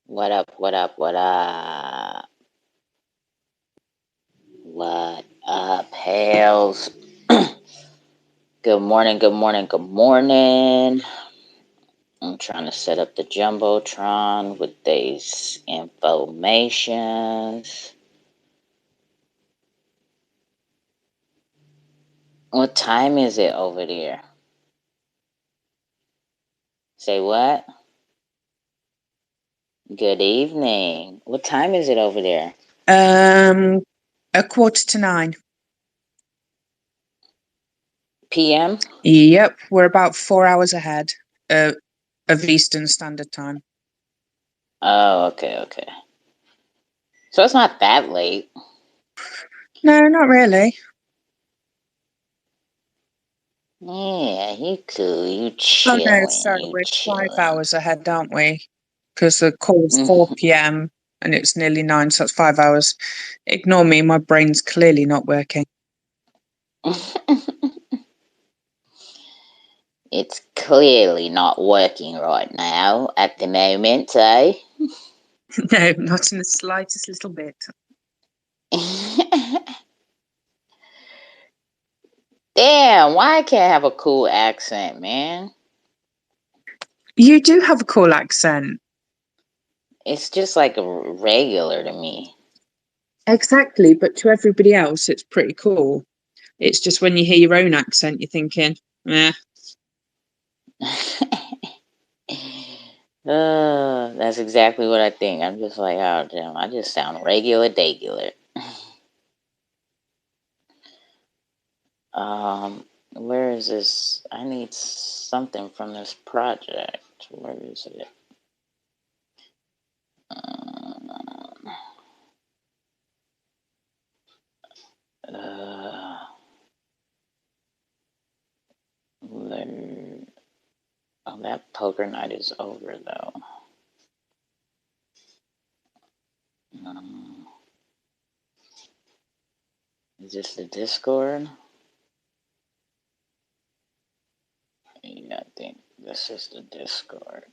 What up, what up, what up? What up, Hales? Good morning, good morning, good morning. I'm trying to set up the Jumbotron with these informations. What time is it over there? Say what? Good evening. What time is it over there? 9:15. PM? Yep, we're about 4 hours ahead of Eastern Standard Time. Oh, okay. So it's not that late. No, not really. Yeah, you cool. You Oh chilling. no, sorry, You we're 5 chilling. hours ahead, aren't we? Because the call's 4 p.m. and it's nearly 9, so it's 5 hours. Ignore me, my brain's clearly not working. It's clearly not working right now at the moment, eh? No, not in the slightest little bit. Damn, why I can't have a cool accent, man? You do have a cool accent. It's just like a regular to me. Exactly, but to everybody else, it's pretty cool. It's just when you hear your own accent, you're thinking, eh. That's exactly what I think. I'm just like, oh damn, I just sound regular. Where is this? I need something from this project. Where is it? Oh, that poker night is over though. Is this the Discord? Yeah, I think this is the Discord.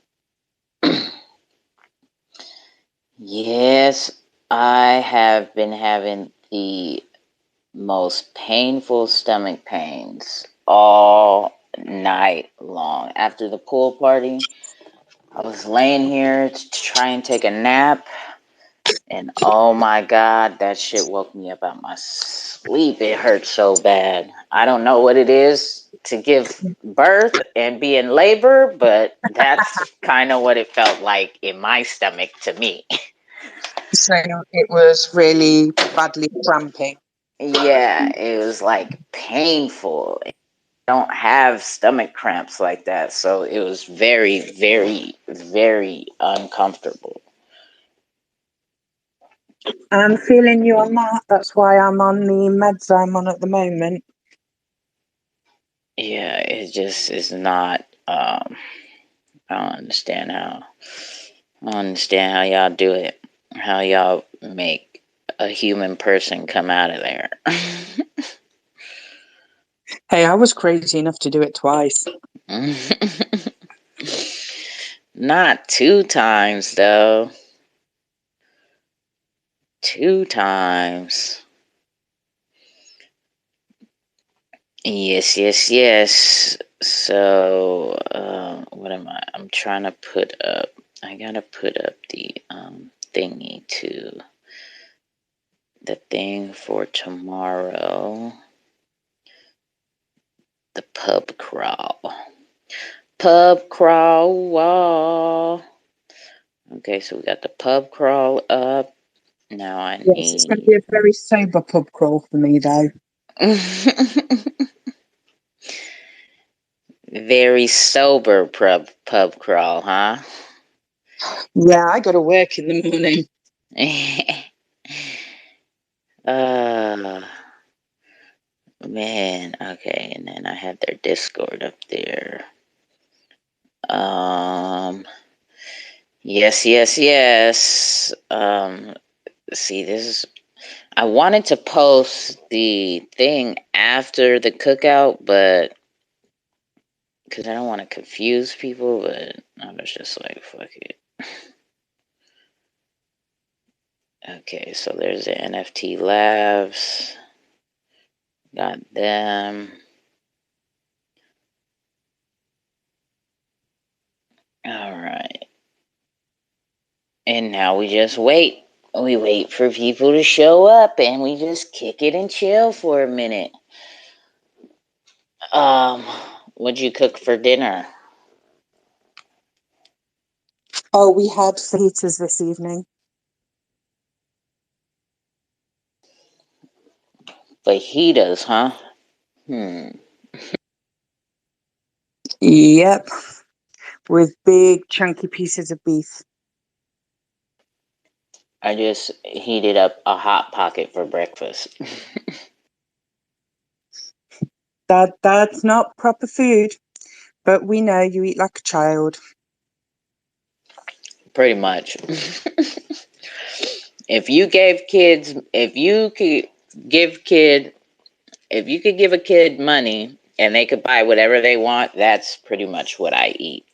Yes, I have been having the most painful stomach pains all night long. After the pool party, I was laying here to try and take a nap, and oh my god, that shit woke me up out my sleep. It hurt so bad. I don't know what it is to give birth and be in labor, but that's kind of what it felt like in my stomach to me. So it was really badly cramping. Yeah, it was like painful. I don't have stomach cramps like that, so it was very uncomfortable. I'm feeling you on that. That's why I'm on the meds I'm on at the moment. Yeah, it just is not. I don't understand how y'all do it. How y'all make a human person come out of there. Hey, I was crazy enough to do it twice. Not 2 times though. 2 times. Yes. So, what am I? I'm trying to put up. I gotta put up the thingy to the thing for tomorrow. The pub crawl. Wall. Okay, so we got the pub crawl up. Now I Yes, it's going to need. be a very sober pub crawl for me, though. Very sober pub crawl, huh? Yeah, I got to work in the morning. Man, okay, and then I have their Discord up there. Yes. See, this is. I wanted to post the thing after the cookout, but because I don't want to confuse people, but I was just like, fuck it. Okay, so there's the Nft Labs. Got them. All right. And now we just wait. We wait for people to show up and we just kick it and chill for a minute. What'd you cook for dinner? Oh, we had fajitas this evening. Fajitas, huh? Yep, with big chunky pieces of beef. I just heated up a Hot Pocket for breakfast. That's not proper food, but we know you eat like a child. Pretty much. If you could give a kid money and they could buy whatever they want, that's pretty much what I eat.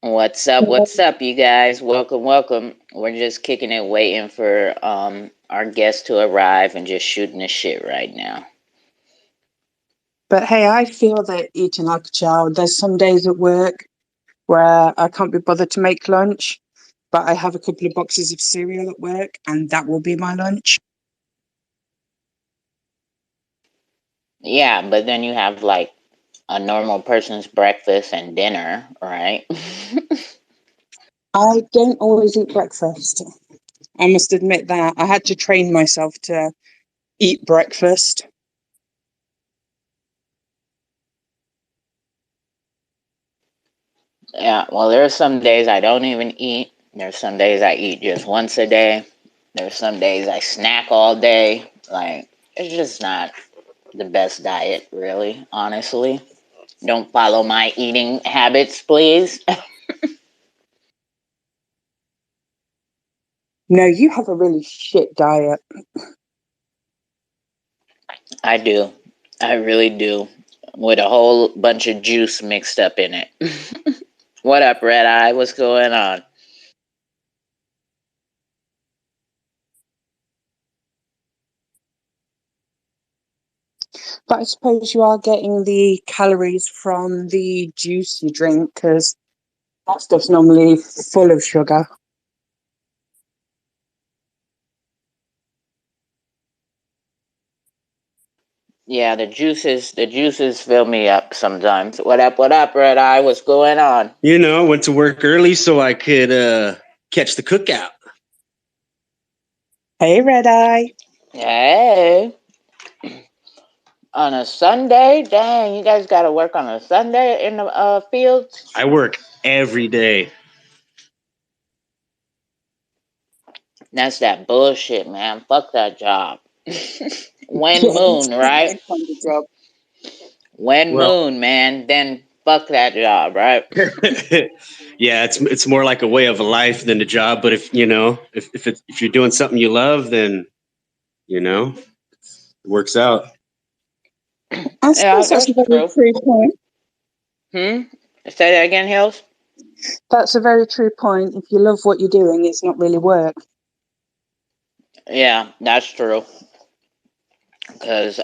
What's up, you guys? Welcome. We're just kicking it, waiting for our guests to arrive and just shooting the shit right now. But hey, I feel that eating like a child. There's some days at work where I can't be bothered to make lunch, but I have a couple of boxes of cereal at work, and that will be my lunch. Yeah, but then you have like a normal person's breakfast and dinner, right? I don't always eat breakfast. I must admit that. I had to train myself to eat breakfast. Yeah, well, there are some days I don't even eat. There's some days I eat just once a day. There's some days I snack all day. Like, it's just not the best diet, really, honestly. Don't follow my eating habits, please. No, you have a really shit diet. I do. I really do. With a whole bunch of juice mixed up in it. What up, Red Eye? What's going on? But I suppose you are getting the calories from the juice you drink because that stuff's normally full of sugar. Yeah, the juices fill me up sometimes. What up, Red Eye? What's going on? Went to work early so I could catch the cookout. Hey, Red Eye. Hey. On a Sunday? Dang, you guys got to work on a Sunday in the fields? I work every day. That's that bullshit, man. Fuck that job. Yeah, When it's moon, not my right? kind of job. When Well, moon, man. Then fuck that job, right? yeah, it's more like a way of life than a job. But if you're doing something you love, then it works out. I Yeah, suppose that's that's a very true. true point. Say that again, Hills? That's a very true point. If you love what you're doing, it's not really work. Yeah, that's true. Because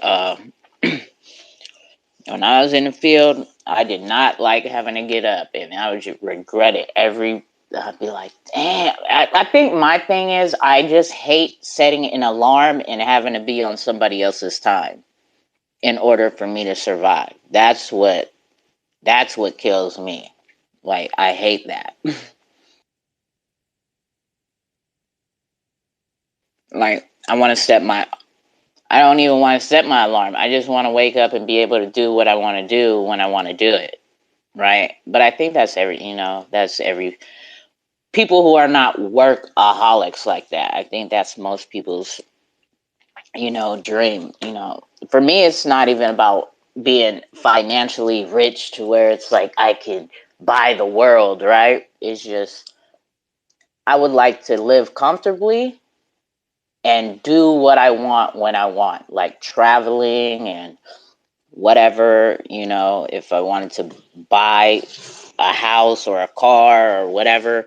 when I was in the field, I did not like having to get up, and I would just regret it every. I'd be like, damn. I think my thing is I just hate setting an alarm and having to be on somebody else's time in order for me to survive. That's what kills me. Like, I hate that. Like, I don't even want to set my alarm. I just want to wake up and be able to do what I want to do when I want to do it. Right. But I think that's every people who are not workaholics like that. I think that's most people's, dream. For me, it's not even about being financially rich to where it's like I could buy the world, right? It's just I would like to live comfortably and do what I want when I want, like traveling and whatever, if I wanted to buy a house or a car or whatever,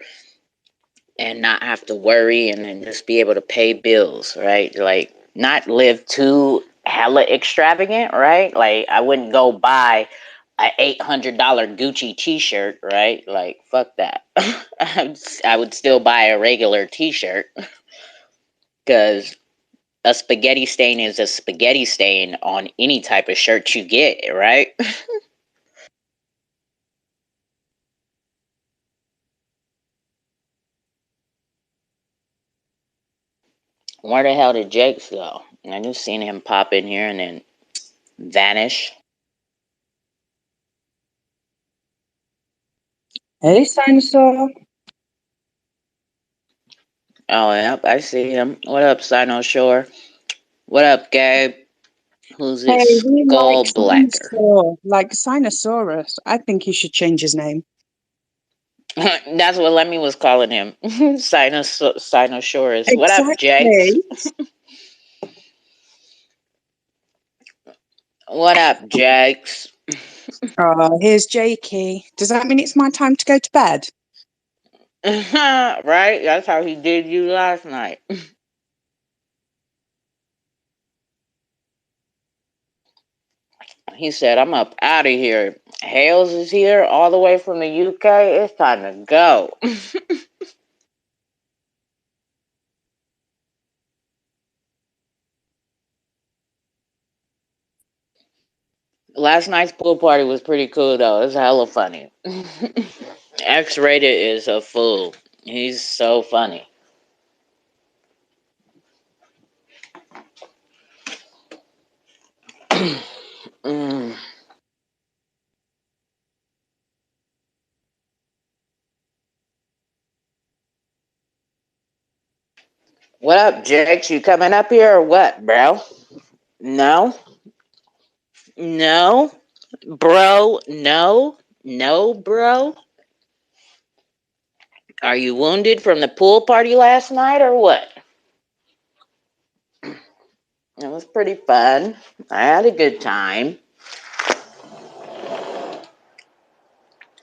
and not have to worry, and then just be able to pay bills, right? Like, not live too hella extravagant, right? Like, I wouldn't go buy a $800 Gucci t-shirt, right? Like, fuck that. I would still buy a regular t-shirt, because a spaghetti stain is a spaghetti stain on any type of shirt you get, right? Where the hell did Jakes go? I just seen him pop in here and then vanish. Hey, Dinosaur. Oh, yep, I see him. What up, Sino Shore? What up, Gabe? Who's Hey, this we skull like blacker? Dinosaur, like Sinosaurus. I think he should change his name. That's what Lemmy was calling him. Sinosaurus. What up, Jakes? Exactly. What up, Jakes? Oh, here's Jakey. Does that mean it's my time to go to bed? Right? That's how he did you last night. He said, I'm up out of here. Hales is here all the way from the UK. It's time to go. Last night's pool party was pretty cool, though. It's hella funny. X-rated is a fool. He's so funny. Mm. What up, Jakes? You coming up here or what, bro? No? No? Bro? No? No, bro? Are you wounded from the pool party last night or what? It was pretty fun. I had a good time.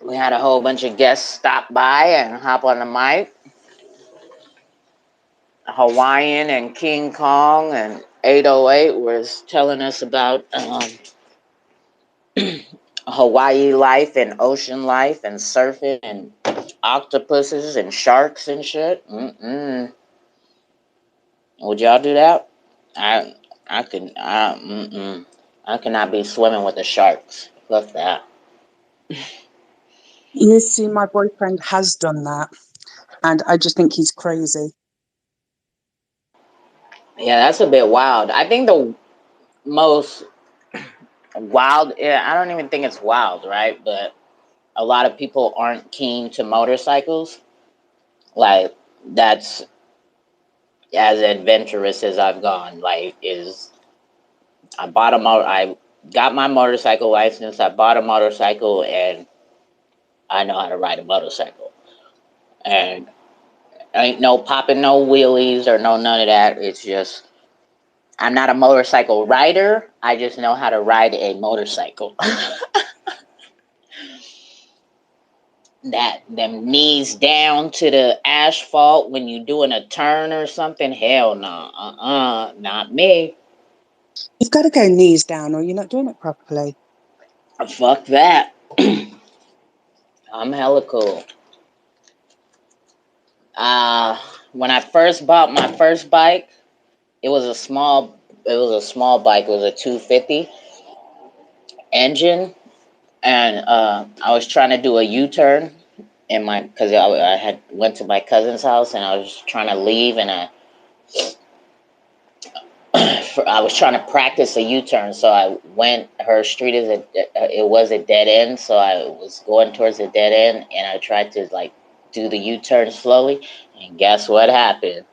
We had a whole bunch of guests stop by and hop on the mic. Hawaiian and King Kong and 808 was telling us about Hawaii life and ocean life and surfing and octopuses and sharks and shit. Would y'all do that? I I could I cannot be swimming with the sharks. Fuck that. You see, my boyfriend has done that, and I just think he's crazy. Yeah, that's a bit wild. I think the most wild, yeah, I don't even think it's wild, right? But a lot of people aren't keen to motorcycles. Like, that's as adventurous as I've gone. Like, is I got my motorcycle license. I bought a motorcycle, and I know how to ride a motorcycle. And ain't no popping no wheelies or no none of that. It's just I'm not a motorcycle rider. I just know how to ride a motorcycle. That them knees down to the asphalt when you doing a turn or something. Hell no. Not me. You've got to go knees down, or you're not doing it properly. Fuck that. I'm hella cool. Uh when I first bought my first bike, it was a small bike. It was a 250 engine, and I was trying to do a U-turn in my because I had went to my cousin's house and I was trying to leave, and I was trying to practice a U-turn, so I went. Her street is it was a dead end, so I was going towards the dead end, and I tried to like do the U-turn slowly, and guess what happened?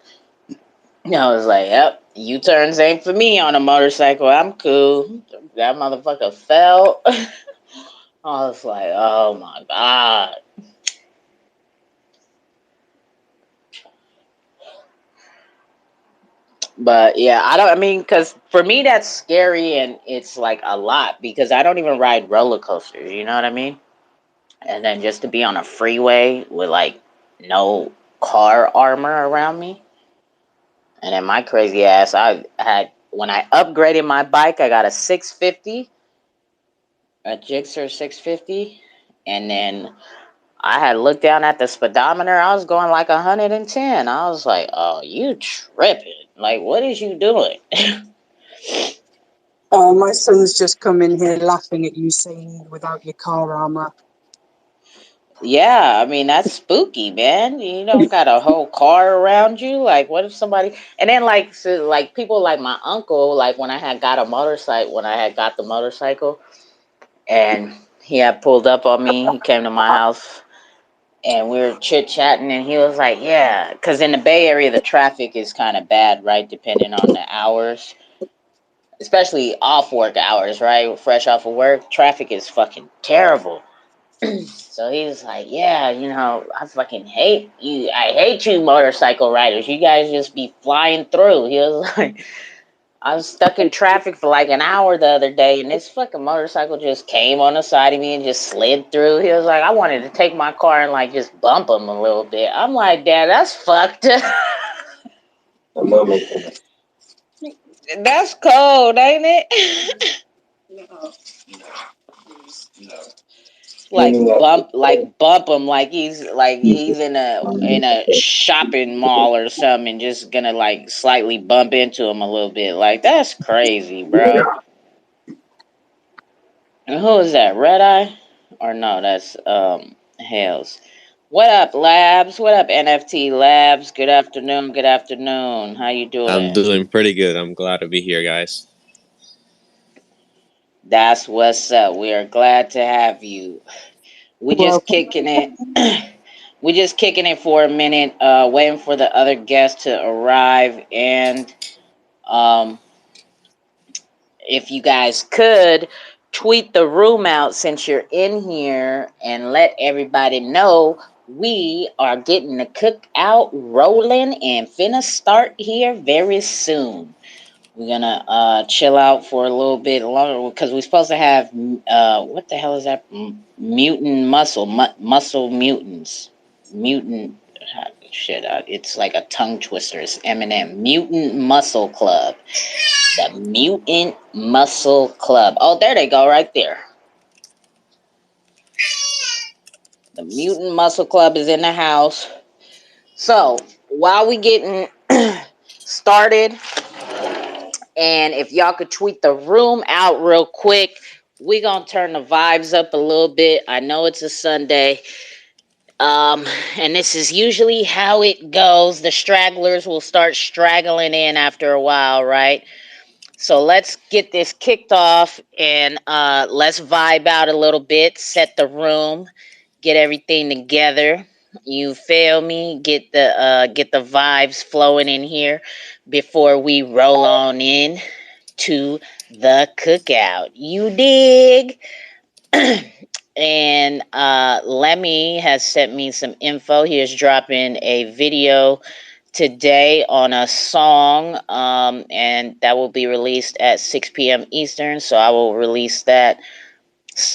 I was like, "Yep, U-turns ain't for me on a motorcycle. I'm cool." That motherfucker fell. I was like, "Oh my god." But yeah, I mean, because for me, that's scary and it's like a lot because I don't even ride roller coasters. You know what I mean? And then just to be on a freeway with like no car armor around me. And then my crazy ass, I had, when I upgraded my bike, I got a 650, a Gixxer 650. And then I had looked down at the speedometer. I was going like 110. I was like, oh, you tripping. Like, what is you doing? Oh, my son's just come in here laughing at you saying without your car armor. Yeah, I mean, that's spooky, man. You don't got a whole car around you. Like, what if somebody, and then like, so, like people like my uncle, like when I had got the motorcycle and he had pulled up on me, he came to my house and we were chit-chatting and he was like, yeah, because in the Bay Area, the traffic is kind of bad, right? Depending on the hours, especially off work hours, right? Fresh off of work, traffic is fucking terrible. So he was like, yeah, you know, I fucking hate you. I hate you motorcycle riders. You guys just be flying through. He was like, I was stuck in traffic for like an hour the other day, and this fucking motorcycle just came on the side of me and just slid through. He was like, I wanted to take my car and like just bump him a little bit. I'm like, Dad, that's fucked up. That's cold, ain't it? Bump him like he's in a shopping mall or something, and just gonna like slightly bump into him a little bit. Like, that's crazy, bro. And who is that? Red Eye? Or no, that's Hales. What up, Labs? What up, NFT Labs? Good afternoon. Good afternoon. How you doing? I'm doing pretty good. I'm glad to be here, guys. That's what's up. We are glad to have you. We just kicking it. We just kicking it for a minute, waiting for the other guests to arrive. And if you guys could tweet the room out since you're in here and let everybody know we are getting the cookout rolling and finna start here very soon. We're gonna chill out for a little bit longer because we're supposed to have what the hell is that? Mutant muscle mutants, mutant shit. It's like a tongue twister. It's Eminem. Mutant Muscle Club. The Mutant Muscle Club. Oh, there they go, right there. The Mutant Muscle Club is in the house. So while we getting started. And if y'all could tweet the room out real quick, we're going to turn the vibes up a little bit. I know it's a Sunday. And this is usually how it goes. The stragglers will start straggling in after a while, right? So let's get this kicked off and let's vibe out a little bit, set the room, get everything together. You feel me? Get the vibes flowing in here before we roll on in to the cookout. You dig? And Lemmy has sent me some info. He is dropping a video today on a song, and that will be released at 6 p.m. Eastern. So I will release that.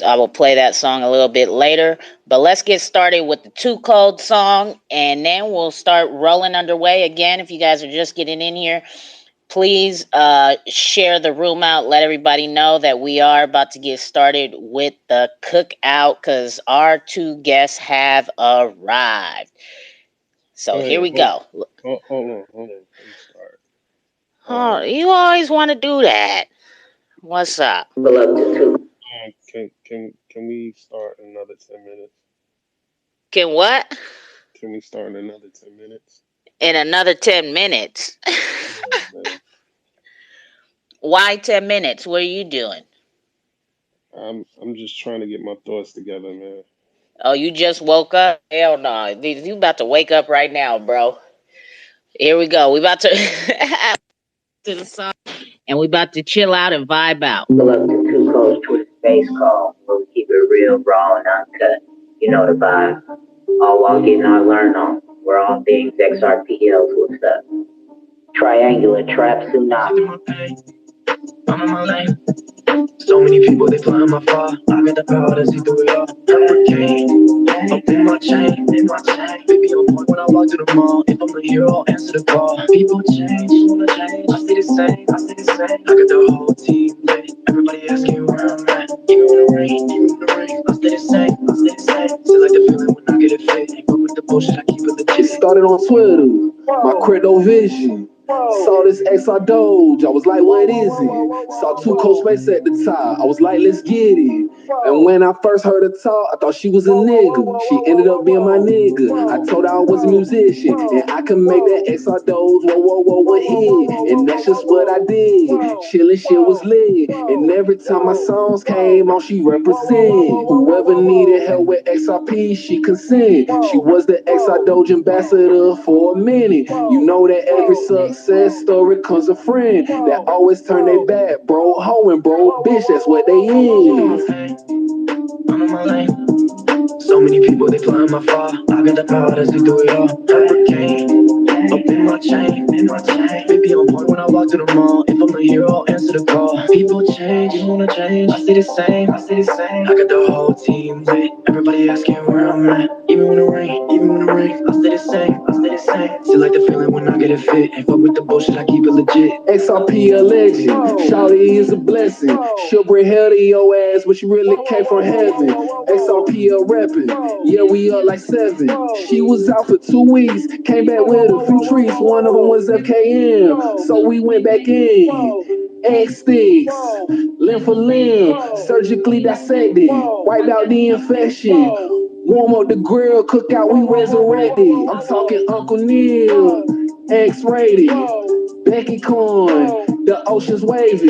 I will play that song a little bit later. But let's get started with the 2Cold's song, and then we'll start rolling underway. Again, if you guys are just getting in here, please share the room out. Let everybody know that we are about to get started with the cookout because our two guests have arrived. So here we go. Hold on. Let me start. Oh, you always want to do that. What's up? Can we start in another 10 minutes? Can what? Can we start in another 10 minutes? In another 10 minutes. Yeah, Why 10 minutes? What are you doing? I'm just trying to get my thoughts together, man. Oh, you just woke up? Hell no. You about to wake up right now, bro. Here we go. We about to to the song, and we about to chill out and vibe out. Pull up to 2Cold's Twitter Space Call, where we keep it real, raw, and uncut. You know the vibe. All while getting our learn on. We're all things XRPLs. What's up? Triangular Trap Tsunami. I'm on my lane. So many people, they flying my far. I got the power to see through it all. hurricane. Up in my chain, Baby, on point when I walk to the mall. If I'm the hero, I'll answer the call. People change, I stay the same, I got the whole team lit. Everybody asking where I'm at. Even when it rain, I stay the same, Still like the feeling when I get it fit. Ain't fuck with the bullshit, I keep it legit. It started on Twitter, my crypto vision. Saw this XR Doge, I was like, what is it? Saw 2Cold's space at the top, I was like, let's get it. And when I first heard her talk, I thought she was a nigga. She ended up being my nigga. I told her I was a musician, and I could make that XR Doge, whoa, hit. And that's just what I did. Chillin' shit was lit. And every time my songs came on, she represent. Whoever needed help with XRP, she consent. She was the XR Doge ambassador for a minute. You know that every success story comes a friend that always turn their back, bro. Hoeing, bro. Bitch, that's what they is. I'm on my lane. So many people, they flying my far. I got the power to see through it all. Hurricane. Up in my chain, Baby, on point when I walk to the mall. If I'm the hero, I'll answer the call. People change, I stay the same, I got the whole team lit. Everybody asking where I'm at. Even when it rain, I stay the same, Still like the feeling when I get it fit. Ain't fuck with the bullshit, I keep it legit. XRP a legend, Shawty is a blessing. She'll bring hell to your ass, but she really came from heaven. XRP a reppin', yeah, we up like 7. She was out for 2 weeks, came back with a few treats. One of them was FKM, so we went back in. X sticks, limb for limb, surgically dissected, wiped out the infection. Warm up the grill, cookout, we resurrected. I'm talking Uncle Neil, X-rated, Becky Coin, the ocean's wavy,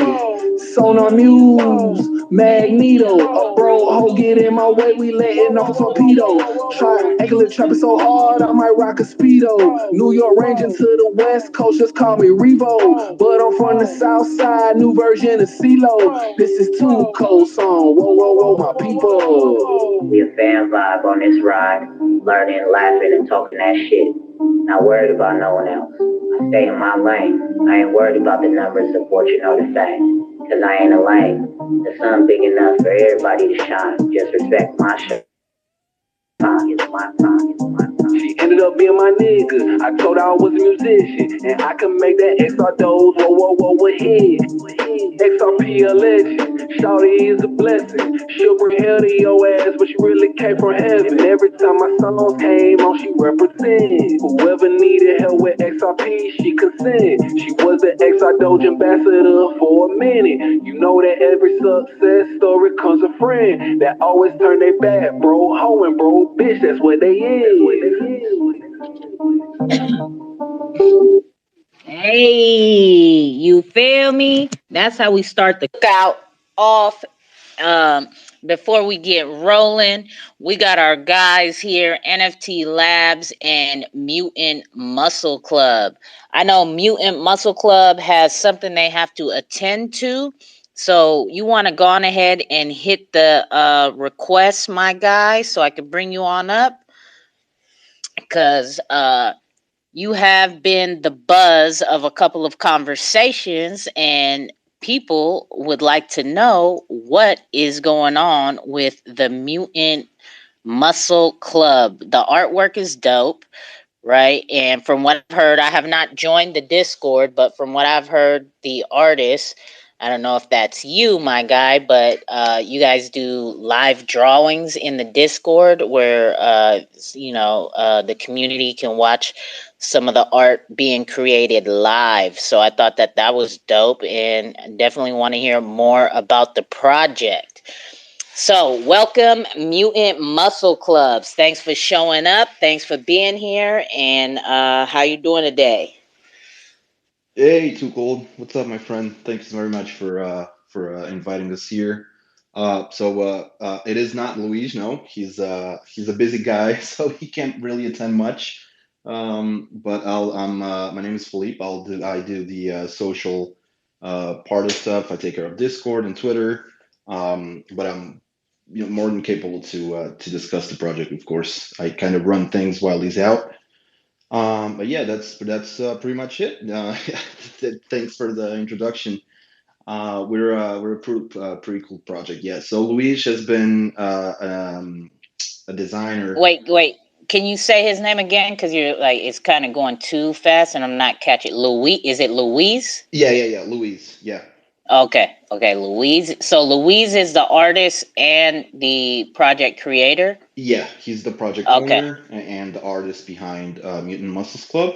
Sonar Muse, Magneto, a bro, ho, get in my way, we letting off a torpedo. Triangular trapping so hard, I might rock a Speedo. New York ranging to the West Coast, just call me Revo. But I'm from the South Side, new version of CeeLo. This is 2Cold's song, whoa, my people. We a fan vibe on this ride, learning, laughing, and talking that shit. Not worried about no one else. I stay in my lane. I ain't worried about the numbers, the fortune, or the fame. Cause I ain't a lame. The sun big enough for everybody to shine. Just respect my shit. She ended up being my nigga. I told her I was a musician, and I can make that XR Doge, whoa, hit. XRP a legend, Shawty is a blessing. She'll bring hell to your ass, but she really came from heaven. Every time my songs came on, she represent. Whoever needed help with XRP, she consent. She was the XR Doge ambassador for a minute. You know that every success story comes a friend that always turn their back, bro. Hoeing, bro. Bitch, that's what they is. Hey, you feel me? That's how we start the cookout off. Um, Before we get rolling, we got our guys here, NFT Labs and Mutant Muscle Club. I know Mutant Muscle Club has something they have to attend to. So you want to go on ahead and hit the request, my guy, so I can bring you on up. Because you have been the buzz of a couple of conversations, and people would like to know what is going on with the Mutant Muscle Club. The artwork is dope, right? And from what I've heard, I have not joined the Discord, but from what I've heard, the artist, I don't know if that's you, my guy, but you guys do live drawings in the Discord where, the community can watch some of the art being created live. So I thought that that was dope, and definitely want to hear more about the project. So welcome, Mutant Muscle Clubs. Thanks for showing up. Thanks for being here. And how you doing today? Hey, 2Cold. What's up, my friend? Thanks very much for inviting us here. It is not Luis. No, he's a busy guy, so he can't really attend much. But my name is Philippe. I do the social part of stuff. I take care of Discord and Twitter. But I'm more than capable to discuss the project. Of course, I kind of run things while he's out. But yeah, that's pretty much it. Thanks for the introduction. We're a pretty cool project. Yeah. So Luis has been a designer. Wait. Can you say his name again? Because you're like it's kind of going too fast, and I'm not catching. Louis, is it Louise? Yeah, Louise. Yeah. Okay, Louise. So Louise is the artist and the project creator. Yeah, he's the project Okay. owner and the artist behind Mutant Muscles Club,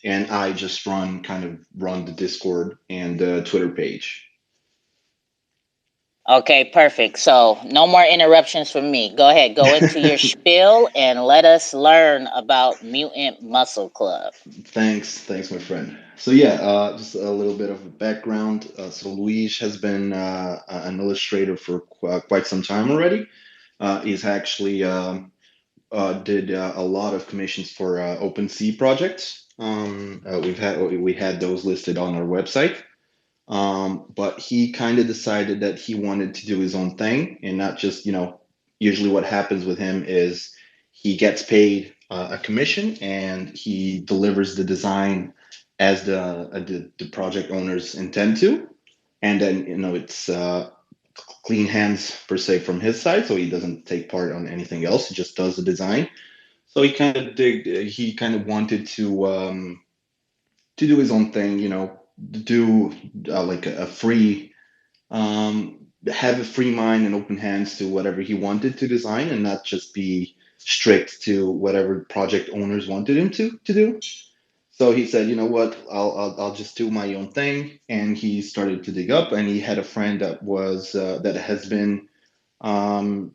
and I just run the Discord and the Twitter page. Okay, perfect. So no more interruptions from me. Go ahead, go into your spiel and let us learn about Mutant Muscle Club. Thanks, my friend. So yeah, just a little bit of a background. So Luis has been an illustrator for quite some time already. He's actually did a lot of commissions for OpenSea projects. We had those listed on our website. But he kind of decided that he wanted to do his own thing and not just, usually what happens with him is he gets paid a commission and he delivers the design as the project owners intend to. And then, it's clean hands per se from his side. So he doesn't take part on anything else. He just does the design. So he kind of wanted to do his own thing, do like a free, have a free mind and open hands to whatever he wanted to design, and not just be strict to whatever project owners wanted him to do. So he said, you know what, I'll just do my own thing, and he started to dig up, and he had a friend that has been um,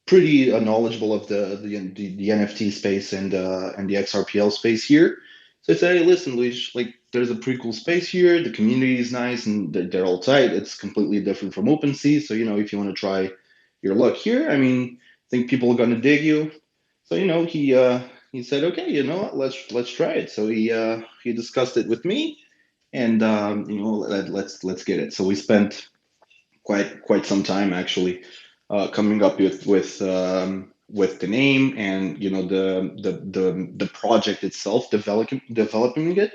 pretty knowledgeable of the NFT space and the XRPL space here. So I said, hey, listen, Luis, like there's a pretty cool space here. The community is nice and they're all tight. It's completely different from OpenSea. So if you want to try your luck here, I mean, I think people are gonna dig you. So he said, okay, what, let's try it. So he discussed it with me, and let's get it. So we spent quite some time actually coming up with the name and the project itself, developing it.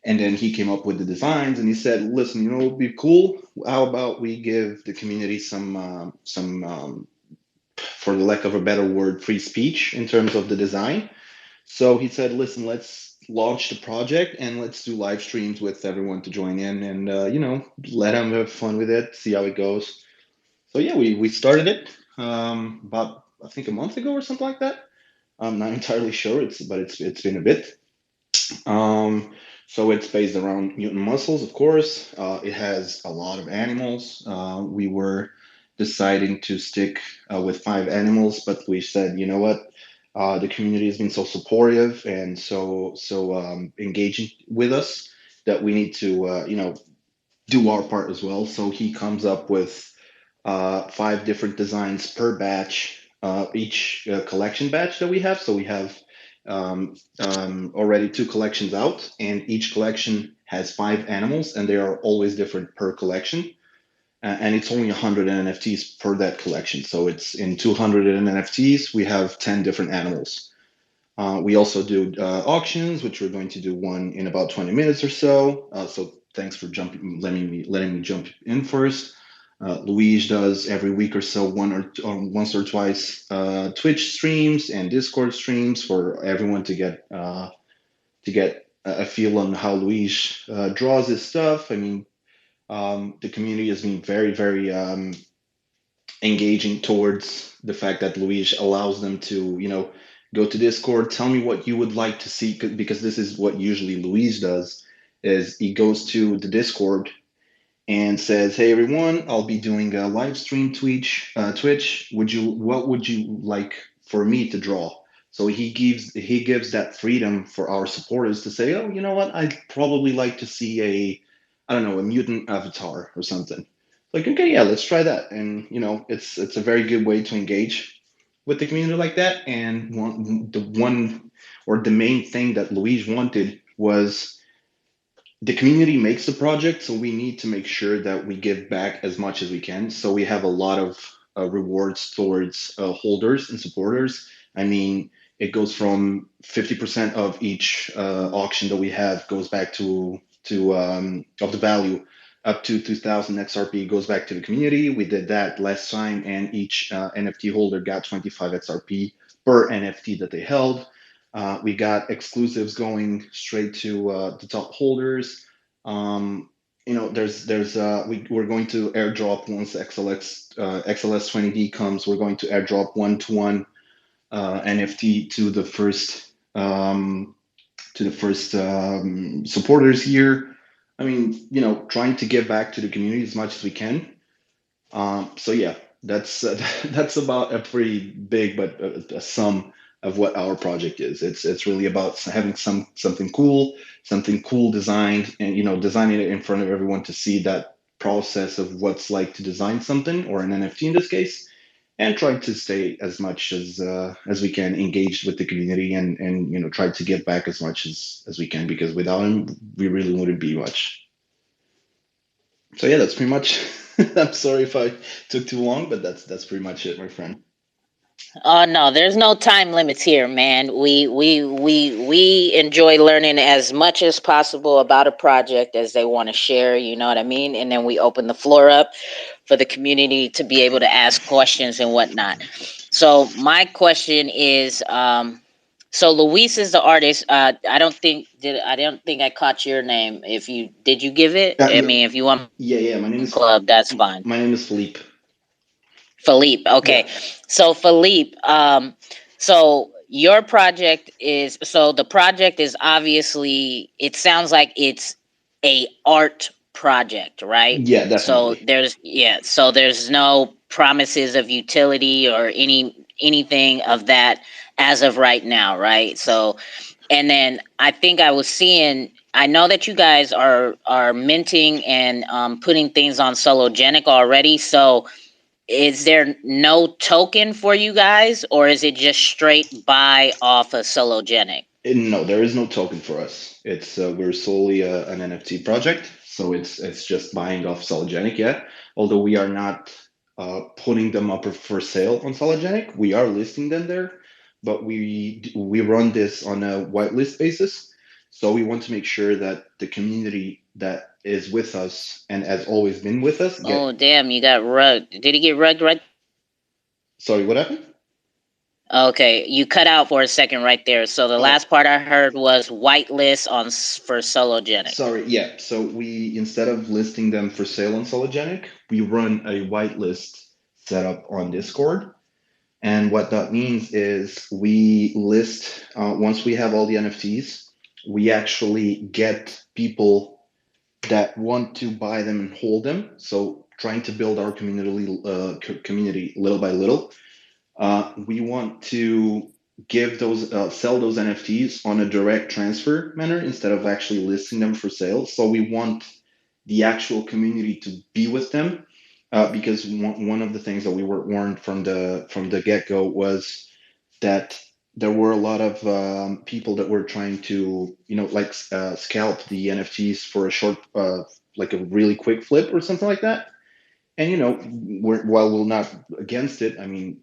And then he came up with the designs, and he said, listen, it would be cool, how about we give the community some for the lack of a better word, free speech in terms of the design. So he said, listen, let's launch the project and let's do live streams with everyone to join in, and let them have fun with it, see how it goes. So yeah, we started it about, I think, a month ago or something like that. I'm not entirely sure. It's been a bit. So it's based around mutant muscles, of course. It has a lot of animals. We were deciding to stick with 5 animals, but we said, you know what? The community has been so supportive and so engaging with us that we need to do our part as well. So he comes up with 5 different designs per batch, each collection batch that we have. So we have already 2 collections out, and each collection has 5 animals, and they are always different per collection. And it's only 100 NFTs per that collection. So it's in 200 NFTs, we have 10 different animals. We also do auctions, which we're going to do one in about 20 minutes or so. So thanks for letting me jump in first. Luis does every week or so once or twice Twitch streams and Discord streams for everyone to get a feel on how Luis draws his stuff. I mean, the community has been very, very engaging towards the fact that Luis allows them to, go to Discord, tell me what you would like to see, because this is what usually Luis does, is he goes to the Discord and says, hey everyone, I'll be doing a live stream Twitch. What would you like for me to draw? So he gives that freedom for our supporters to say, oh, you know what, I'd probably like to see a mutant avatar or something. Like, okay, yeah, let's try that. And it's a very good way to engage with the community like that. And the main thing that Luis wanted was, the community makes the project, so we need to make sure that we give back as much as we can. So we have a lot of rewards towards holders and supporters. I mean, it goes from 50% of each auction that we have goes back to of the value up to 2,000 XRP goes back to the community. We did that last time, and each NFT holder got 25 XRP per NFT that they held. We got exclusives going straight to the top holders. We're going to airdrop once XLS 20D comes. We're going to airdrop 1-to-1 NFT to the first supporters here. I mean, trying to give back to the community as much as we can. So yeah, that's that's about a pretty big but a sum of what our project is. It's really about having something cool designed, and designing it in front of everyone to see that process of what's like to design something, or an NFT in this case, and trying to stay as much as we can engaged with the community, and try to give back as much as we can, because without him we really wouldn't be much. So yeah, that's pretty much. I'm sorry if I took too long, but that's pretty much it, my friend. Oh no, there's no time limits here, man. We enjoy learning as much as possible about a project as they want to share, you know what I mean? And then we open the floor up for the community to be able to ask questions and whatnot. So my question is, so Luis is the artist. I don't think I caught your name. If you did, you give it? I mean, if you want Yeah. My name is club, that's fine. Philippe. Philippe. Okay. Yeah. So Philippe, so your project is, so the project is obviously, it sounds like it's a art project, right? Yeah, So definitely. there's no promises of utility or anything of that as of right now, right? So, and then I think I was seeing, I know that you guys are minting and putting things on Sologenic already. So is there no token for you guys, or is it just straight buy off of Sologenic? No, there is no token for us. It's we're solely an NFT project, so it's just buying off Sologenic. Yeah, although we are not putting them up for sale on Sologenic, we are listing them there, but we run this on a whitelist basis. So we want to make sure that the community that is with us and has always been with us get. Oh damn, you got rugged. Did he get rugged right? Sorry, what happened? Okay, you cut out for a second right there. So the Oh, last part I heard was whitelist for Sologenic. sorry. Yeah. So we, instead of listing them for sale on Sologenic, we run a whitelist setup on Discord. And what that means is we list, once we have all the NFTs, we actually get people that want to buy them and hold them. So trying to build our community little by little. We want to sell those NFTs on a direct transfer manner instead of actually listing them for sale. So we want the actual community to be with them, because one of the things that we were warned from the get go was that there were a lot of people that were trying to scalp the NFTs for a short, like a really quick flip or something like that. And while we're not against it, I mean,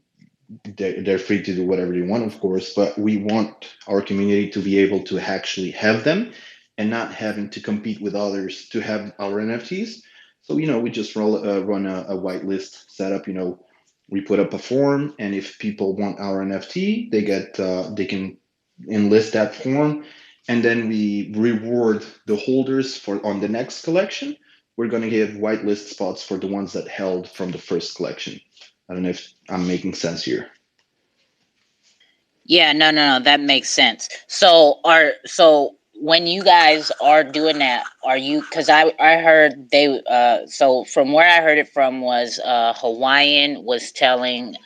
they're free to do whatever they want, of course, but we want our community to be able to actually have them and not having to compete with others to have our NFTs. So, we just run a whitelist setup. We put up a form, and if people want our NFT, they can enlist that form, and then we reward the holders for on the next collection. We're going to give whitelist spots for the ones that held from the first collection. I don't know if I'm making sense here. Yeah, no, that makes sense. So when you guys are doing that, are you, because I heard they so from where I heard it from was Hawaiian was telling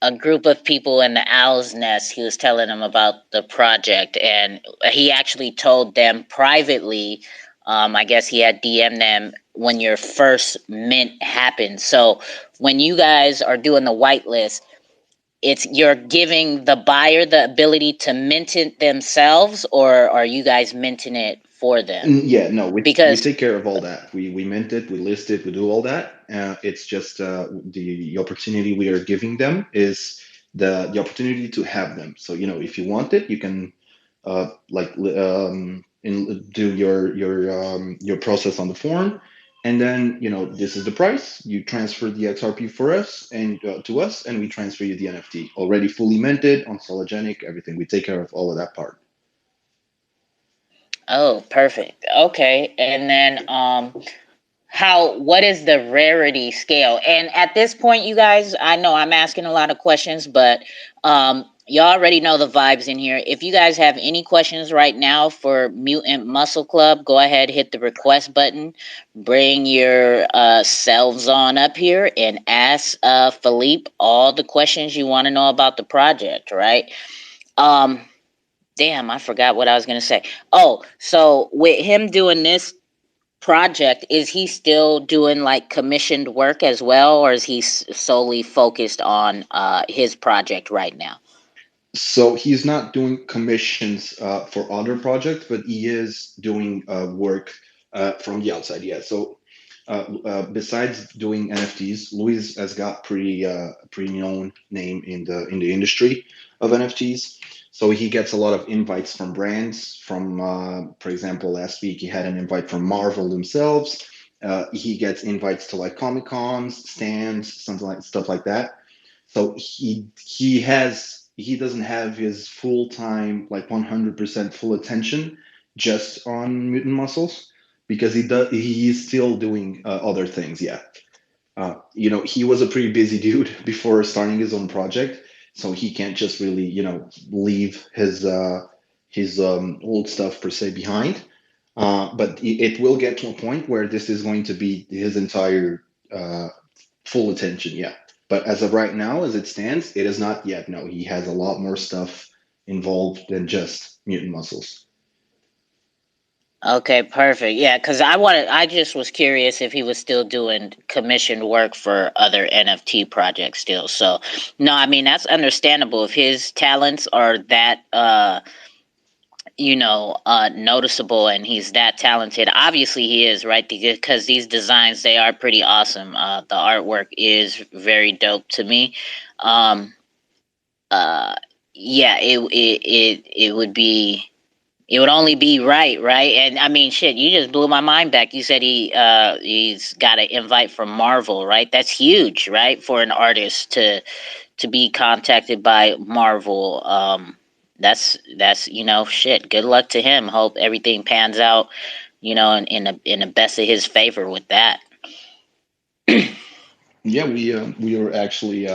a group of people in the Owl's Nest, he was telling them about the project, and he actually told them privately. I guess he had DM'd them when your first mint happened. So when you guys are doing the whitelist, it's, you're giving the buyer the ability to mint it themselves, or are you guys minting it for them? Yeah, no, we Because take care of all that. We mint it, we list it, we do all that. It's just the opportunity we are giving them is the opportunity to have them. So if you want it, you can do your process on the form, And then, this is the price. You transfer the XRP for us and to us, and we transfer you the NFT already fully minted on Sologenic. Everything, we take care of all of that part. Oh, perfect. Okay. And then what is the rarity scale? And at this point, you guys, I know I'm asking a lot of questions, but you already know the vibes in here. If you guys have any questions right now for Mutant Muscle Club, go ahead, hit the request button, bring your selves on up here and ask Philippe all the questions you want to know about the project, right? Damn, I forgot what I was going to say. Oh, so with him doing this project, is he still doing like commissioned work as well, or is he solely focused on his project right now? So he's not doing commissions for other projects, but he is doing work from the outside. Yeah. So besides doing NFTs, Luis has got pretty known name in the industry of NFTs. So he gets a lot of invites from brands. From for example, last week he had an invite from Marvel themselves. He gets invites to like Comic Cons, stands, something like stuff like that. So he doesn't have his full time like 100% full attention just on Mutant Muscles because he's still doing other things. Yeah, he was a pretty busy dude before starting his own project, so he can't just really leave his old stuff per se behind. But it will get to a point where this is going to be his entire full attention. Yeah. But as of right now, as it stands, it is not yet. No, he has a lot more stuff involved than just Mutant Muscles. Okay, perfect. Yeah, because I just was curious if he was still doing commissioned work for other NFT projects still. So, no, I mean, that's understandable if his talents are that noticeable and he's that talented. Obviously he is, right? Because these designs, they are pretty awesome. The artwork is very dope to me. um uh yeah, it would only be right. And I mean, shit, you just blew my mind back. You said he's got an invite from Marvel, right? That's huge, right, for an artist to be contacted by Marvel. That's shit. Good luck to him. Hope everything pans out, in the best of his favor with that. Yeah, we were actually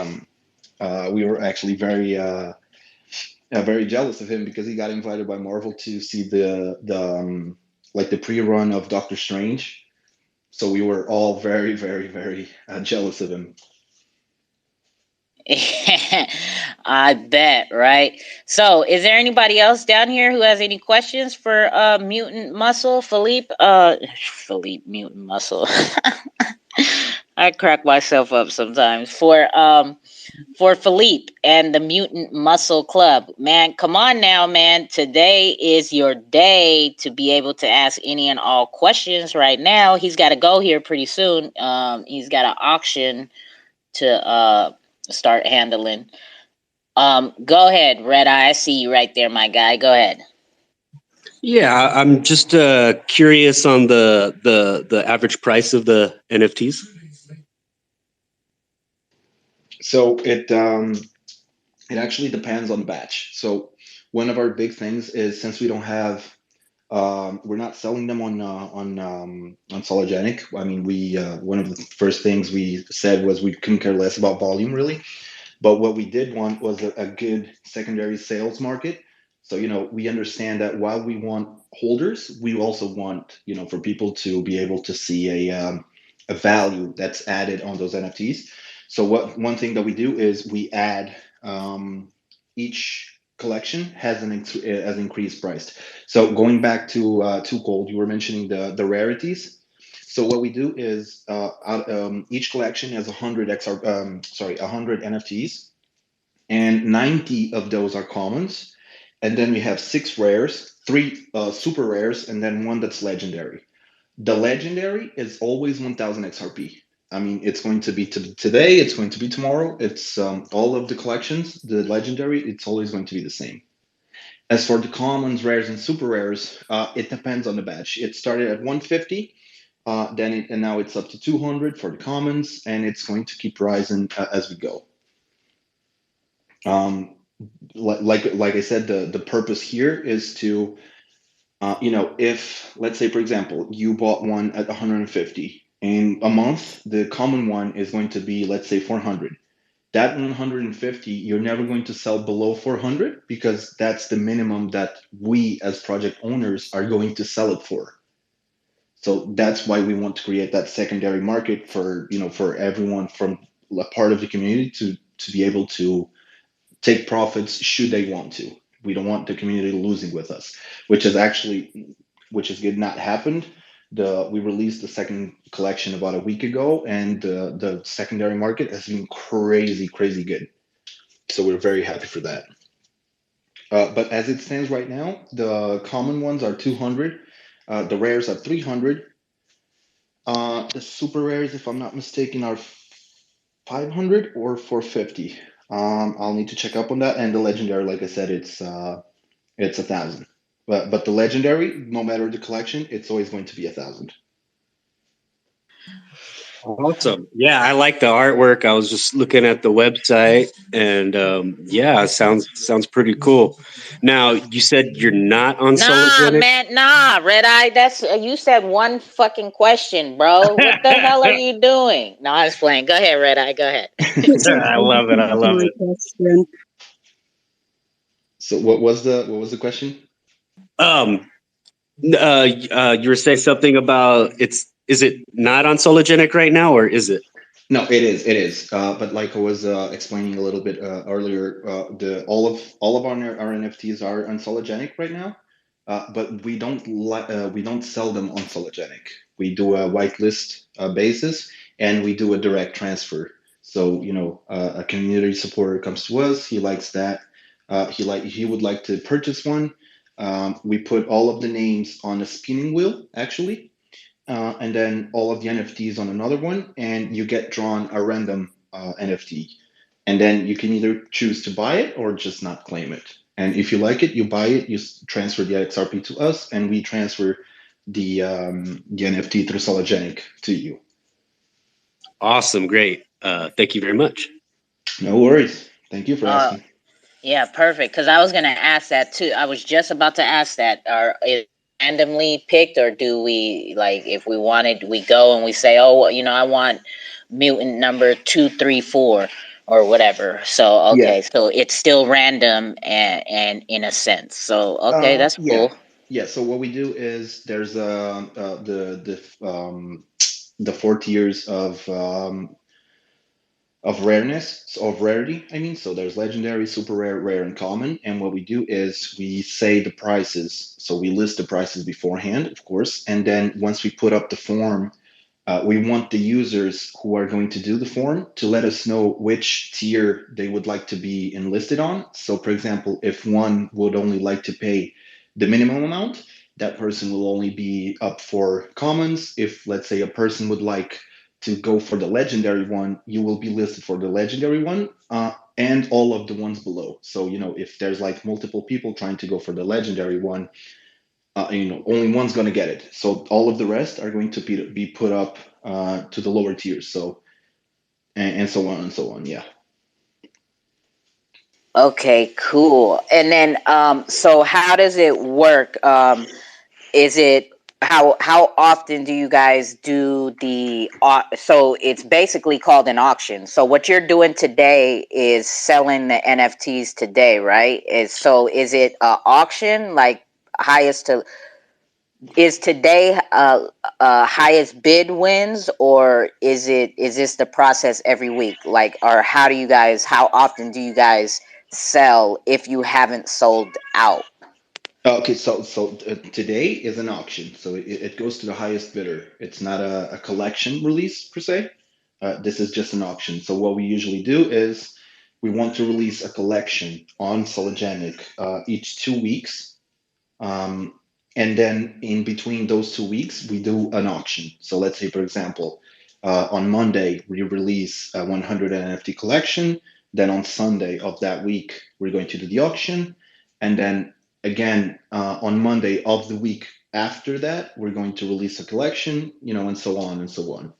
very jealous of him because he got invited by Marvel to see the like the pre-run of Doctor Strange. So we were all very, very, very jealous of him. I bet, right? So, is there anybody else down here who has any questions for Mutant Muscle, Philippe? Philippe Mutant Muscle. I crack myself up sometimes for Philippe and the Mutant Muscle Club. Man, come on now, man. Today is your day to be able to ask any and all questions right now. He's got to go here pretty soon. He's got an auction to start handling. Go ahead, Red Eye. I see you right there, my guy. Go ahead. Yeah, I'm just curious on the average price of the NFTs. So it actually depends on the batch. So one of our big things is, since we don't have we're not selling them on Sologenic. I mean, we one of the first things we said was we couldn't care less about volume, really. But what we did want was a good secondary sales market. So, we understand that while we want holders, we also want, for people to be able to see a value that's added on those NFTs. So one thing that we do is we add each collection has an increased price. So going back to 2Cold, you were mentioning the rarities. So what we do is each collection has 100 100 NFTs, and 90 of those are commons, and then we have 6 rares, 3 super rares, and then 1 that's legendary. The legendary is always 1000 XRP. I mean, it's going to be today, it's going to be tomorrow. It's all of the collections, the legendary, it's always going to be the same. As for the commons, rares, and super rares, it depends on the batch. It started at 150. and now it's up to 200 for the commons, and it's going to keep rising as we go. Like I said, the purpose here is to, if, let's say, for example, you bought one at 150, in a month, the common one is going to be, let's say, 400. That 150, you're never going to sell below 400 because that's the minimum that we as project owners are going to sell it for. So that's why we want to create that secondary market for, for everyone from a part of the community to be able to take profits should they want to. We don't want the community losing with us, which has good not happened. We released the second collection about a week ago, and the secondary market has been crazy good. So we're very happy for that. But as it stands right now, the common ones are 200, the rares are 300, the super rares, if I'm not mistaken, are 500 or 450. I'll need to check up on that. And the legendary, like I said, it's 1,000. But the legendary, no matter the collection, it's always going to be 1,000. Awesome. Yeah, I like the artwork. I was just looking at the website, and yeah, it sounds pretty cool. Now, you said you're not on Nah, Sologenic? man, nah, Red Eye. That's you said one fucking question, bro. What the hell are you doing? No, I was playing. Go ahead, Red Eye. Go ahead. I love it. I love it. Question. So what was the question? You were saying something about is it not on Sologenic right now, or is it? No, it is. It is. But like I was explaining a little bit earlier, all of our NFTs are unsologenic right now, but we don't sell them on Sologenic. We do a whitelist basis, and we do a direct transfer. So a community supporter comes to us. He likes that. He would like to purchase one. We put all of the names on a spinning wheel, actually. And then all of the NFTs on another one, and you get drawn a random NFT. And then you can either choose to buy it or just not claim it. And if you like it, you buy it, you transfer the XRP to us, and we transfer the NFT through Sologenic to you. Awesome. Great. Thank you very much. No worries. Thank you for asking. Yeah, perfect. Because I was gonna ask that too. I was just about to ask that. Are it randomly picked, or do we if we wanted, we go and we say, oh, I want mutant number 234 or whatever. So okay, so it's still random and in a sense. So okay, that's cool. Yeah. So what we do is there's the 4 tiers of rarity. I mean, so there's legendary, super rare, rare, and common. And what we do is we say the prices. So we list the prices beforehand, of course. And then once we put up the form, we want the users who are going to do the form to let us know which tier they would like to be enlisted on. So, for example, if one would only like to pay the minimum amount, that person will only be up for commons. If, let's say, a person would like to go for the legendary one, you will be listed for the legendary one and all of the ones below. So, if there's multiple people trying to go for the legendary one, only one's going to get it. So all of the rest are going to be put up to the lower tiers. So, and so on and so on. Yeah. Okay, cool. And then, so how does it work? Is it how often do you guys do the so it's basically called an auction. So what you're doing today is selling the NFTs today, right? Is it an auction highest to is today highest bid wins, or is this the process every week? Or how often do you guys sell if you haven't sold out? Okay, so today is an auction, so it goes to the highest bidder. It's not a collection release per se. This is just an auction. So what we usually do is we want to release a collection on Sologenic each 2 weeks, and then in between those 2 weeks we do an auction. So let's say, for example, on Monday we release a 100 NFT collection. Then on Sunday of that week we're going to do the auction, and then again on Monday of the week after that, we're going to release a collection, and so on and so on.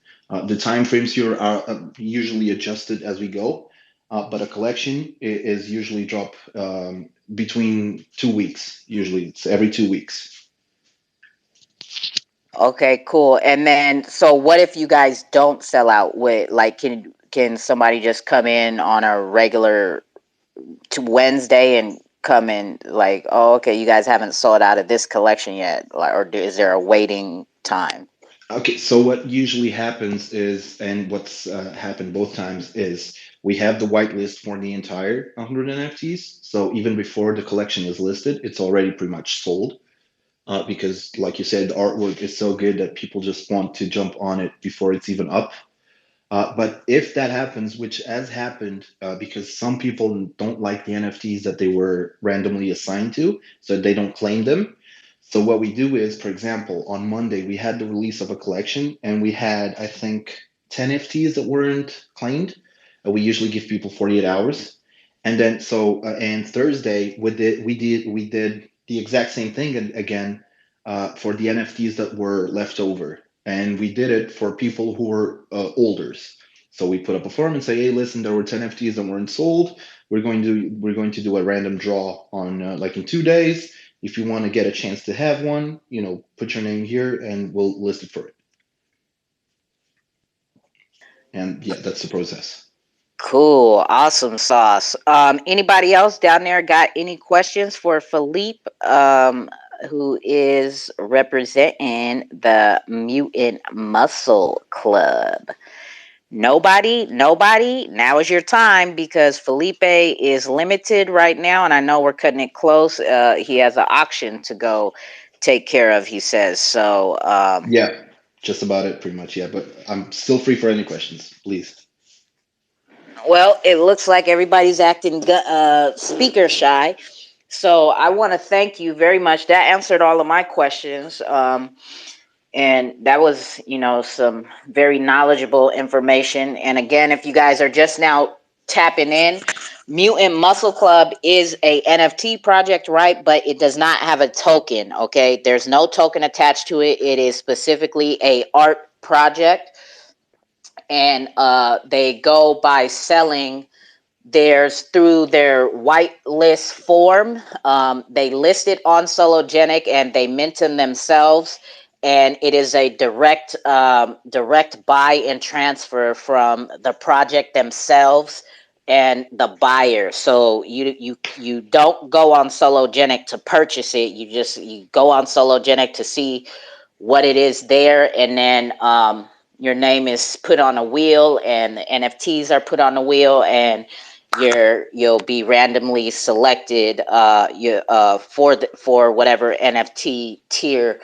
The time frames here are usually adjusted as we go, but a collection is usually drop between 2 weeks. Usually, it's every 2 weeks. Okay, cool. And then, so what if you guys don't sell out? With like, can somebody just come in on a regular to Wednesday and come in like, oh, okay, you guys haven't sold out of this collection yet, like, or is there a waiting time? Okay, so what usually happens is, and what's happened both times is, we have the whitelist for the entire 100 NFTs. So even before the collection is listed, it's already pretty much sold. Because, like you said, the artwork is so good that people just want to jump on it before it's even up. But if that happens, which has happened, because some people don't like the NFTs that they were randomly assigned to, so they don't claim them. So what we do is, for example, on Monday we had the release of a collection, and we had, I think, 10 NFTs that weren't claimed. We usually give people 48 hours, and then and Thursday we did the exact same thing again for the NFTs that were left over, and we did it for people who were holders. So we put up a form and say, hey, listen, there were 10 NFTs that weren't sold. We're going to do a random draw on like in 2 days. If you want to get a chance to have one, put your name here and we'll list it for it. And yeah, that's the process. Cool, awesome sauce. Anybody else down there got any questions for Philippe, who is representing the Mutant Muscle Club? Nobody. Now is your time, because Felipe is limited right now, and I know we're cutting it close. He has an auction to go take care of, he says. So Yeah, just about it, pretty much. Yeah, but I'm still free for any questions, please. well, it looks like everybody's acting speaker shy. So I want to thank you very much. That answered all of my questions. And that was, some very knowledgeable information. And again, if you guys are just now tapping in, Mutant Muscle Club is a NFT project, right? But it does not have a token, okay? There's no token attached to it. It is specifically a art project. And they go by selling theirs through their whitelist form. They list it on Sologenic and they mint them themselves. And it is a direct buy and transfer from the project themselves and the buyer. So you don't go on Sologenic to purchase it. You go on Sologenic to see what it is there, and then your name is put on a wheel, and the NFTs are put on a wheel, and you'll be randomly selected for whatever NFT tier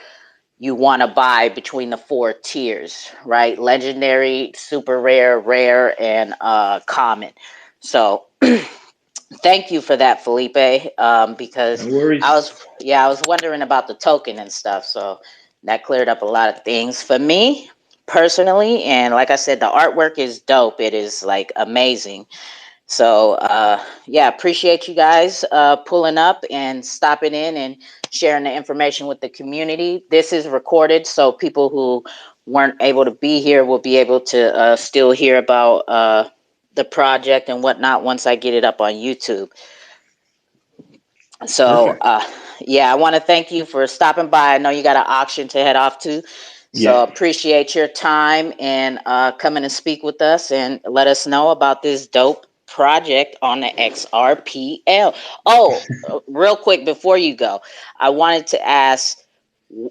you want to buy between the 4 tiers, right? Legendary, super rare, and common. So thank you for that, Felipe, because No worries. I was wondering about the token and stuff. So that cleared up a lot of things for me personally. And like I said, the artwork is dope. It is like amazing. So appreciate you guys pulling up and stopping in and sharing the information with the community. This is recorded, so people who weren't able to be here will be able to still hear about the project and whatnot once I get it up on YouTube. So I want to thank you for stopping by. I know you got an auction to head off to. So appreciate your time and coming to speak with us and let us know about this dope project on the Xrpl. Oh, real quick before you go, I wanted to ask,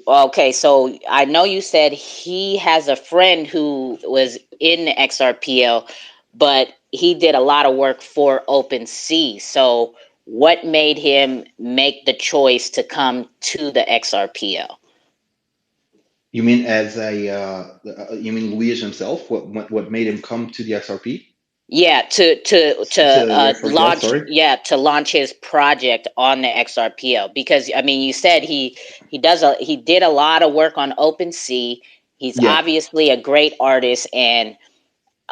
okay, so I know you said he has a friend who was in the Xrpl, but he did a lot of work for OpenSea. So what made him make the choice to come to the Xrpl? You mean you mean Luis himself? What made him come to the XRP? Yeah, to The XRPL, launch, sorry. to launch his project on the XRPL, because I mean you said he did a lot of work on OpenSea. He's Yeah. obviously a great artist, and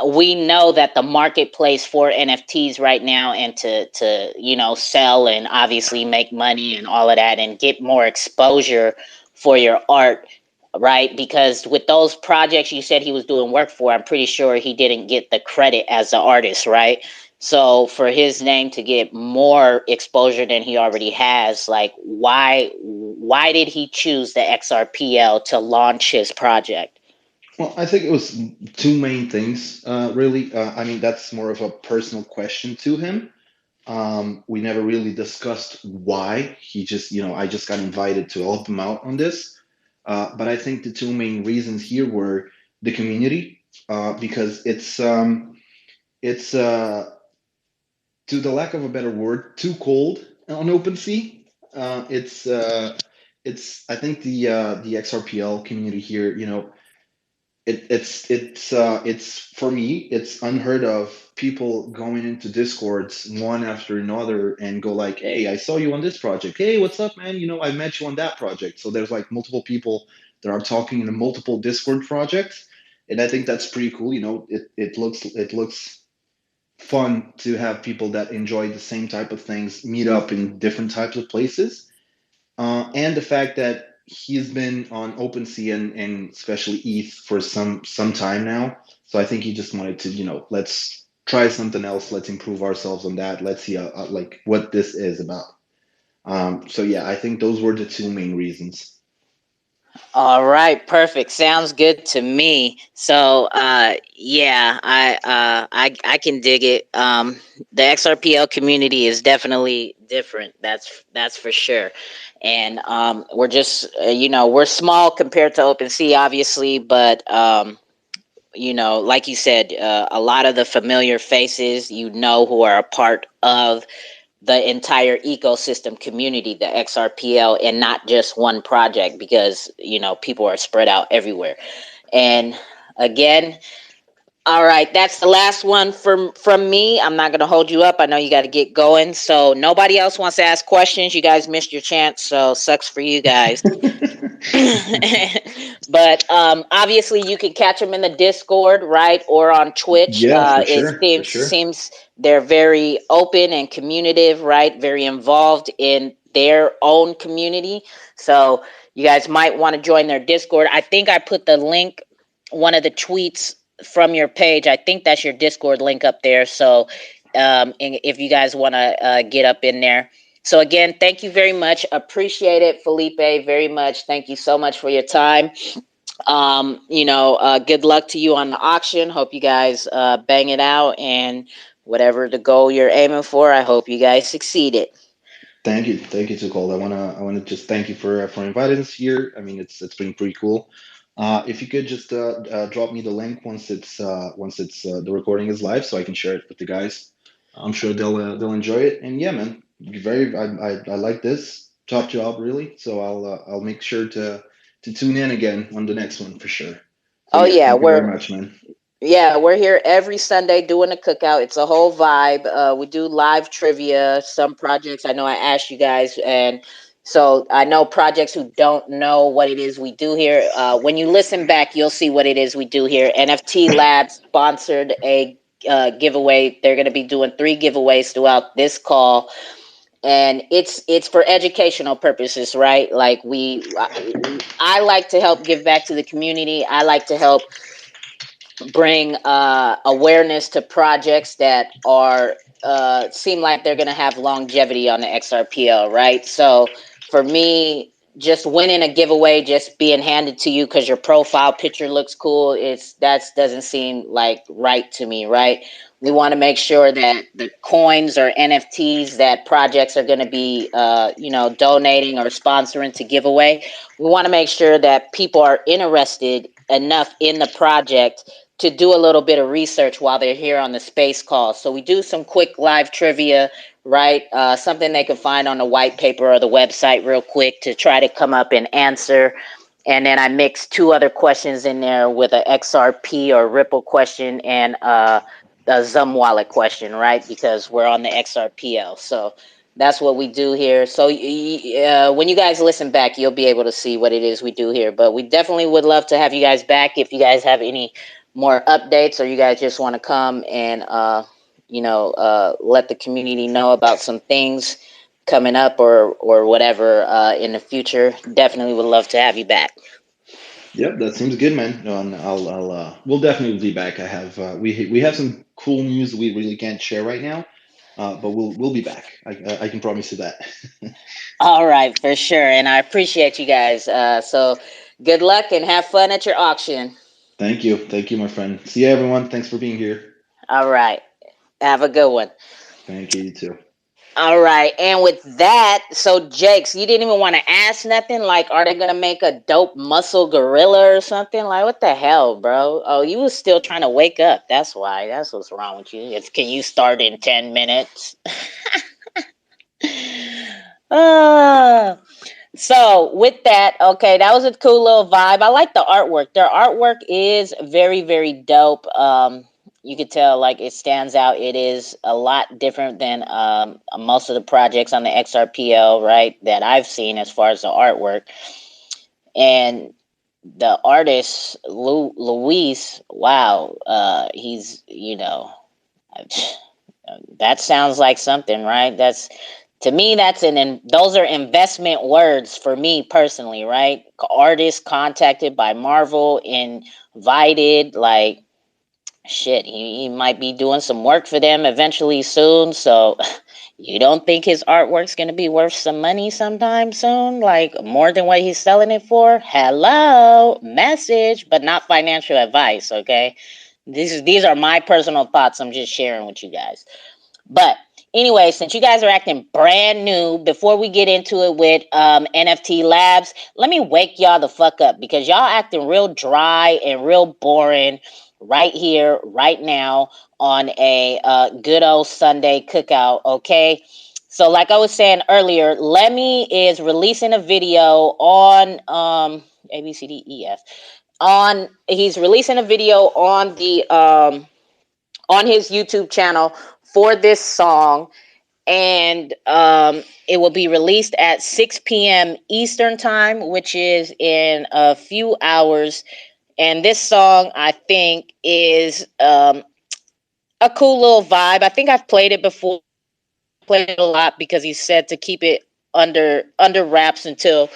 we know that the marketplace for NFTs right now, and to sell and obviously make money and all of that and get more exposure for your art, right? Because with those projects you said he was doing work for, I'm pretty sure he didn't get the credit as the artist, right? So for his name to get more exposure than he already has, like why did he choose the XRPL to launch his project? Well, I think it was two main things, really. I mean, that's more of a personal question to him. We never really discussed why. He just, I just got invited to help him out on this. But I think the two main reasons here were the community, because it's to the lack of a better word, too cold on OpenSea. It's I think the XRPL community here, it's for me, it's unheard of people going into discords one after another and go like, hey, I saw you on this project, hey, what's up, man, I met you on that project. So there's like multiple people that are talking in multiple discord projects, and I think that's pretty cool. It looks fun to have people that enjoy the same type of things meet up in different types of places, and the fact that he's been on OpenSea and especially ETH for some time now. So I think he just wanted to, let's try something else. Let's improve ourselves on that. Let's see like what this is about. So yeah, I think those were the two main reasons. All right, perfect. Sounds good to me. So, yeah, I can dig it. The XRPL community is definitely different. That's for sure. And we're just, we're small compared to OpenSea, obviously, but like you said, a lot of the familiar faces, who are a part of the entire ecosystem community, the XRPL, and not just one project, because people are spread out everywhere. And again, all right, that's the last one from me. I'm not going to hold you up. I know you got to get going. So nobody else wants to ask questions. You guys missed your chance, so sucks for you guys. But obviously you can catch them in the Discord, right, or on Twitch. Yeah, for It sure, for seems sure. seems they're very open and communicative, right, very involved in their own community. So you guys might want to join their Discord. I think I put the link, one of the tweets from your page, I think that's your Discord link up there. So and if you guys want to get up in there. So again, thank you very much. Appreciate it, Felipe, very much. Thank you so much for your time. Good luck to you on the auction. Hope you guys bang it out, and whatever the goal you're aiming for, I hope you guys succeeded. Thank you, 2Cold. I wanna just thank you for inviting us here. I mean, it's been pretty cool. If you could just drop me the link once it's the recording is live, so I can share it with the guys. I'm sure they'll enjoy it. And yeah, man, I like this top job really. So I'll make sure to tune in again on the next one for sure. So Oh yeah, yeah, thank you very much, man. we're here every Sunday doing a cookout. It's a whole vibe. We do live trivia. Some projects, I know I asked you guys, and so I know projects who don't know what it is we do here. When you listen back, you'll see what it is we do here. NFT Labs sponsored a giveaway. They're going to be doing 3 giveaways throughout this call, and it's for educational purposes, right? Like I like to help give back to the community. I like to help bring awareness to projects that are seem like they're going to have longevity on the XRPL, right? So for me, just winning a giveaway, just being handed to you because your profile picture looks cool, that doesn't seem like right to me, right? We want to make sure that the coins or NFTs that projects are going to be, donating or sponsoring to give away, we want to make sure that people are interested enough in the project to do a little bit of research while they're here on the space call. So we do some quick live trivia, right? Something they can find on the white paper or the website real quick to try to come up and answer. And then I mix 2 other questions in there with an XRP or Ripple question and a Zum wallet question, right? Because we're on the XRPL. So that's what we do here. So when you guys listen back, you'll be able to see what it is we do here. But we definitely would love to have you guys back if you guys have any more updates, or you guys just want to come and let the community know about some things. coming up or whatever in the future, definitely would love to have you back. Yep, that seems good, man. No, and we'll definitely be back. I have we have some cool news we really can't share right now, but we'll be back. I can promise you that. All right, for sure, and I appreciate you guys. So good luck and have fun at your auction. Thank you, my friend. See you, everyone. Thanks for being here. All right, have a good one. Thank you, you too. All right, and with that, so Jakes, you didn't even want to ask nothing. Like, are they gonna make a dope muscle gorilla or something? Like, what the hell, bro? Oh, you was still trying to wake up. That's why. That's what's wrong with you. Can you start in 10 minutes? So with that, okay, that was a cool little vibe. I like the artwork. Their artwork is very, very dope. You could tell like it stands out. It is a lot different than most of the projects on the Xrpl, right, that I've seen as far as the artwork. And the artist Luis, wow, he's that sounds like something, right? To me, those are investment words for me personally, right? Artist contacted by Marvel, invited, like shit. He might be doing some work for them eventually soon. So, you don't think his artwork's gonna be worth some money sometime soon, like more than what he's selling it for? Hello, message, but not financial advice. Okay, these are my personal thoughts. I'm just sharing with you guys. But anyway, since you guys are acting brand new, before we get into it with NFT Labs, let me wake y'all the fuck up because y'all acting real dry and real boring right here, right now on a good old Sunday cookout, okay? So like I was saying earlier, Lemmy is releasing a video on ABCDEF. He's releasing a video on the on his YouTube channel for this song, and it will be released at 6 p.m. Eastern time, which is in a few hours. And this song, I think, is a cool little vibe. I think I've played it before. Played it a lot because he said to keep it under wraps until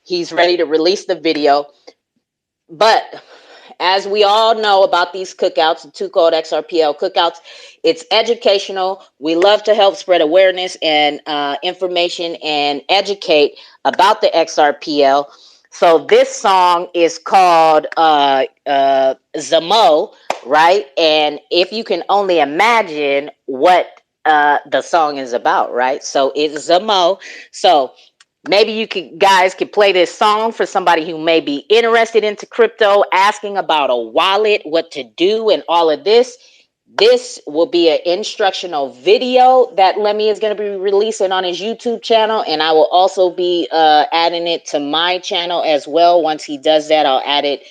he's ready to release the video. But as we all know about these cookouts, the 2Cold Xrpl cookouts, it's educational. We love to help spread awareness and information and educate about the Xrpl. So this song is called Zamo, right? And if you can only imagine what the song is about, right? So it's Zamo. So maybe you guys could play this song for somebody who may be interested into crypto, asking about a wallet, what to do, and all of this. This will be an instructional video that Lemmy is going to be releasing on his YouTube channel, and I will also be adding it to my channel as well. Once he does that, I'll add it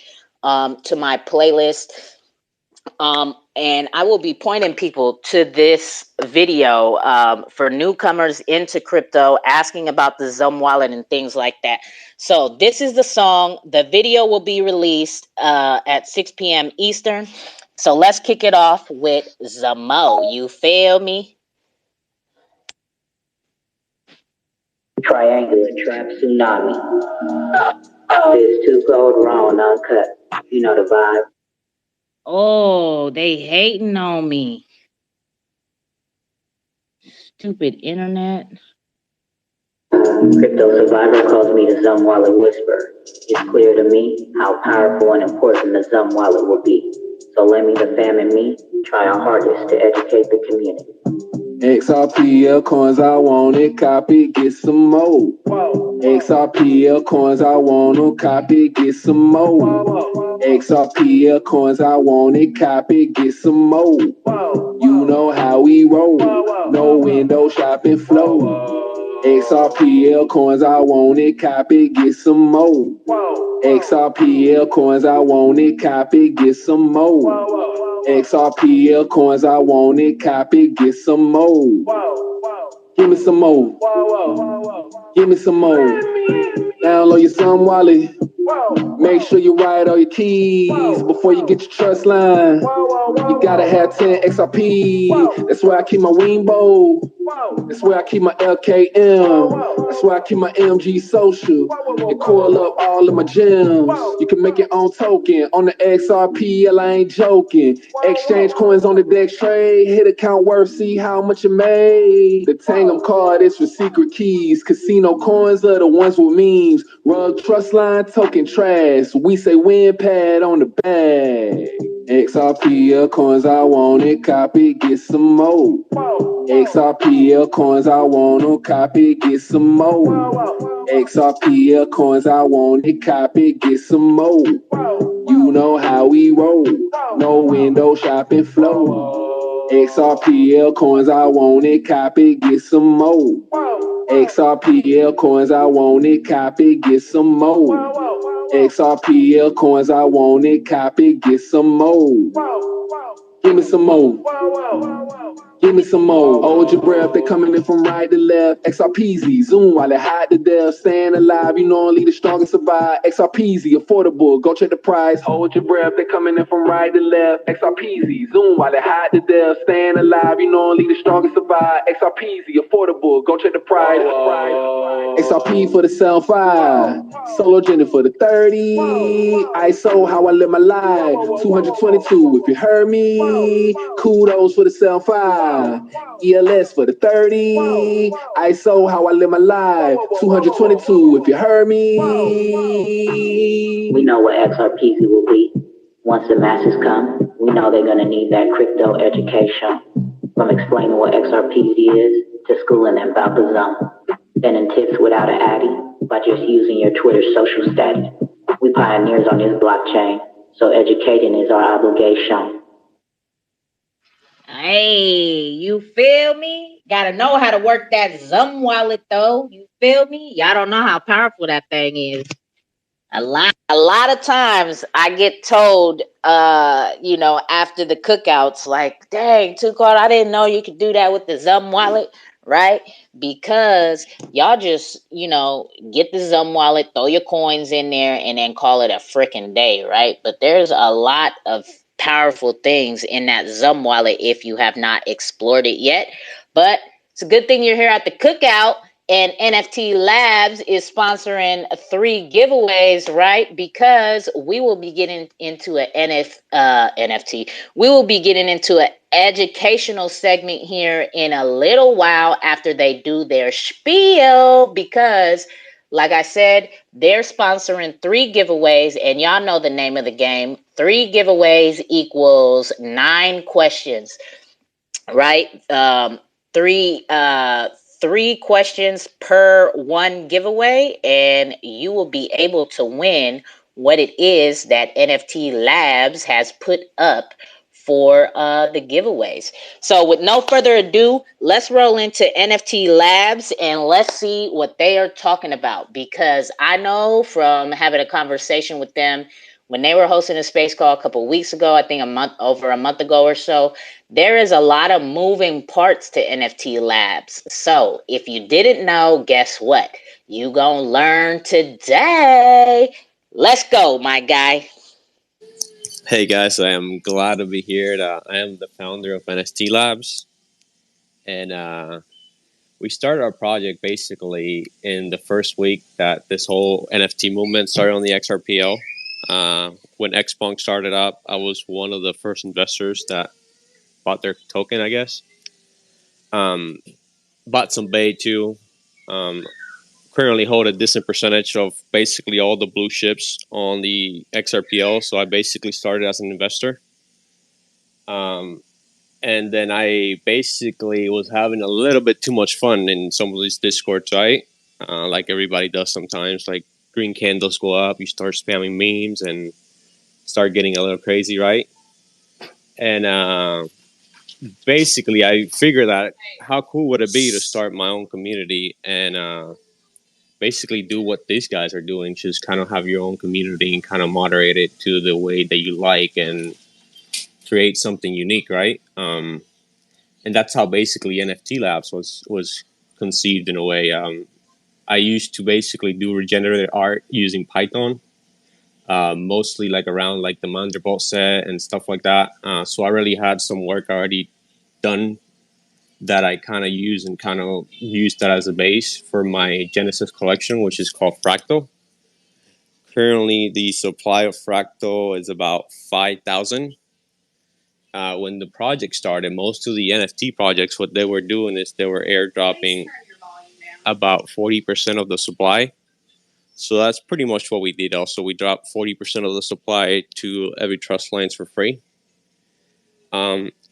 to my playlist. And I will be pointing people to this video for newcomers into crypto, asking about the Zum wallet and things like that. So this is the song. The video will be released at 6 p.m. Eastern. So let's kick it off with Zamo. You feel me? Triangular trap tsunami. This 2Cold raw and uncut. You know the vibe. Oh, they hating on me. Stupid internet. Crypto Survivor calls me the Zum Wallet Whisperer. It's clear to me how powerful and important the Zum Wallet will be. So Lemmy, the fam, and me try our hardest to educate the community. XRPL coins, I want it, copy, get some more. XRPL coins, I want them, copy, get some more. XRPL coins, I want it, copy, get some more. You know how we roll, no window shopping flow. XRPL coins, I want it, copy, get some more. XRPL coins, I want it, copy, get some more. XRPL coins, I want it, copy, get some more. Give me some more. Give me some more. Download your Zum wallet. Make sure you write all your keys before you get your trust line. You gotta have 10 XRP. That's why I keep my Weembo. That's where I keep my LKM. That's where I keep my MG social. And coil up all of my gems. You can make your own token on the Xrpl, I ain't joking. Exchange coins on the Dex trade. Hit account worth, see how much it made. The Tangum card is for secret keys. Casino coins are the ones with memes. Rug trust line token trash. We say win pad on the bag. XRPL coins, I want it, copy, get some more. XRPL coins, I want them, copy, get some more. XRPL coins, I want it, copy, get some more. You know how we roll, no window shopping flow. XRPL coins, I want it, copy, get some more. XRPL coins, I want it, copy, get some more. XRPL coins, I want it, copy, get some more. Give me some more. Give me some more. Hold your breath, they coming in from right to left. XRPZ, zoom while they hide the death. Staying alive, you know only the strongest survive. XRPZ, affordable, go check the price. Hold your breath, they coming in from right to left. XRPZ, zoom while they hide the death. Staying alive, you know only the strongest survive. XRPZ, affordable, go check the price. XRP for the cell 5. Solo Jenny for the 30. ISO, how I live my life. 222, if you heard me. Kudos for the cell 5. ELS for the 30. ISO, how I live my life. 222, if you heard me. We know what XRPZ will be. Once the masses come, we know they're going to need that crypto education. From explaining what XRPZ is, to schooling them about the zone. Sending tips without an addy, by just using your Twitter social status. We pioneers on this blockchain, so educating is our obligation. Hey, you feel me? Gotta know how to work that Zum wallet though. You feel me? Y'all don't know how powerful that thing is. A lot of times I get told, after the cookouts, like, dang, 2Cold, I didn't know you could do that with the Zum wallet, right? Because y'all just, get the Zum wallet, throw your coins in there, and then call it a freaking day, right? But there's a lot of powerful things in that Zum wallet if you have not explored it yet. But it's a good thing you're here at the cookout. And Nft Labs is sponsoring 3 giveaways, right? Because we will be getting into an NFT. We will be getting into an educational segment here in a little while after they do their spiel. Because, like I said, they're sponsoring 3 giveaways. And y'all know the name of the game. 3 giveaways equals 9 questions, right? 3 questions per 1 giveaway, and you will be able to win what it is that Nft Labs has put up for the giveaways. So with no further ado, let's roll into Nft Labs and let's see what they are talking about, because I know from having a conversation with them when they were hosting a space call a couple of weeks ago, I think over a month ago or so, there is a lot of moving parts to Nft Labs. So if you didn't know, guess what? You gonna learn today. Let's go, my guy. Hey guys, I am glad to be here. I am the founder of Nft Labs, and we started our project basically in the first week that this whole NFT movement started on the Xrpl. When Xpunk started up, I was one of the first investors that bought their token, I guess. Bought some Bay too. Currently hold a decent percentage of basically all the blue chips on the Xrpl. So I basically started as an investor. And then I basically was having a little bit too much fun in some of these Discords, right? Like everybody does sometimes. Like green candles go up, you start spamming memes and start getting a little crazy, right? And basically, I figured that how cool would it be to start my own community and basically do what these guys are doing, just kind of have your own community and kind of moderate it to the way that you like and create something unique, right? And that's how basically Nft Labs was conceived in a way. I used to basically do regenerative art using Python, mostly like around like the Mandelbrot set and stuff like that. So I really had some work already done that I kind of use that as a base for my Genesis collection, which is called Fractal. Currently, the supply of Fractal is about 5,000. When the project started, most of the NFT projects, what they were doing is they were airdropping about 40% of the supply. So that's pretty much what we did. Also, we dropped 40% of the supply to every trust lines for free.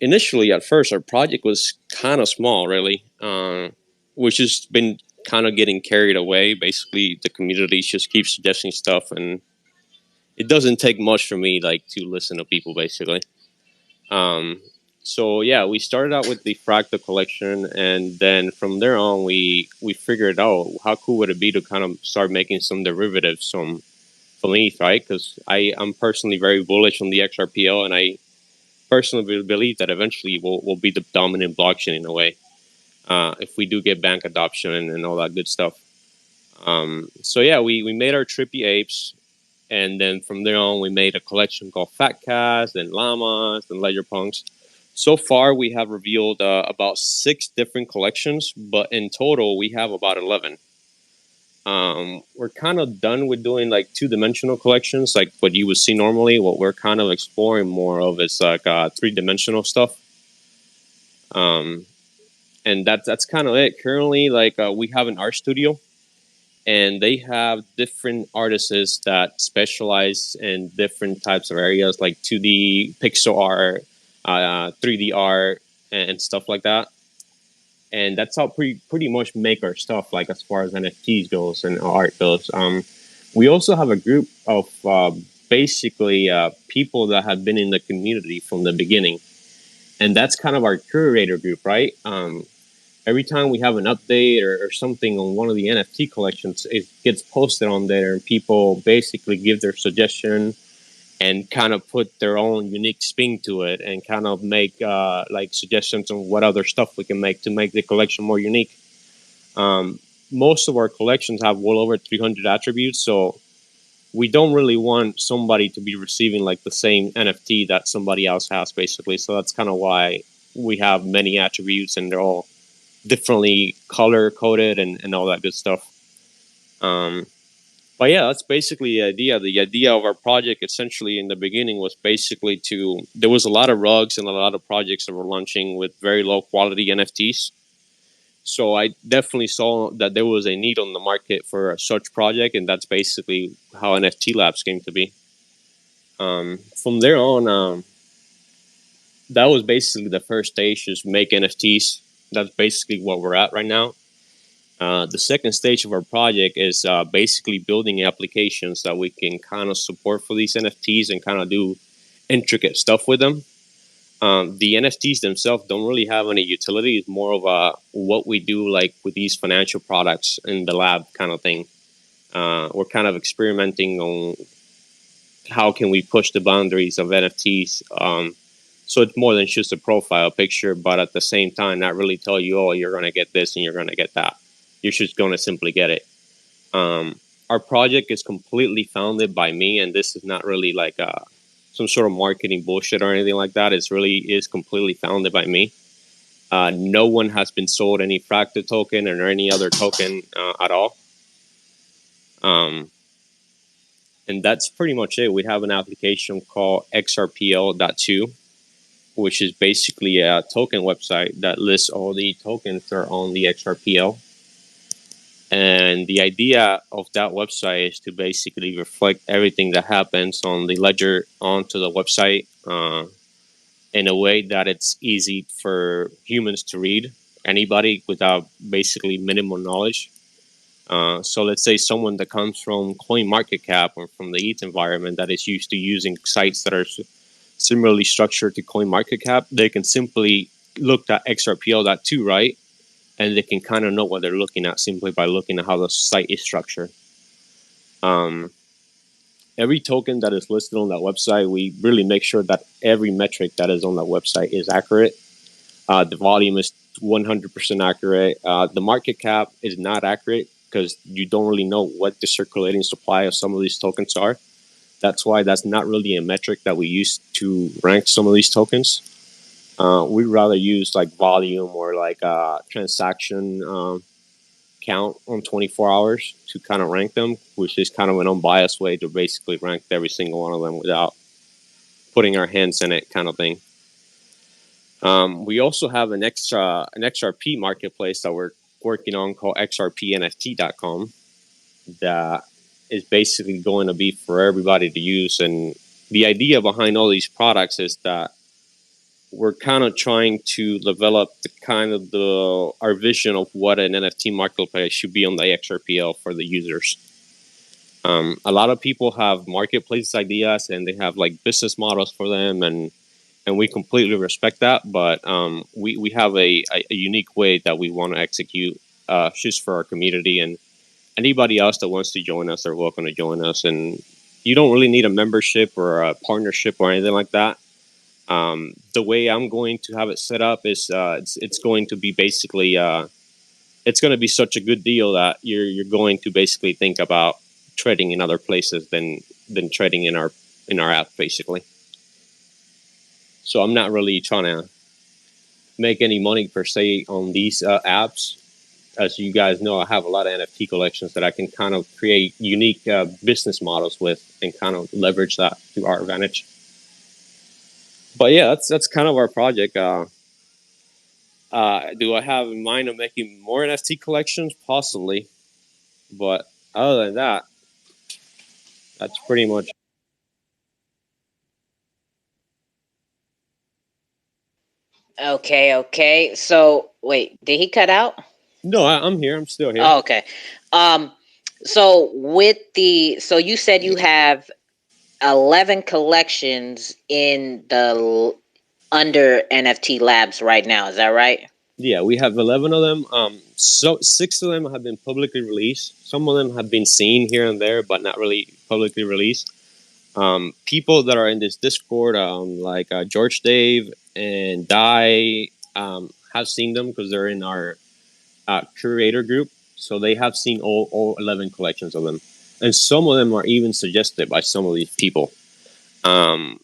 Initially, at first, our project was kind of small, really, which has been kind of getting carried away. Basically, the community just keeps suggesting stuff, and it doesn't take much for me, like, to listen to people, basically. So yeah, we started out with the Fractal collection, and then from there on, we figured out how cool would it be to kind of start making some derivatives from ETH, right? Because I'm personally very bullish on the Xrpl, and I personally believe that eventually we'll be the dominant blockchain in a way, if we do get bank adoption and all that good stuff. So yeah, we made our trippy apes, and then from there on, we made a collection called Fat Cats, and Llamas, and Ledger Punks. So far, we have revealed about 6 different collections, but in total, we have about 11. We're kind of done with doing like 2-dimensional collections, like what you would see normally. What we're kind of exploring more of is like 3-dimensional stuff. And that's kind of it. Currently, like we have an art studio, and they have different artists that specialize in different types of areas, like 2D pixel art, 3D art, and stuff like that. And that's how pretty much make our stuff, like as far as NFTs goes and art goes. We also have a group of basically people that have been in the community from the beginning, and that's kind of our curator group, right? Every time we have an update or something on one of the NFT collections, it gets posted on there, and people basically give their suggestion and kind of put their own unique spin to it, and kind of make like suggestions on what other stuff we can make to make the collection more unique. Most of our collections have well over 300 attributes, so we don't really want somebody to be receiving like the same NFT that somebody else has, basically. So that's kind of why we have many attributes, and they're all differently color coded and all that good stuff. But yeah, that's basically the idea. The idea of our project essentially in the beginning was basically there was a lot of rugs and a lot of projects that were launching with very low quality NFTs. So I definitely saw that there was a need on the market for such project, and that's basically how NFT Labs came to be. From there on, that was basically the first stage, just make NFTs. That's basically what we're at right now. The second stage of our project is basically building applications that we can kind of support for these NFTs and kind of do intricate stuff with them. The NFTs themselves don't really have any utility. It's more of what we do like with these financial products in the lab kind of thing. We're kind of experimenting on how can we push the boundaries of NFTs. So it's more than just a profile picture, but at the same time, not really tell you, oh, you're going to get this and you're going to get that. You're just going to simply get it. Our project is completely founded by me, and this is not really like some sort of marketing bullshit or anything like that. It really is completely founded by me. No one has been sold any Fractal token or any other token at all. And that's pretty much it. We have an application called Xrpl.2, which is basically a token website that lists all the tokens that are on the Xrpl. And the idea of that website is to basically reflect everything that happens on the ledger onto the website in a way that it's easy for humans to read, anybody without basically minimal knowledge. So let's say someone that comes from CoinMarketCap or from the ETH environment that is used to using sites that are similarly structured to CoinMarketCap, they can simply look at Xrpl.2, right? And they can kind of know what they're looking at simply by looking at how the site is structured. Every token that is listed on that website, we really make sure that every metric that is on that website is accurate. The volume is 100% accurate. The market cap is not accurate because you don't really know what the circulating supply of some of these tokens are. That's why that's not really a metric that we use to rank some of these tokens. We'd rather use like volume or like transaction count on 24 hours to kind of rank them, which is kind of an unbiased way to basically rank every single one of them without putting our hands in it, kind of thing. We also have an XRP marketplace that we're working on called xrpnft.com that is basically going to be for everybody to use. And the idea behind all these products is that we're kind of trying to develop our vision of what an NFT marketplace should be on the Xrpl for the users. A lot of people have marketplace ideas and they have like business models for them, and we completely respect that. But we have a unique way that we want to execute just for our community, and anybody else that wants to join us are welcome to join us. And you don't really need a membership or a partnership or anything like that. The way I'm going to have it set up is it's going to be basically it's going to be such a good deal that you're going to basically think about trading in other places than trading in our app, basically. So I'm not really trying to make any money per se on these apps. As you guys know, I have a lot of NFT collections that I can kind of create unique business models with and kind of leverage that to our advantage. But yeah, that's kind of our project. Do I have in mind of making more NFT collections? Possibly. But other than that, that's pretty much. Okay. So wait, did he cut out? No, I'm here. I'm still here. Oh, okay. So so you said you have 11 collections in the under NFT Labs right now. Is that right? Yeah, we have 11 of them. So 6 of them have been publicly released. Some of them have been seen here and there, but not really publicly released. People that are in this Discord, like George Dave and Di, have seen them because they're in our curator group. So they have seen all 11 collections of them. And some of them are even suggested by some of these people. One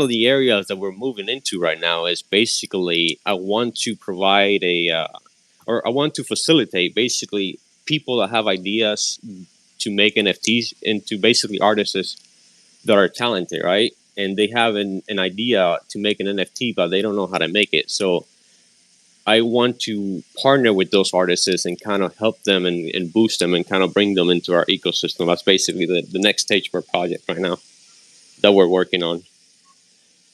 of the areas that we're moving into right now is basically I want to provide or I want to facilitate basically people that have ideas to make NFTs into basically artists that are talented, right? And they have an idea to make an NFT, but they don't know how to make it. So I want to partner with those artists and kind of help them and boost them and kind of bring them into our ecosystem. That's basically the next stage of our project right now that we're working on.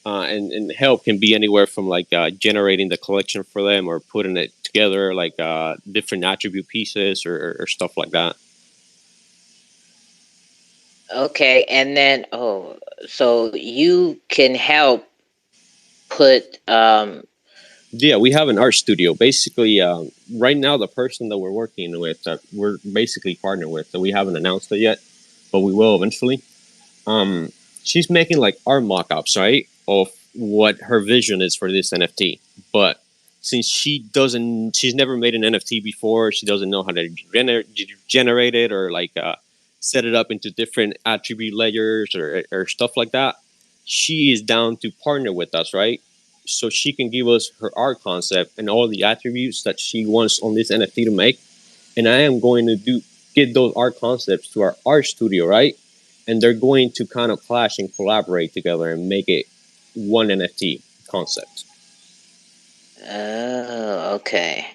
And help can be anywhere from like generating the collection for them or putting it together, like different attribute pieces or stuff like that. Okay, and then so you can help put Yeah, we have an art studio. Basically, right now the person that we're working with, we're basically partnered with, so we haven't announced it yet, but we will eventually. She's making like art mock-ups, right, of what her vision is for this NFT. But since she's never made an NFT before, she doesn't know how to generate it or like set it up into different attribute ledgers or stuff like that. She is down to partner with us, right? So she can give us her art concept and all the attributes that she wants on this NFT to make. And I am going to get those art concepts to our art studio, right? And they're going to kind of clash and collaborate together and make it one NFT concept. Oh, okay.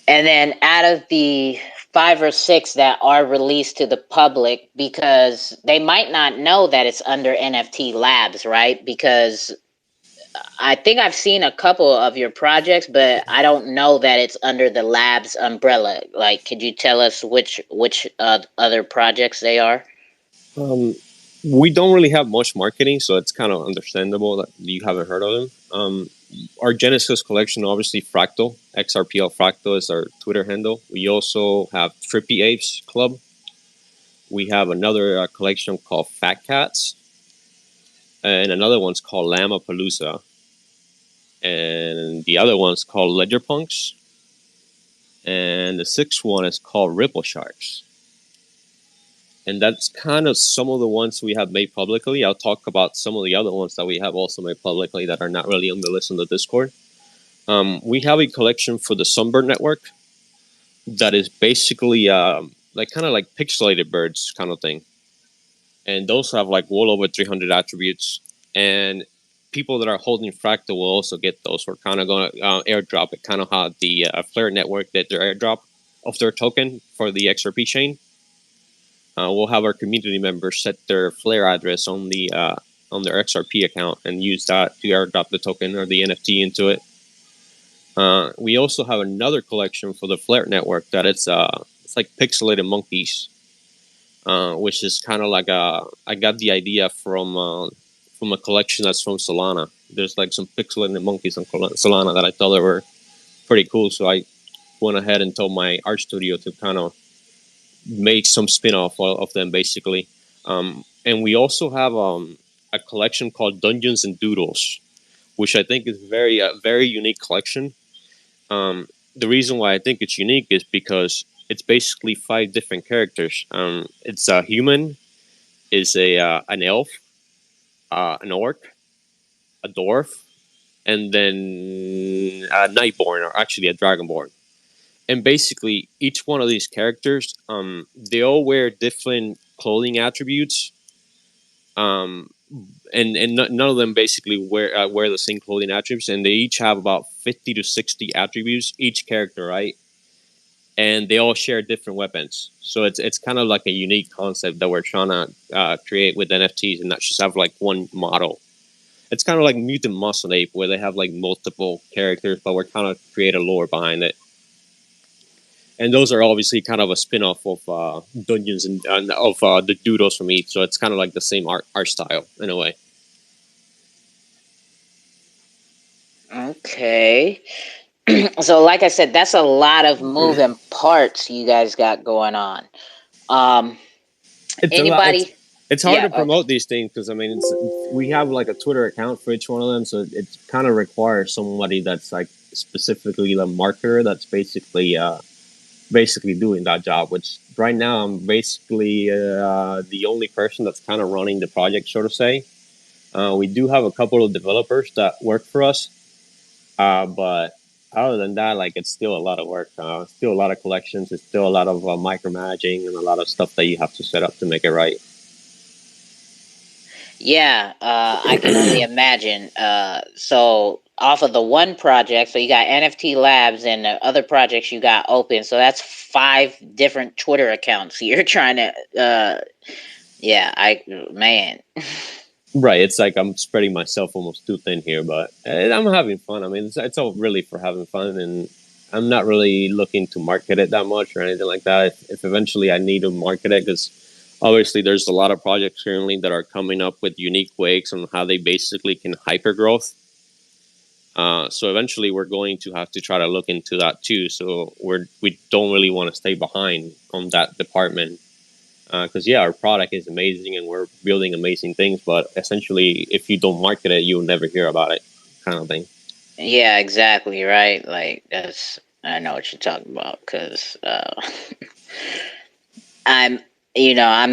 And then out of the 5 or 6 that are released to the public, because they might not know that it's under NFT Labs, right? Because I think I've seen a couple of your projects, but I don't know that it's under the Labs umbrella. Like, could you tell us which other projects they are? We don't really have much marketing, so it's kind of understandable that you haven't heard of them. Our Genesis collection, obviously, Fractal, Xrpl Fractal is our Twitter handle. We also have Trippy Apes Club. We have another collection called Fat Cats. And another one's called Llama-Palooza. And the other one's called Ledger Punks. And the 6th one is called Ripple Sharks. And that's kind of some of the ones we have made publicly. I'll talk about some of the other ones that we have also made publicly that are not really on the list on the Discord. We have a collection for the Sunbird network that is basically like kind of like pixelated birds kind of thing. And those have like well over 300 attributes. And people that are holding Fractal will also get those. We're kind of going to airdrop it, kind of how the Flare network did their airdrop of their token for the XRP chain. We'll have our community members set their Flare address on their XRP account and use that to airdrop the token or the NFT into it. We also have another collection for the Flare network that it's like pixelated monkeys, which is kind of like I got the idea from a collection that's from Solana. There's like some pixelated monkeys on Solana that I thought they were pretty cool, so I went ahead and told my art studio to kind of make some spin-off of them, basically. And we also have a collection called Dungeons and Doodles, which I think is very unique collection. The reason why I think it's unique is because it's basically 5 different characters. It's a human, is an elf, an orc, a dwarf, and then a Nightborn, or actually a Dragonborn. And basically, each one of these characters, they all wear different clothing attributes, and none of them basically wear the same clothing attributes, and they each have about 50 to 60 attributes each character, right? And they all share different weapons, so it's kind of like a unique concept that we're trying to create with NFTs, and not just have like one model. It's kind of like Mutant Muscle Ape, where they have like multiple characters, but we're trying to create a lore behind it. And those are obviously kind of a spin-off of Dungeons and of the Doodles from each. So it's kind of like the same art style in a way. Okay. So like I said, that's a lot of moving parts you guys got going on. Anybody? It's hard to promote these things because, I mean, we have like a Twitter account for each one of them. So it kind of requires somebody that's like specifically the marketer that's basically doing that job, which right now I'm basically the only person that's kind of running the project, so to say. We do have a couple of developers that work for us, but other than that, like, it's still a lot of work. Still a lot of collections. It's still a lot of micromanaging and a lot of stuff that you have to set up to make it right. Yeah, I can only imagine. So off of the one project, so you got NFT Labs and the other projects you got open. So that's 5 different Twitter accounts you're trying to. Man. Right, it's like I'm spreading myself almost too thin here, but I'm having fun. I mean, it's all really for having fun, and I'm not really looking to market it that much or anything like that. If eventually I need to market it, because obviously there's a lot of projects currently that are coming up with unique ways on how they basically can hyper growth. So eventually we're going to have to try to look into that too. So we don't really want to stay behind on that department. Because our product is amazing and we're building amazing things, but essentially, if you don't market it, you'll never hear about it, kind of thing. Yeah, exactly, right. Like, I know what you're talking about, because I'm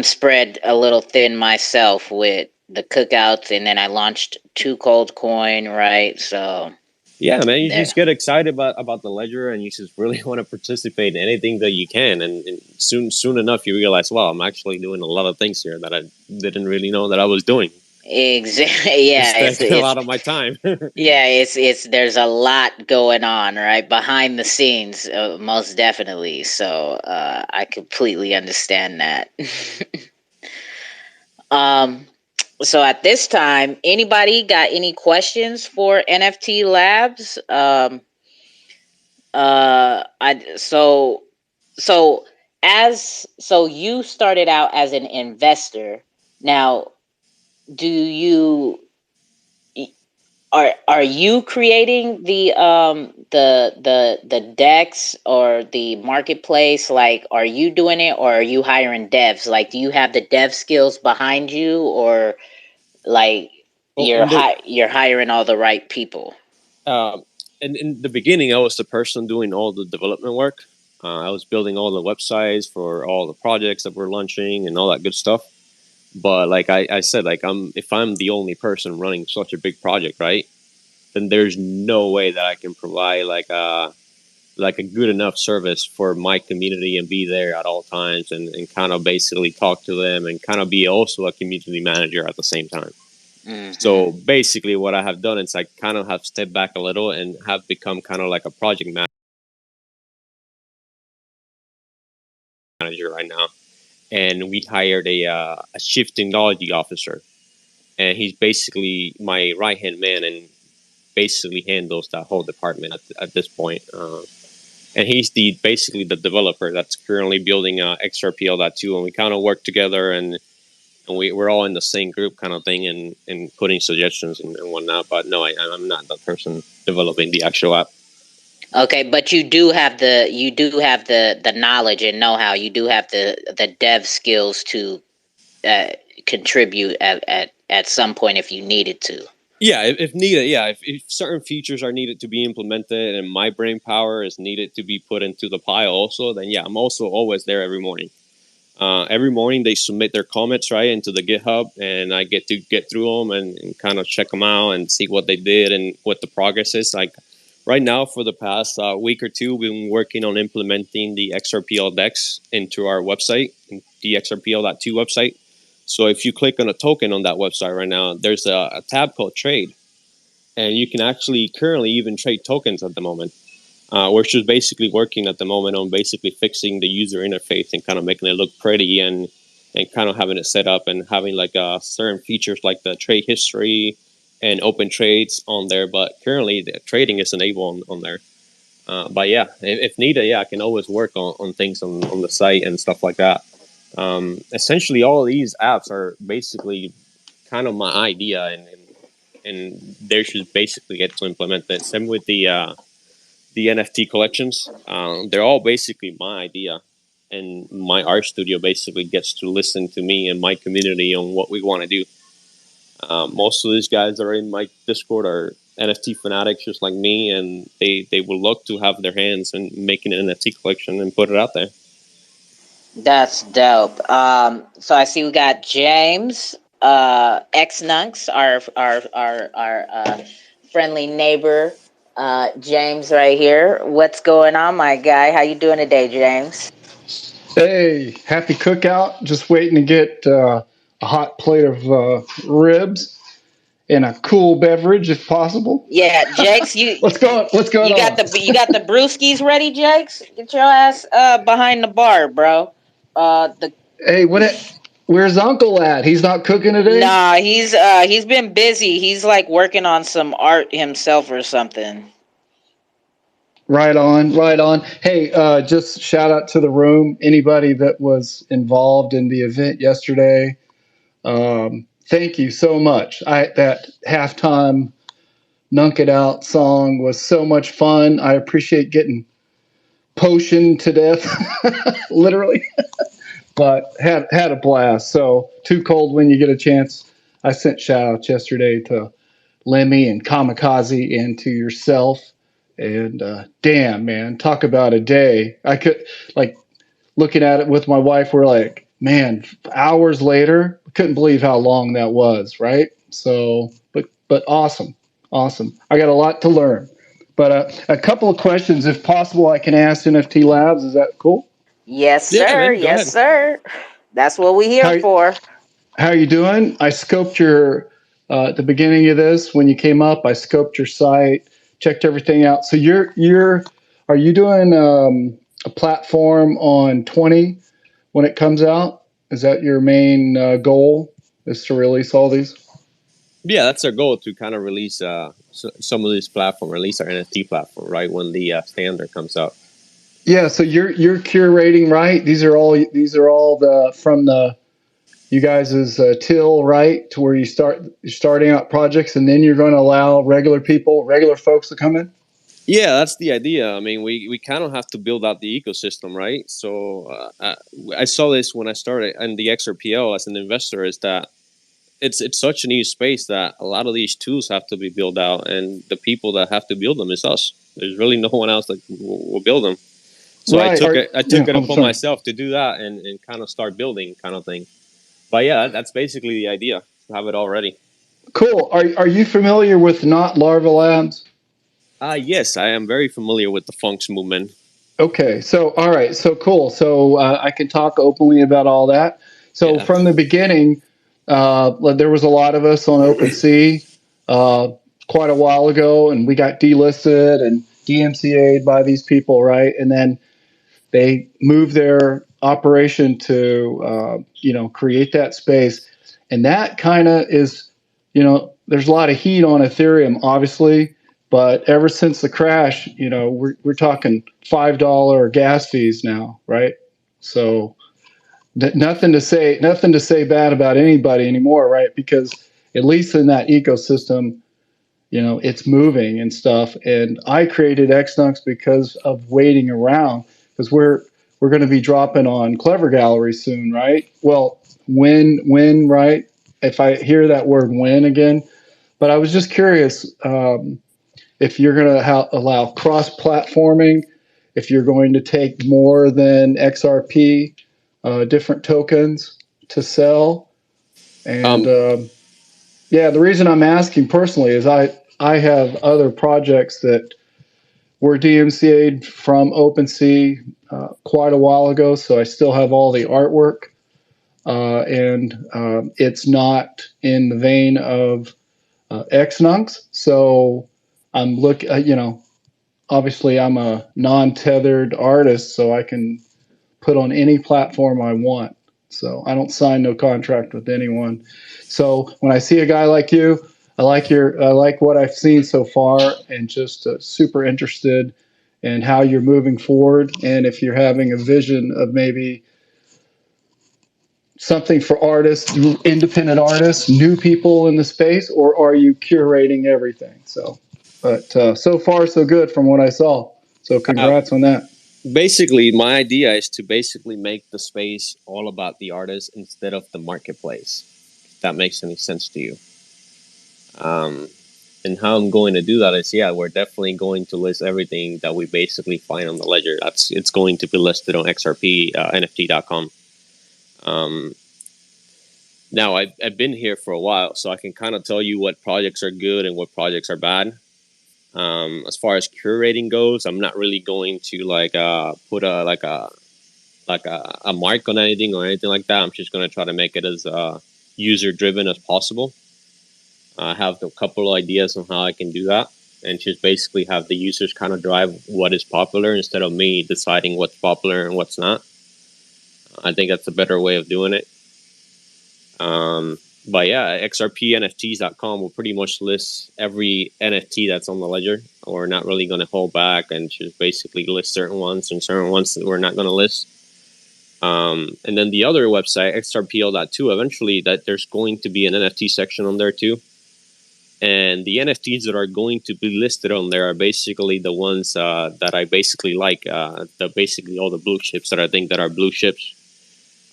spread a little thin myself with the cookouts, and then I launched 2Cold's coin, right? So yeah, man, you just get excited about the ledger, and you just really want to participate in anything that you can. And soon enough, you realize, wow, I'm actually doing a lot of things here that I didn't really know that I was doing. Exactly. Yeah, it's a lot of my time. Yeah, it's there's a lot going on, right, behind the scenes, most definitely. So I completely understand that. So at this time, anybody got any questions for NFT Labs? So you started out as an investor. Now, are you creating the decks or the marketplace? Like, are you doing it, or are you hiring devs? Like, do you have the dev skills behind you, or like you're hiring all the right people? In the beginning, I was the person doing all the development work. I was building all the websites for all the projects that we're launching and all that good stuff. But like I said, like if I'm the only person running such a big project, right, then there's no way that I can provide like a good enough service for my community and be there at all times and kind of basically talk to them and kind of be also a community manager at the same time. So basically what I have done is I kind of have stepped back a little and have become kind of like a project manager right now. And we hired a chief technology officer, and he's basically my right-hand man and basically handles that whole department at this point. And he's basically the developer that's currently building Xrpl.2, and we kind of work together and we're all in the same group kind of thing and putting suggestions and whatnot. But no, I'm not that person developing the actual app. Okay, but you do have the knowledge and know-how. You do have the dev skills to contribute at some point if you needed to. Yeah, if needed, yeah. If certain features are needed to be implemented and my brain power is needed to be put into the pile also, then yeah, I'm also always there every morning. Every morning they submit their comments right into the GitHub, and I get to get through them and kind of check them out and see what they did and what the progress is. Like right now, for the past week or two, we've been working on implementing the Xrpl DEX into our website, the Xrpl.2 website. So if you click on a token on that website right now, there's a tab called Trade, and you can actually currently even trade tokens at the moment. We're just basically working at the moment on basically fixing the user interface and kind of making it look pretty and kind of having it set up and having like certain features like the trade history and open trades on there. But currently the trading is enabled on there. But yeah, if needed, yeah, I can always work on things on the site and stuff like that. Essentially, all of these apps are basically kind of my idea, and they should basically get to implement it. Same with the NFT collections. They're all basically my idea, and my art studio basically gets to listen to me and my community on what we want to do. Most of these guys that are in my Discord are NFT fanatics just like me, and they would love to have their hands in making an NFT collection and put it out there. That's dope. So I see we got James, Xnunks, our friendly neighbor, James right here. What's going on, my guy? How you doing today, James? Hey, happy cookout. Just waiting to get a hot plate of ribs and a cool beverage if possible. Yeah, Jakes, What's going on? You got the brewskis ready, Jakes? Get your ass behind the bar, bro. Hey, where's Uncle at? He's not cooking today? Nah, he's been busy. He's like working on some art himself or something. Right on. Hey, just shout out to the room. Anybody that was involved in the event yesterday, thank you so much. That halftime Nunk It Out song was so much fun. I appreciate getting potioned to death, literally, but had a blast. So 2Cold when you get a chance. I sent shout outs yesterday to Lemmy and Kamikaze and to yourself. And damn, man, talk about a day. I could, like, looking at it with my wife, we're like, man, hours later, couldn't believe how long that was, right? So, but awesome. I got a lot to learn. But a couple of questions, if possible, I can ask Nft Labs. Is that cool? Yes, sir. Yeah, man, yes, sir. That's what we're here for. How are you doing? I scoped your at the beginning of this when you came up. I scoped your site, checked everything out. So are you doing a platform on 20 when it comes out? Is that your main goal? Is to release all these? Yeah, that's our goal, to kind of release some of this platform, release our NFT platform, right when the standard comes out. Yeah, so you're curating, right? These are all from the you guys' till, right, to where you're starting out projects, and then you're going to allow regular folks to come in. Yeah, that's the idea. I mean, we kind of have to build out the ecosystem, right? So I saw this when I started in the Xrpl as an investor, is that it's such a new space that a lot of these tools have to be built out, and the people that have to build them is us. There's really no one else that will build them. So Right. I took it I'm upon sorry. myself to do that and kind of start building kind of thing. But yeah, that's basically the idea. To have it all ready. Cool. Are you familiar with Not Larva Labs? Yes, I am very familiar with the Funks movement. Okay. So, all right. So cool. So I can talk openly about all that. So Yeah. from the beginning, there was a lot of us on OpenSea quite a while ago, and we got delisted and DMCA'd by these people, right? And then they moved their operation to, create that space. And that kind of is, there's a lot of heat on Ethereum, obviously. But ever since the crash, we're talking $5 gas fees now, right? So nothing to say bad about anybody anymore, right? Because at least in that ecosystem, it's moving and stuff. And I created Xnux because of waiting around, because we're going to be dropping on Clever Gallery soon, right? Well, when, right? If I hear that word when again, but I was just curious if you're going to allow cross-platforming, if you're going to take more than XRP different tokens to sell, and yeah, the reason I'm asking personally is I have other projects that were DMCA'd from OpenSea quite a while ago, so I still have all the artwork, and it's not in the vein of Xnux. So I'm obviously I'm a non-tethered artist, so I can put on any platform I want. So I don't sign no contract with anyone. So when I see a guy like you, I like what I've seen so far, and just super interested in how you're moving forward, and if you're having a vision of maybe something for artists, independent artists, new people in the space, or are you curating everything? So, but so far so good from what I saw. So congrats on that. Basically, my idea is to basically make the space all about the artist instead of the marketplace. If that makes any sense to you. And how I'm going to do that is, we're definitely going to list everything that we basically find on the ledger. It's going to be listed on XRP NFT.com. Now, I've been here for a while, so I can kind of tell you what projects are good and what projects are bad. As far as curating goes, I'm not really going to put a mark on anything or anything like that. I'm just going to try to make it as user driven as possible. I have a couple of ideas on how I can do that, and just basically have the users kind of drive what is popular instead of me deciding what's popular and what's not. I think that's a better way of doing it. But yeah, xrpnfts.com will pretty much list every NFT that's on the ledger. We're not really going to hold back and just basically list certain ones and certain ones that we're not going to list. And then the other website, xrpl.2, eventually that there's going to be an NFT section on there too. And the NFTs that are going to be listed on there are basically the ones that I basically like. Basically all the blue chips that I think that are blue chips.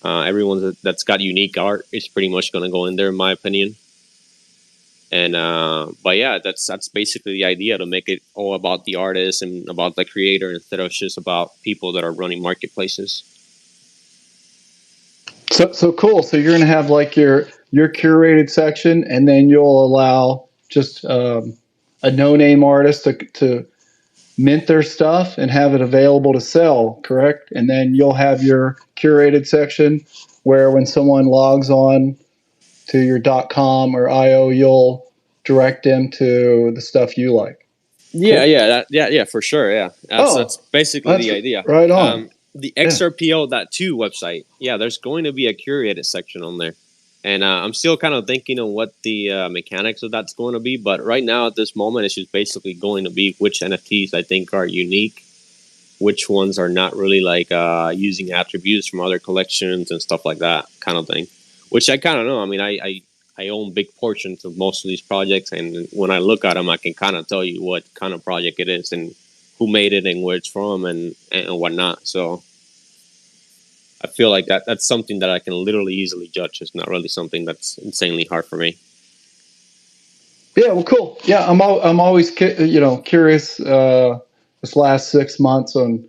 Everyone that's got unique art is pretty much going to go in there, in my opinion. And but yeah, that's basically the idea, to make it all about the artist and about the creator instead of just about people that are running marketplaces. So cool. So you're going to have like your curated section, and then you'll allow just a no-name artist to mint their stuff and have it available to sell, correct? And then you'll have your curated section where when someone logs on to your .com or .io, you'll direct them to the stuff you like. Yeah, cool. For sure. Yeah, that's basically the idea. Right on. The Xrpl.2 website. Yeah, there's going to be a curated section on there. And I'm still kind of thinking on what the mechanics of that's going to be. But right now, at this moment, it's just basically going to be which NFTs I think are unique, which ones are not really using attributes from other collections and stuff like that kind of thing. Which I kind of know. I mean, I own big portions of most of these projects. And when I look at them, I can kind of tell you what kind of project it is and who made it and where it's from and whatnot. So I feel like that's something that I can literally easily judge. It's not really something that's insanely hard for me. Yeah, well, cool. Yeah, I'm always curious. This last 6 months on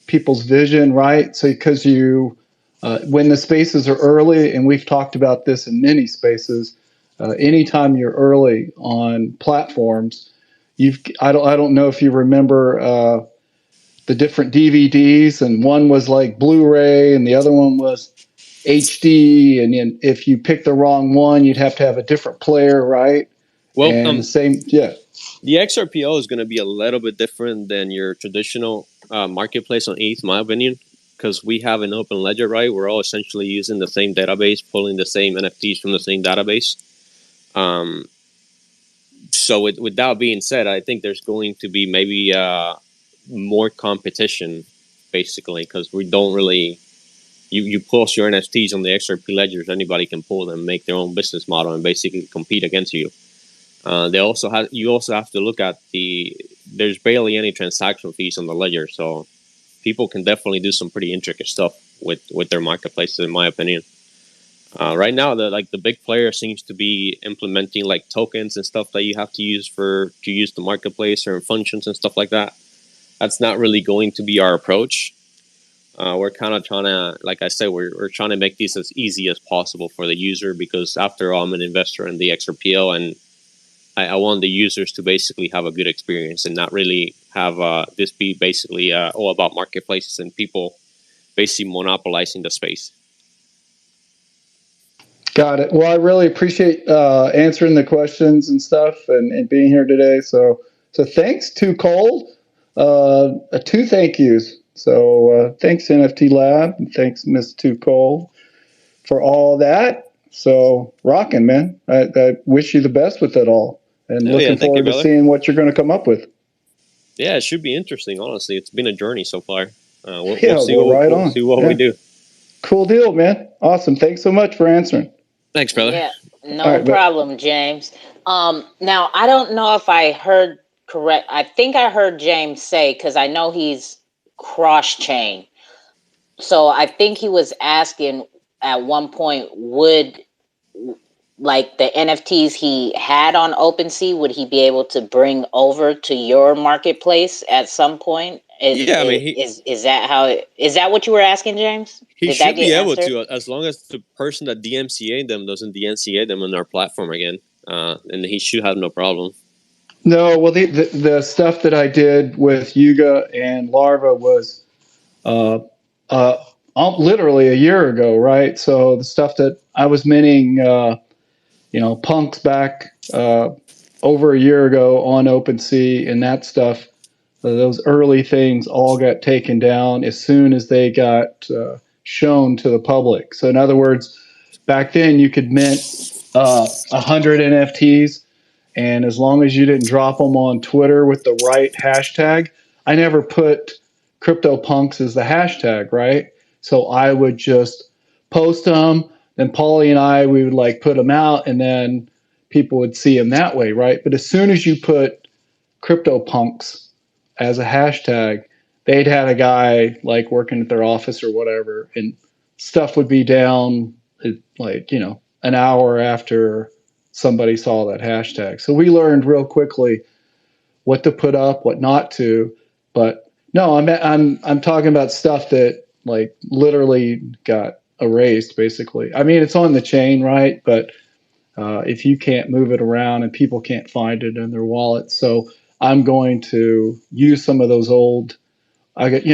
people's vision, right? So because when the spaces are early, and we've talked about this in many spaces, anytime you're early on platforms, I don't know if you remember the different DVDs, and one was like Blu-ray and the other one was HD, and then if you pick the wrong one, you'd have to have a different player, right? Well, And the same, yeah. The Xrpl is going to be a little bit different than your traditional marketplace on ETH, in my opinion, because we have an open ledger, right? We're all essentially using the same database, pulling the same NFTs from the same database. So with that being said, I think there's going to be maybe more competition, basically, because we don't really... You post your NFTs on the XRP ledgers, anybody can pull them, make their own business model, and basically compete against you. You also have to look at there's barely any transaction fees on the ledger, so people can definitely do some pretty intricate stuff with their marketplaces, in my opinion. Right now, the big player seems to be implementing like tokens and stuff that you have to use to use the marketplace, or functions and stuff like that. That's not really going to be our approach. We're kind of trying to, like I said, we're trying to make these as easy as possible for the user, because after all, I'm an investor in the Xrpl, and I want the users to basically have a good experience and not really have this be basically all about marketplaces and people basically monopolizing the space. Got it. Well, I really appreciate answering the questions and stuff, and being here today. So thanks, 2Cold. Two thank yous. So thanks, NFT Lab, and thanks, Miss 2Cold, for all that. So rocking, man. I wish you the best with it all, and looking forward to seeing what you're going to come up with. Yeah, it should be interesting. Honestly, it's been a journey so far. We'll see what we do. Cool deal, man. Awesome. Thanks so much for answering. Thanks, brother. Yeah, no problem, James. Now, I don't know if I heard correct. I think I heard James say, because I know he's cross-chain. So I think he was asking at one point, would like the NFTs he had on OpenSea, would he be able to bring over to your marketplace at some point? Is that what you were asking, James? He should be able to, as long as the person that DMCA them doesn't DMCA them on our platform again, and he should have no problem. No, well, the stuff that I did with Yuga and Larva was literally a year ago, right? So the stuff that I was minting, punks back over a year ago on OpenSea, and that stuff, those early things all got taken down as soon as they got shown to the public. So in other words, back then you could mint 100 NFTs, and as long as you didn't drop them on Twitter with the right hashtag, I never put CryptoPunks as the hashtag, right? So I would just post them, then Paulie and we would like put them out, and then people would see them that way, right? But as soon as you put CryptoPunks as a hashtag, they'd had a guy like working at their office or whatever, and stuff would be down like, an hour after somebody saw that hashtag. So we learned real quickly what to put up, what not to. But no, I'm talking about stuff that like literally got erased, basically. I mean, it's on the chain, right? But if you can't move it around and people can't find it in their wallets, so I'm going to use some of those old. I got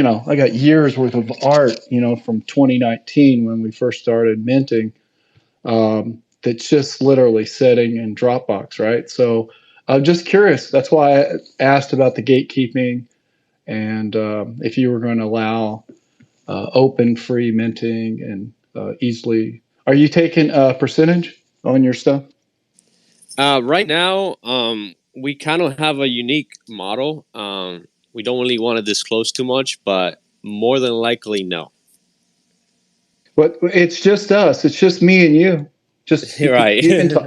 years worth of art, from 2019 when we first started minting. That's just literally sitting in Dropbox, right? So I'm just curious. That's why I asked about the gatekeeping, and if you were going to allow open, free minting and easily. Are you taking a percentage on your stuff? Right now, we kind of have a unique model. We don't really want to disclose too much, but more than likely, no. But it's just us. It's just me and you. Just right. You can talk.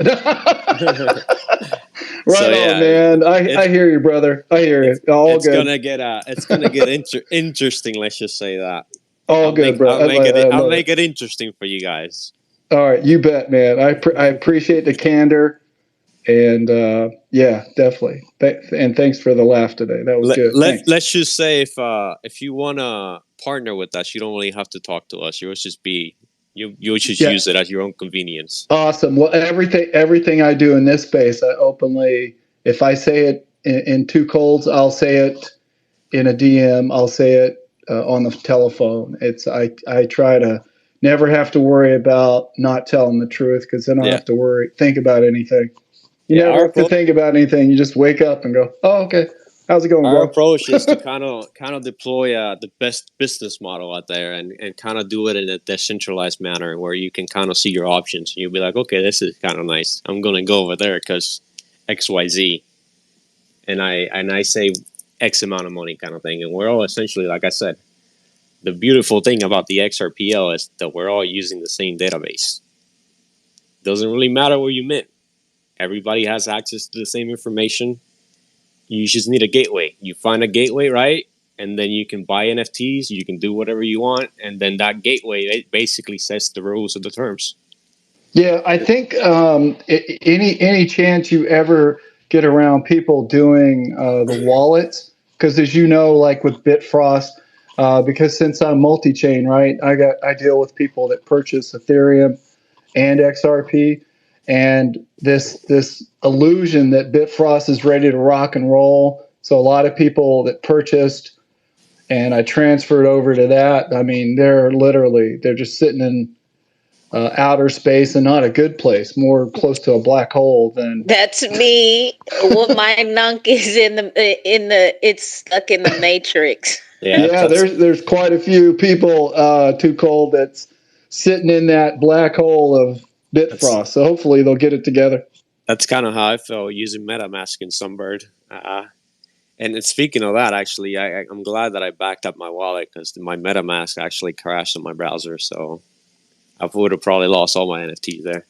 Right on, man. I hear you, brother. I hear you. All good. It's gonna get interesting. Let's just say that. All good, bro. I'll make it interesting for you guys. All right, you bet, man. I appreciate the candor, And yeah, definitely. And thanks for the laugh today. That was good. Let's just say if you wanna partner with us, you don't really have to talk to us. You'll just use it at your own convenience. Awesome. Well, everything I do in this space, I openly, if I say it in 2Cold's, I'll say it in a DM. I'll say it on the telephone. I try to never have to worry about not telling the truth, because then I don't have to think about anything. You never have to think about anything. You just wake up and go, "Oh, okay. How's it going, bro?" Our approach is to kind of deploy the best business model out there, and kind of do it in a decentralized manner where you can kind of see your options. You'll be like, okay, this is kind of nice. I'm gonna go over there because XYZ, and I save X amount of money, kind of thing. And we're all essentially, like I said, the beautiful thing about the Xrpl is that we're all using the same database. Doesn't really matter where you mint. Everybody has access to the same information. You just need a gateway. You find a gateway, right? And then you can buy NFTs. You can do whatever you want. And then that gateway, it basically sets the rules of the terms. Yeah, I think any chance you ever get around people doing the wallets, because as you know, like with Bitfrost, because since I'm multi-chain, right, I deal with people that purchase Ethereum and XRP, and this illusion that Bitfrost is ready to rock and roll. So a lot of people that purchased, and I transferred over to that. I mean, they're just sitting in outer space, and not a good place, more close to a black hole than. That's me. Well, my nunk is it's stuck in the matrix. Yeah, there's quite a few people, 2Cold, that's sitting in that black hole of Bitfrost. So hopefully they'll get it together. That's kind of how I felt using MetaMask in Sunbird. And speaking of that, actually, I'm glad that I backed up my wallet, because my MetaMask actually crashed on my browser. So I would have probably lost all my NFTs there.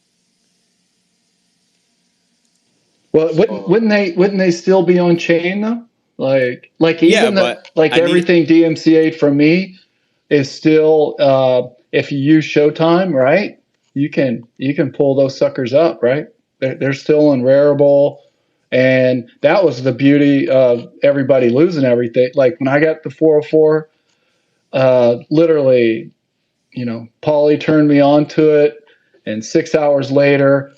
Well, wouldn't they still be on chain though? Like even everything DMCA'd from me is still, if you use Showtime, right? You can pull those suckers up, right? They're still in Rarible, and that was the beauty of everybody losing everything. Like when I got the 404, literally, Paulie turned me on to it, and 6 hours later,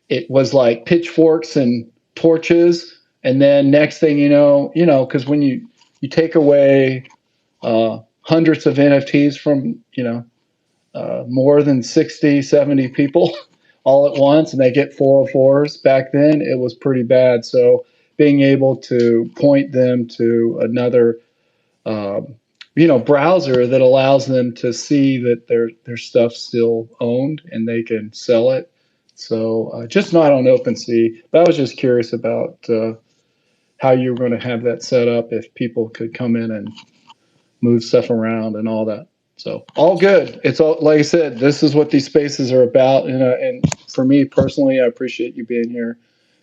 it was like pitchforks and torches. And then next thing you know, because when you take away hundreds of NFTs from, more than 60, 70 people all at once, and they get 404s, back then it was pretty bad. So being able to point them to another browser that allows them to see that their stuff's still owned and they can sell it. So just not on OpenSea. But I was just curious about how you were going to have that set up, if people could come in and move stuff around and all that. So all good. It's all, like I said, this is what these spaces are about. And for me personally, I appreciate you being here.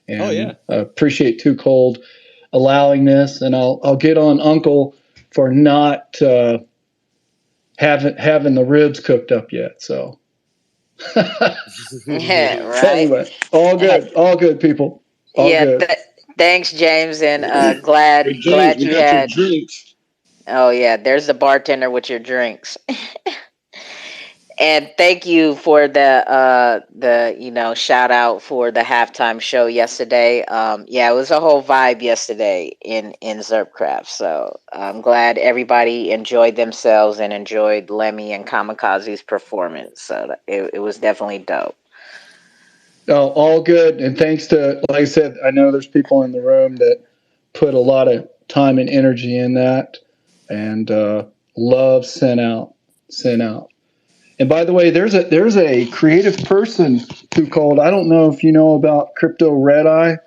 And I appreciate 2Cold allowing this. And I'll get on Uncle for not having the ribs cooked up yet. So Yeah, right. Anyway, all good, people. All good. Thanks, James, and glad you had your drinks. Oh yeah, there's the bartender with your drinks. And thank you for the shout out for the halftime show yesterday. It was a whole vibe yesterday in Xrpl. So I'm glad everybody enjoyed themselves and enjoyed Lemmy and Kamikaze's performance. So it was definitely dope. Oh, all good. And thanks to, like I said, I know there's people in the room that put a lot of time and energy in that, and love sent out. And by the way, there's a creative person who called. I don't know if you know about Crypto Red Eye,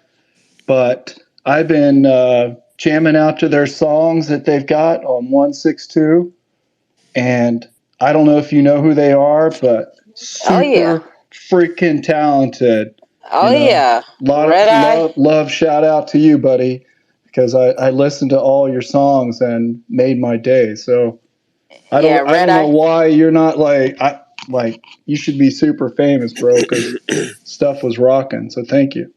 but I've been jamming out to their songs that they've got on 162, and I don't know if you know who they are, but super freaking talented. Love shout out to you, buddy, because I listened to all your songs and made my day. So I don't know why you're not like you should be super famous, bro, because stuff was rocking. So thank you.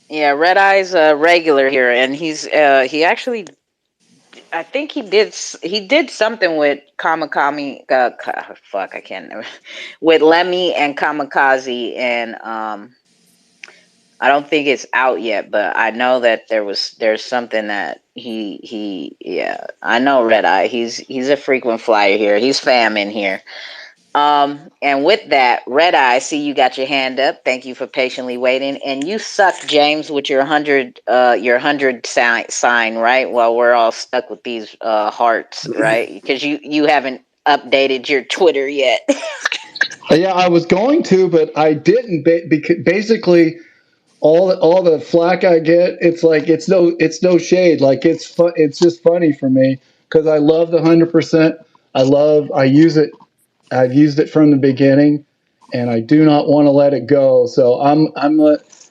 Yeah, Red Eye's a regular here, and he actually, I think he did something with Kamakami. Fuck, I can't remember. With Lemmy and Kamikaze, and I don't think it's out yet, but I know that there's something that yeah, I know Red Eye. He's a frequent flyer here. He's fam in here. And with that, Red Eye, I see you got your hand up. Thank you for patiently waiting. And you suck, James, with your 100 sign, right? While we're all stuck with these hearts, right? Because you haven't updated your Twitter yet. Yeah, I was going to, but I didn't. Because basically, all the flack I get, it's like it's no shade. Like it's just funny for me because I love the 100%. I use it. I've used it from the beginning, and I do not want to let it go. So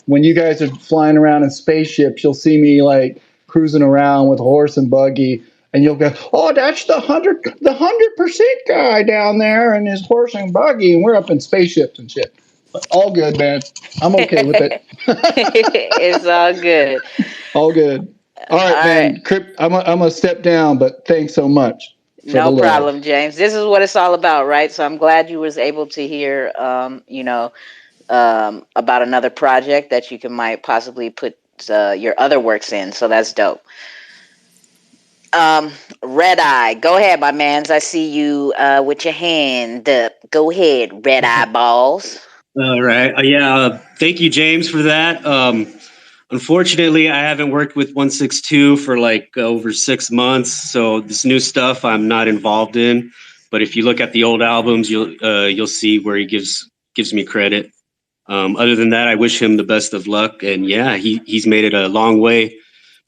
when you guys are flying around in spaceships, you'll see me like cruising around with a horse and buggy, and you'll go, "Oh, that's the 100% guy down there and his horse and buggy," and we're up in spaceships and shit. But all good, man. I'm okay with it. It's all good. All good. All right, All right. man. I'm gonna step down, but thanks so much for the No love. problem, James. This is what it's all about, right? So I'm glad you was able to hear, about another project that you might possibly put your other works in. So that's dope. Red Eye, go ahead, my mans. I see you with your hand up. Go ahead, Red Eye balls. All right. Yeah. Thank you, James, for that. Unfortunately, I haven't worked with 162 for like over 6 months. So this new stuff I'm not involved in. But if you look at the old albums, you'll see where he gives me credit. Other than that, I wish him the best of luck. And yeah, he's made it a long way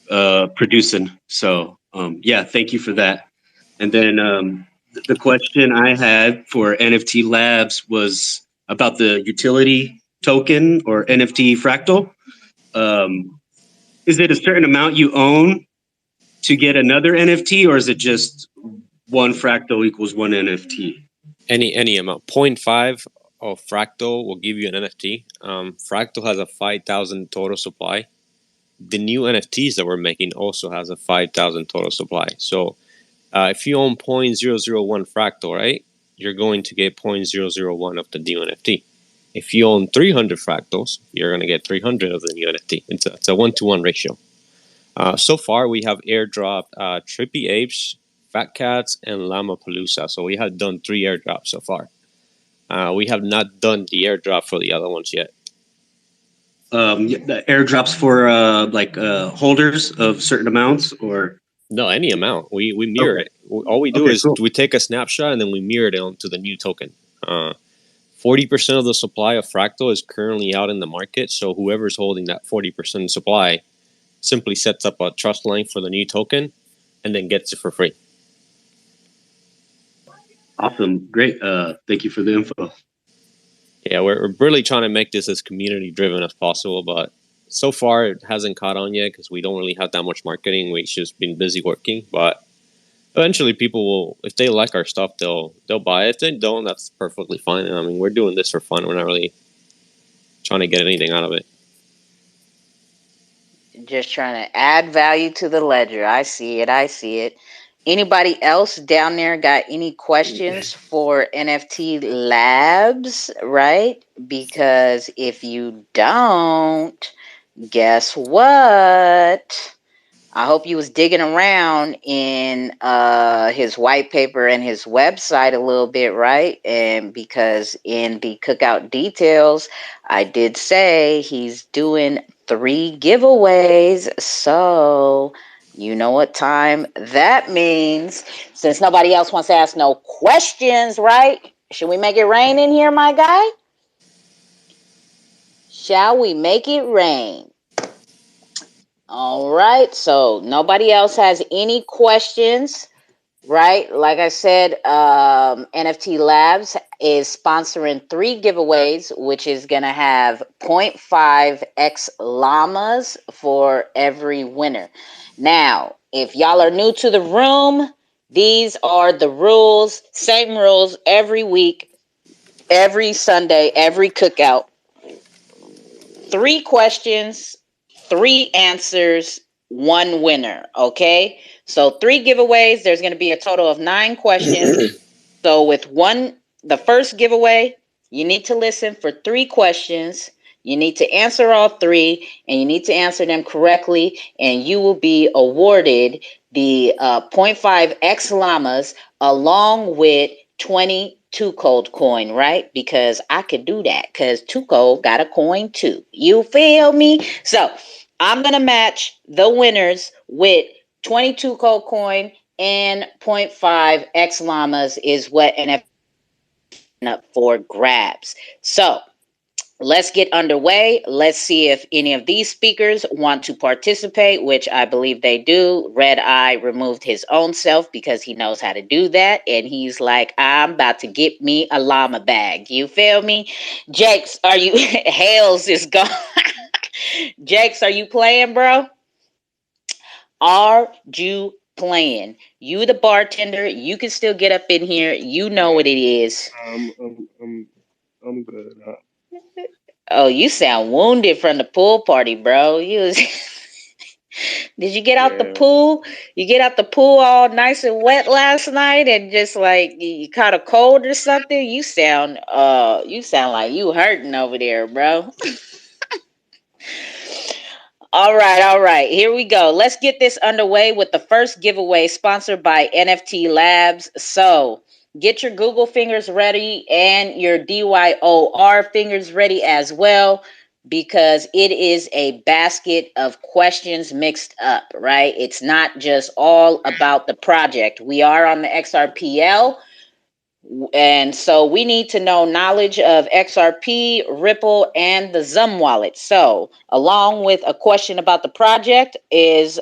producing. So yeah, thank you for that. And then the question I had for NFT Labs was about the utility token or NFT fractal. Um, is it a certain amount you own to get another NFT, or is it just one fractal equals one NFT? Any amount. 0.5 of Fractal will give you an NFT. Fractal has a 5,000 total supply. The new NFTs that we're making also has a 5,000 total supply. So if you own 0.001 Fractal, right, you're going to get 0.001 of the new NFT. If you own 300 Fractals, you're going to get 300 of the new NFT. It's a 1-to-1 ratio. So far, we have airdropped Trippy Apes, Fat Cats, and Llama-Palooza. So we have done 3 airdrops so far. We have not done the airdrop for the other ones yet. The airdrops for holders of certain amounts, or no, any amount. We mirror it. All we do is we take a snapshot and then we mirror it onto the new token. 40% of the supply of Fractal is currently out in the market. So whoever's holding that 40% supply simply sets up a trust line for the new token and then gets it for free. Awesome. Great. Thank you for the info. Yeah, we're really trying to make this as community driven as possible, but so far it hasn't caught on yet because we don't really have that much marketing. We've just been busy working, but eventually people will, if they like our stuff, they'll buy it. If they don't, that's perfectly fine. I mean, we're doing this for fun. We're not really trying to get anything out of it. Just trying to add value to the ledger. I see it. Anybody else down there got any questions for NFT Labs, right? Because if you don't, guess what? I hope you was digging around in his white paper and his website a little bit, right? And because in the Cookout details, I did say he's doing 3 giveaways. So you know what time that means. Since nobody else wants to ask no questions, right? Should we make it rain in here, my guy? Shall we make it rain? All right, so nobody else has any questions, right? Like I said, NFT Labs is sponsoring 3 giveaways, which is going to have 0.5x llamas for every winner. Now, if y'all are new to the room, these are the rules, same rules every week, every Sunday, every cookout. 3 questions, 3 answers, 1 winner. Okay, so 3 giveaways. There's going to be a total of 9 questions. So with the first giveaway, you need to listen for 3 questions. You need to answer all 3, and you need to answer them correctly, and you will be awarded the 0.5 X llamas along with 20 2Cold coin, right? Because I could do that because 2Cold got a coin too. You feel me? So I'm going to match the winners with 20 2Cold coin and 0.5 X llamas is what NFT up for grabs. So let's get underway. Let's see if any of these speakers want to participate, which I believe they do. Red Eye removed his own self because he knows how to do that. And he's like, I'm about to get me a llama bag. You feel me? Jakes, are you? Hales is gone. Jakes, are you playing, bro? Are you playing? You the bartender. You can still get up in here. You know what it is. I'm good. Oh, you sound wounded from the pool party, bro. You was Did you get out the pool? You get out the pool all nice and wet last night and just like you caught a cold or something? You sound like you hurting over there, bro. All right. Here we go. Let's get this underway with the first giveaway sponsored by Nft Labs. So get your Google fingers ready and your DYOR fingers ready as well, because it is a basket of questions mixed up, right? It's not just all about the project. We are on the XRPL. And so we need to know knowledge of XRP, Ripple, and the Zum wallet. So along with a question about the project is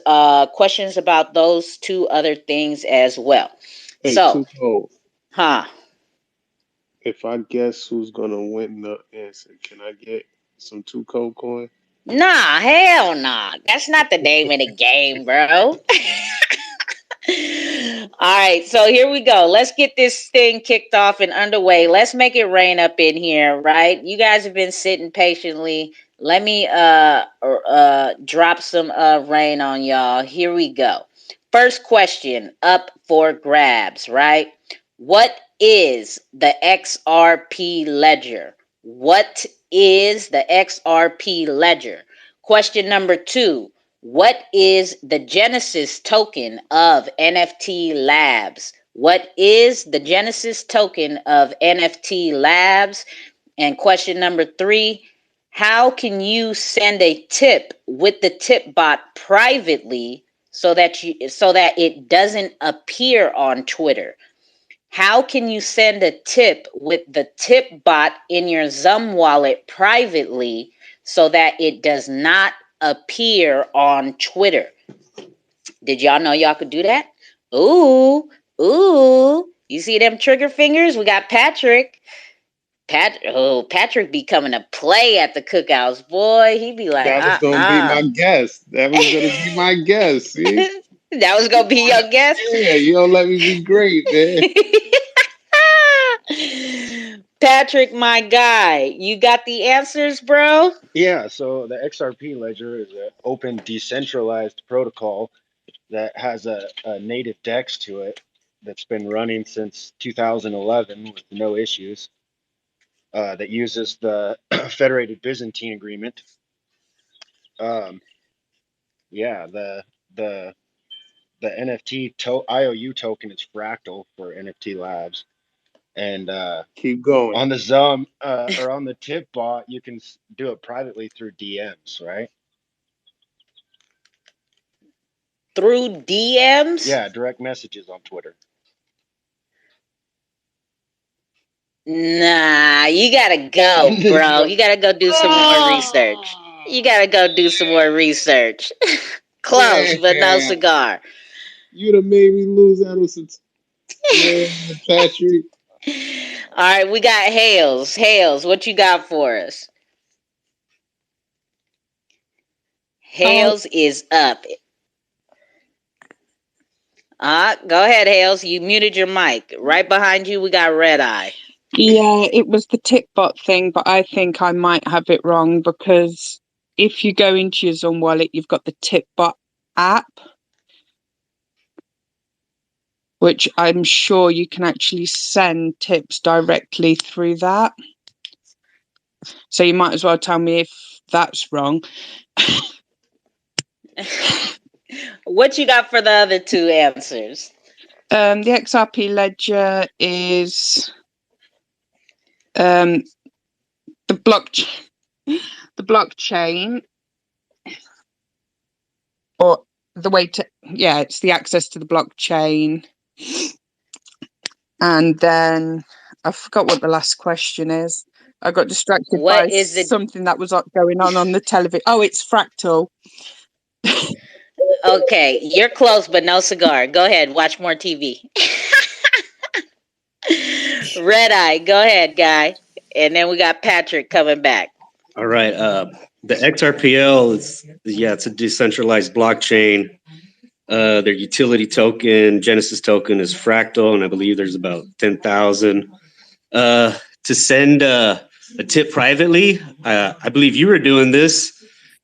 questions about those 2 other things as well. Hey, So, 2Cold. huh? If I guess who's gonna win the answer, can I get some 2Cold coin? Nah, hell nah. That's not the name of the game, bro. All right, so here we go. Let's get this thing kicked off and underway. Let's make it rain up in here, right? You guys have been sitting patiently. Let me drop some rain on y'all. Here we go. First question up for grabs, right? What is the XRP Ledger? What is the XRP Ledger? Question number 2. What is the Genesis token of Nft Labs? What is the Genesis token of Nft Labs? And question number 3, how can you send a tip with the tip bot privately so that it doesn't appear on Twitter? How can you send a tip with the tip bot in your Zum wallet privately so that it does not appear on Twitter? Did y'all know y'all could do that? Ooh. You see them trigger fingers? We got Patrick. Patrick be coming to play at the cookouts. Boy, he be like, That was gonna be my guess. That was gonna be my guess. See? That was gonna be your guess? Yeah, you don't let me be great, man. Patrick, my guy, you got the answers, bro? Yeah, so the XRP ledger is an open, decentralized protocol that has a native DEX to it that's been running since 2011 with no issues. That uses the Federated Byzantine Agreement. Yeah, the NFT IOU token is Fractal for NFT Labs, and keep going on the Zum or on the tip bot, you can do it privately through DMs, right? Through DMs? Yeah, direct messages on Twitter. Nah, you gotta go, bro. You gotta go do some more research. You gotta go do some more research. Close, but no cigar. You'd have made me lose out of some Patrick. All right, we got Hales. Hales, what you got for us? Hales is up. Go ahead, Hales. You muted your mic. Right behind you, we got Red Eye. Yeah, it was the tip bot thing, but I think I might have it wrong because if you go into your Zoom wallet, you've got the Tipbot app, which I'm sure you can actually send tips directly through that. So you might as well tell me if that's wrong. What you got for the other two answers? The XRP Ledger is the blockchain, or the way to, it's the access to the blockchain. And then I forgot what the last question is. I got distracted by something that was going on the television. Oh, it's Fractal. Okay, you're close, but no cigar. Go ahead, watch more TV. Red Eye, go ahead, guy. And then we got Patrick coming back. All right. The XRPL it's a decentralized blockchain. Their utility token, Genesis token, is Fractal, and I believe there's about 10,000. To send a tip privately, I believe you were doing this.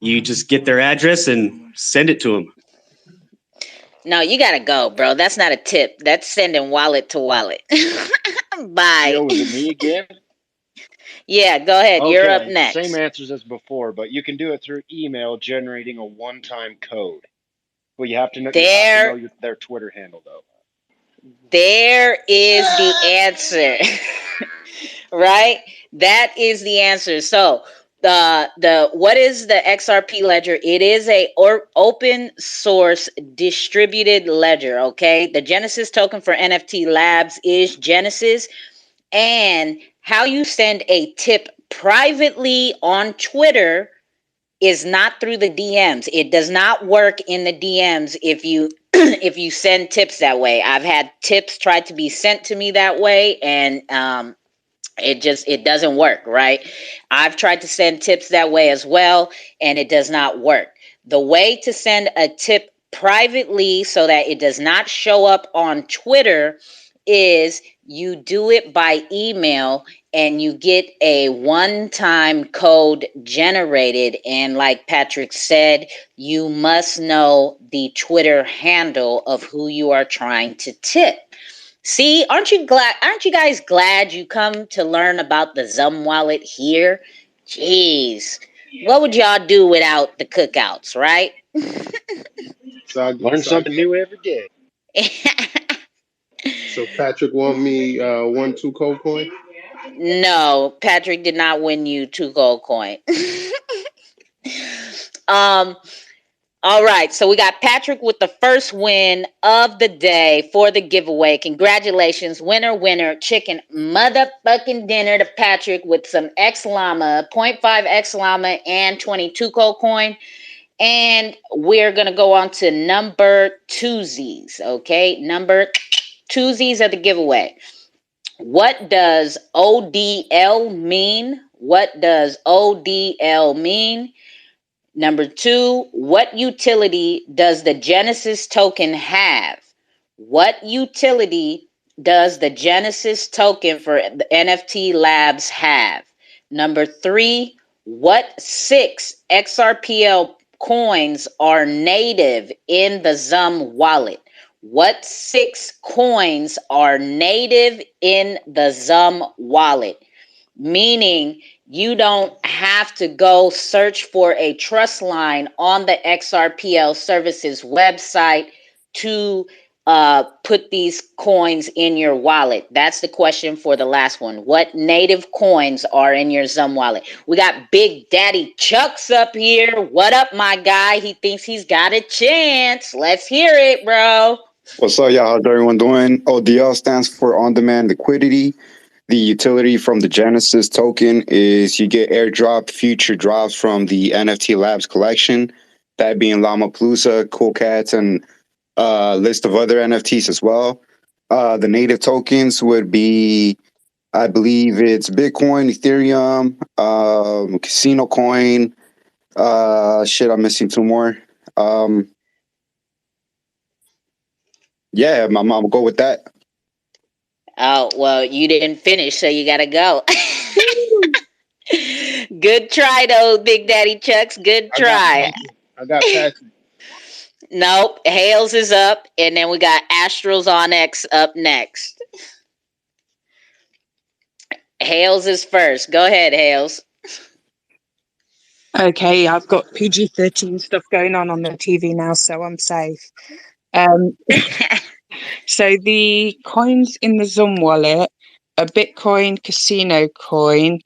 You just get their address and send it to them. No, you gotta go, bro. That's not a tip. That's sending wallet to wallet. Bye. Yo, was it me again? Yeah, go ahead. Okay, You're up next. Same answers as before, but you can do it through email, generating a one-time code. Well, you have to know their Twitter handle, though. There is the answer. Right? That is the answer. So what is the XRP ledger? It is a open source distributed ledger. Okay, the Genesis token for Nft Labs is Genesis, and how you send a tip privately on Twitter is not through the DMs. It does not work in the DMs if you if you send tips that way. I've had tips tried to be sent to me that way, and it doesn't work, right? I've tried to send tips that way as well, and it does not work. The way to send a tip privately so that it does not show up on Twitter is you do it by email, and you get a one-time code generated. And like Patrick said, you must know the Twitter handle of who you are trying to tip. See, aren't you guys glad you come to learn about the Zum wallet here? Jeez, what would y'all do without the cookouts, right? Learn something new every day. So Patrick won me 2Cold coin? No, Patrick did not win you 2Cold coin. All right, so we got Patrick with the first win of the day for the giveaway. Congratulations, winner, chicken motherfucking dinner to Patrick with some X Llama, 0.5 X Llama, and 2Cold coin. And we're going to go on to number twosies, okay? Number twosies of the giveaway. What does ODL mean? What does ODL mean? Number 2, what utility does the Genesis token have? What utility does the Genesis token for the Nft Labs have? Number 3, what 6 XRPL coins are native in the Zum wallet? What 6 coins are native in the Zum wallet? Meaning you don't have to go search for a trust line on the Xrpl services website to put these coins in your wallet. That's the question for the last one. What native coins are in your Zum wallet? We got Big Daddy Chucks up here. What up, my guy? He thinks he's got a chance. Let's hear it, bro. What's up, y'all? How's everyone doing? ODL stands for on-demand liquidity. The utility from the Genesis token is you get airdrop future drops from the Nft Labs collection, that being Llama-Palooza, Cookout, and a list of other NFTs as well. The native tokens would be, I believe it's Bitcoin, Ethereum, Casino Coin. I'm missing 2 more. Yeah, I'll go with that. Oh, well, you didn't finish, so you got to go. Good try, though, Big Daddy Chucks. Good I got try. past it. I got past it. Nope. Hales is up, and then we got Astrals on X up next. Hales is first. Go ahead, Hales. Okay, I've got PG-13 stuff going on the TV now, so I'm safe. So the coins in the Zoom wallet are Bitcoin, Casino Coin,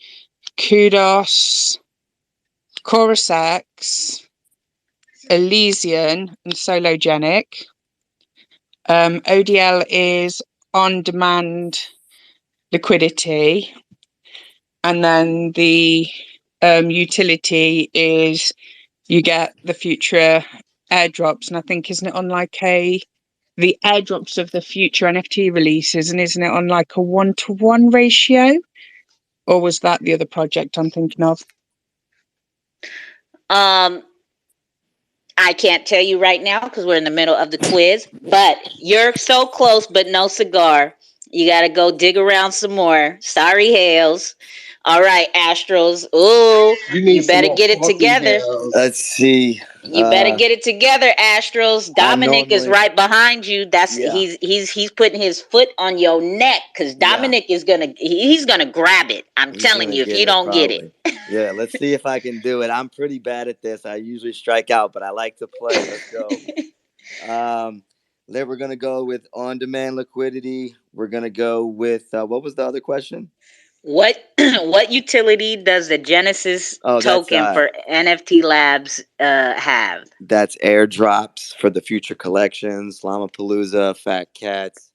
Kudos, Chorus X, Elysian, and Sologenic. ODL is on-demand liquidity. And then the utility is you get the future airdrops. And I think, isn't it on like the airdrops of the future NFT releases, and isn't it on like a 1-to-1 ratio? Or was that the other project I'm thinking of? I can't tell you right now because we're in the middle of the quiz, but you're so close, but no cigar. You got to go dig around some more. Sorry, Hales. All right, Astros. Ooh, You need you some better more get it coffee, together. Hales. Let's see. You better get it together, Astros. I Dominic is normally, right behind you. That's yeah, he's putting his foot on your neck because yeah. Dominic is he's gonna grab it. I'm He's telling gonna you, if get you it don't get it. probably. Yeah, let's see if I can do it. I'm pretty bad at this. I usually strike out, but I like to play. Let's go. We're gonna go with on-demand liquidity. We're gonna go with what was the other question? What utility does the Genesis Oh, token for NFT Labs have? That's airdrops for the future collections, Llama-Palooza, Fat Cats,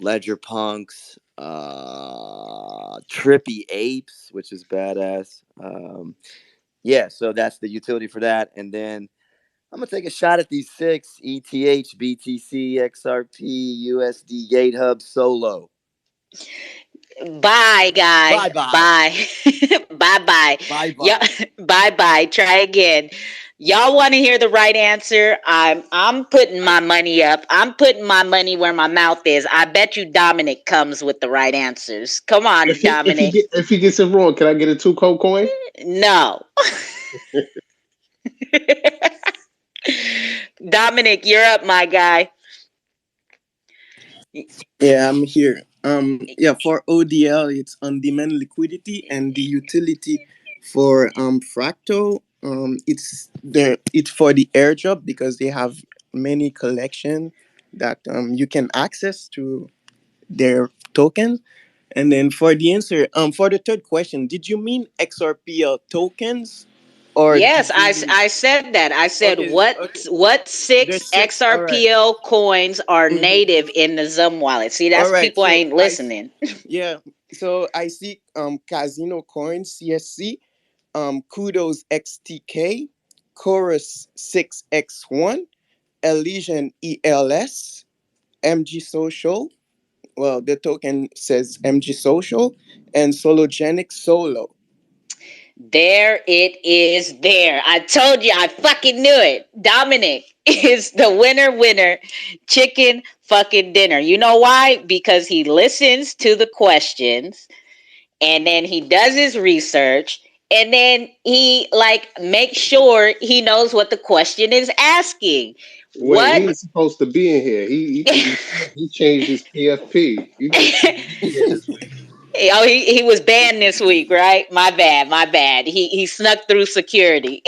Ledger Punks, Trippy Apes, which is badass. Yeah, so that's the utility for that. And then I'm gonna take a shot at these 6: ETH, BTC, XRP, USD, GateHub, Solo. Bye, guy. Bye bye. Bye. Bye bye. Bye Yeah, bye. bye bye. Try again. Y'all want to hear the right answer? I'm putting my money up. I'm putting my money where my mouth is. I bet you Dominic comes with the right answers. Come on, Dominic. If he gets it wrong, can I get a 2 Cold coin? No. Dominic, you're up, my guy. Yeah, I'm here. Yeah, for ODL, it's on-demand liquidity, and the utility for Fractal, it's for the airdrop because they have many collection that you can access to their token. And then for the answer, for the third question, did you mean XRPL tokens, or Yes, did you mean... I said that. I said Okay, what there's 6 6. All right. XRPL coins are native in the Zum wallet. See, that's All right. people So ain't listening. yeah. So I see Casino Coins CSC, Kudos XTK, Chorus 6X1, Elysian ELS, MG Social. Well, the token says MG Social, and Sologenic Solo. There it is there. I told you, I fucking knew it. Dominic is the winner, chicken fucking dinner. You know why? Because he listens to the questions and then he does his research and then he makes sure he knows what the question is asking. Wait, What? he was supposed to be in here. He changed his PFP. You guys, Oh, he was banned this week, right? My bad. He snuck through security.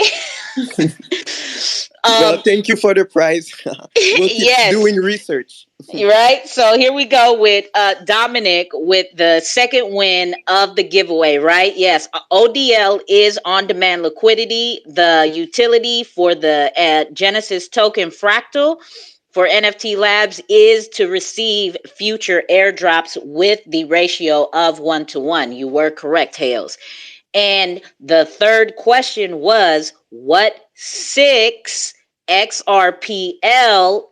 Well, thank you for the prize. We'll keep doing research. Right. So here we go with Dominic with the second win of the giveaway, right? Yes. ODL is on-demand liquidity, the utility for the Genesis token Fractal for NFT Labs is to receive future airdrops with the ratio of 1-to-1. You were correct, Hales. And the third question was, what 6 XRPL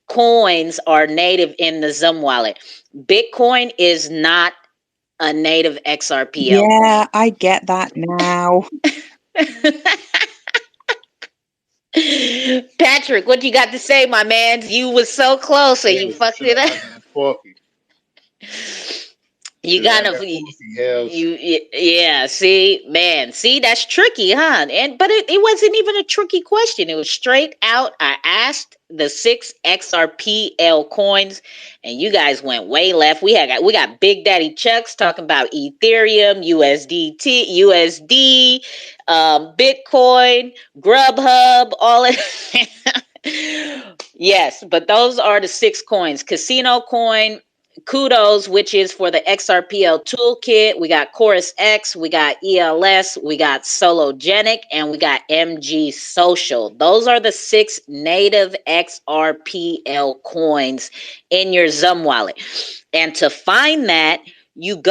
coins are native in the Zum wallet? Bitcoin is not a native XRPL Yeah, coin. I get that now. Patrick, what you got to say, my man? You was so close and you fucked it up. You Cause I gotta, got goofy hells. yeah. See, man, see, that's tricky, huh? But it wasn't even a tricky question. It was straight out. I asked the 6 XRPL coins, and you guys went way left. We got Big Daddy Chucks talking about Ethereum, USDT, USD, Bitcoin, Grubhub, all of. Yes, but those are the 6 coins. Casino coin, Kudos, which is for the XRPL toolkit. We got Chorus X, we got ELS, we got Sologenic, and we got MG Social. Those are the 6 native XRPL coins in your Zum wallet. And to find that, you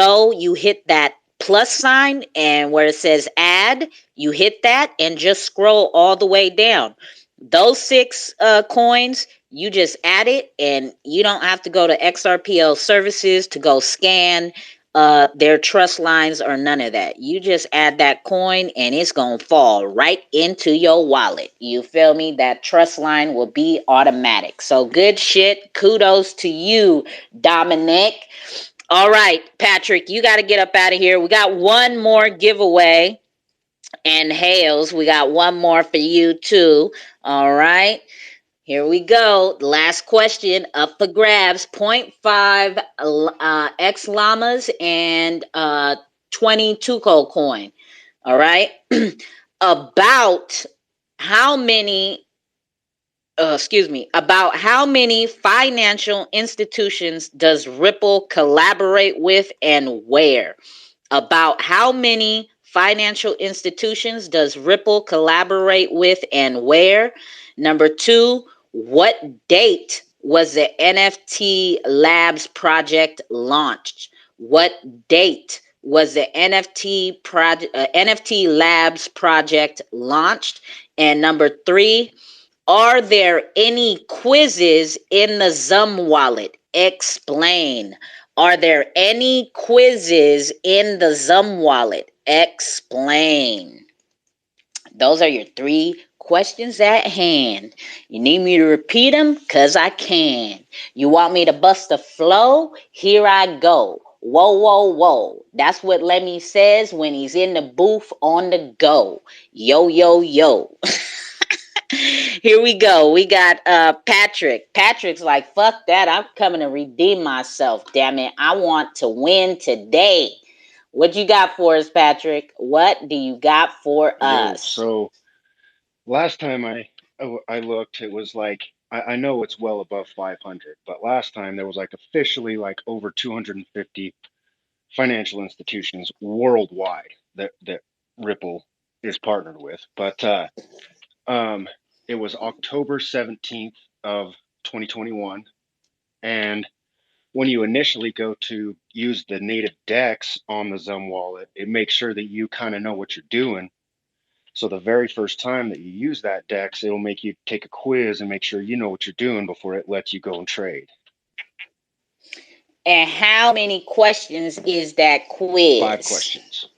hit that plus sign, and where it says add, you hit that and just scroll all the way down. Those 6 coins, you just add it, and you don't have to go to XRPL services to go scan their trust lines or none of that. You just add that coin, and it's gonna fall right into your wallet. You feel me? That trust line will be automatic. So good shit. Kudos to you, Dominic. All right, Patrick, you got to get up out of here. We got one more giveaway. And Hales, we got one more for you too. All right. Here we go. Last question up for grabs. 0.5 X llamas and 22 cold coin. All right. About how many about how many financial institutions does Ripple collaborate with and where? About how many financial institutions does Ripple collaborate with and where? Number 2, what date was the NFT Labs project launched? What date was the NFT Labs project launched? And number 3, are there any quizzes in the Zum wallet? Explain. Are there any quizzes in the Zum wallet? Explain. Those are your 3 questions at hand. You need me to repeat them? Because I can. You want me to bust a flow? Here I go. Whoa, whoa, whoa. That's what Lemmy says when he's in the booth on the go. Yo, yo, yo. Here we go. We got Patrick. Patrick's like, fuck that. I'm coming to redeem myself. Damn it. I want to win today. What you got for us, Patrick? What do you got for Yo, us? so last time I looked, it was like I know it's well above 500, but last time there was like officially like over 250 financial institutions worldwide that Ripple is partnered with. But it was October 17th of 2021, and when you initially go to use the native DEX on the Zum wallet, it makes sure that you kind of know what you're doing. So the very first time that you use that DEX, it'll make you take a quiz and make sure you know what you're doing before it lets you go and trade. And how many questions is that 5 quiz? questions.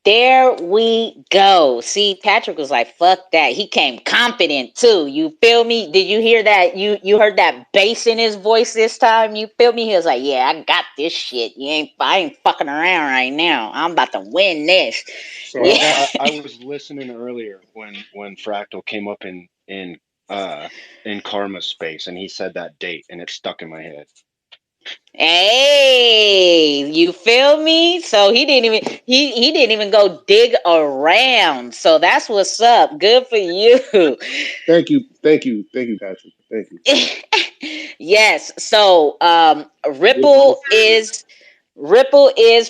There we go. See, Patrick was like, fuck that. He came confident too. You feel me? Did you hear that? You heard that bass in his voice this time? You feel me? He was like, yeah, I got this shit. I ain't fucking around right now. I'm about to win this. So Yeah. I was listening earlier when Fractal came up in Karma's space, and he said that date, and it stuck in my head. Hey, you feel me? So he didn't even go dig around. So that's what's up. Good for you. Thank you, Patrick. Thank you. Yes. So Ripple is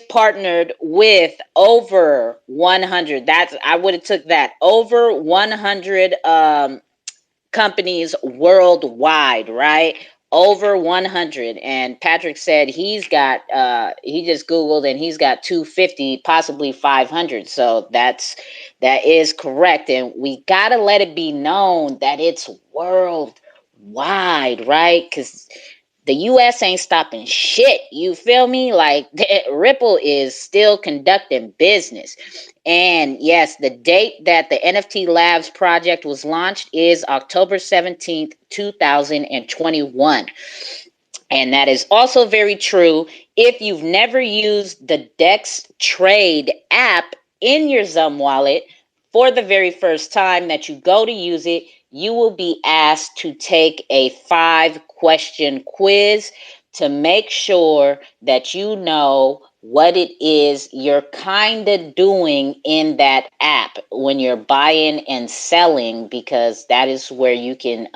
partnered with over 100. I would have took that over 100 companies worldwide, right? Over 100. And Patrick said he just Googled and he's got 250, possibly 500. So that is correct. And we got to let it be known that it's worldwide, right? Because the US ain't stopping shit. You feel me? Like Ripple is still conducting business. And yes, the date that the NFT Labs project was launched is October 17th, 2021. And that is also very true if you've never used the Dex Trade app in your Zum wallet. For the very first time that you go to use it, you will be asked to take a 5-question quiz to make sure that you know what it is you're kind of doing in that app when you're buying and selling, because that is where you can,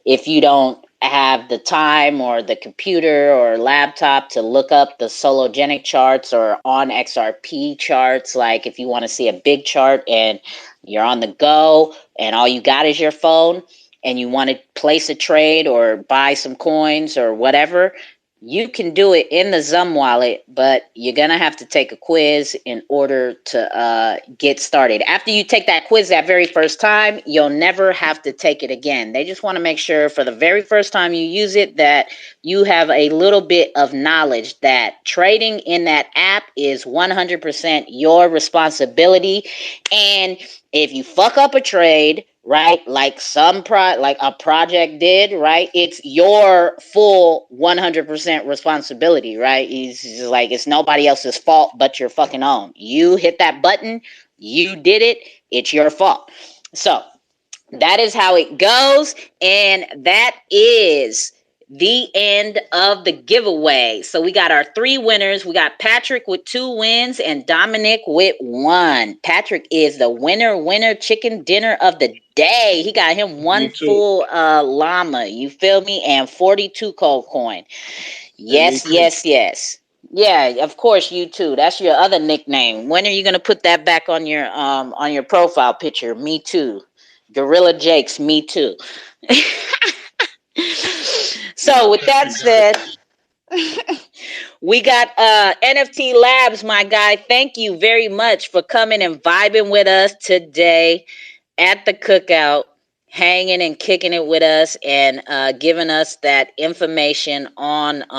if you don't have the time or the computer or laptop to look up the sologenic charts or on XRP charts, like if you want to see a big chart and you're on the go and all you got is your phone and you want to place a trade or buy some coins or whatever, you can do it in the Zum wallet, but you're going to have to take a quiz in order to get started. After you take that quiz that very first time, you'll never have to take it again. They just want to make sure for the very first time you use it that you have a little bit of knowledge that trading in that app is 100% your responsibility. And if you fuck up a trade, right, like like a project did, right, it's your full 100% responsibility, right? It's just like it's nobody else's fault but your fucking own. You hit that button, you did it, it's your fault. So that is how it goes, and that is the end of the giveaway. So we got our 3 winners. We got Patrick with 2 wins and Dominic with 1. Patrick is the winner chicken dinner of the day. He got him 1 full llama, you feel me, and 42 cold coin. Yes. Yeah, of course, you too. That's your other nickname. When are you gonna put that back on your profile picture? Me too. Gorilla Jake's me too. So with that said, we got NFT Labs, my guy. Thank you very much for coming and vibing with us today at the Cookout, hanging and kicking it with us and giving us that information on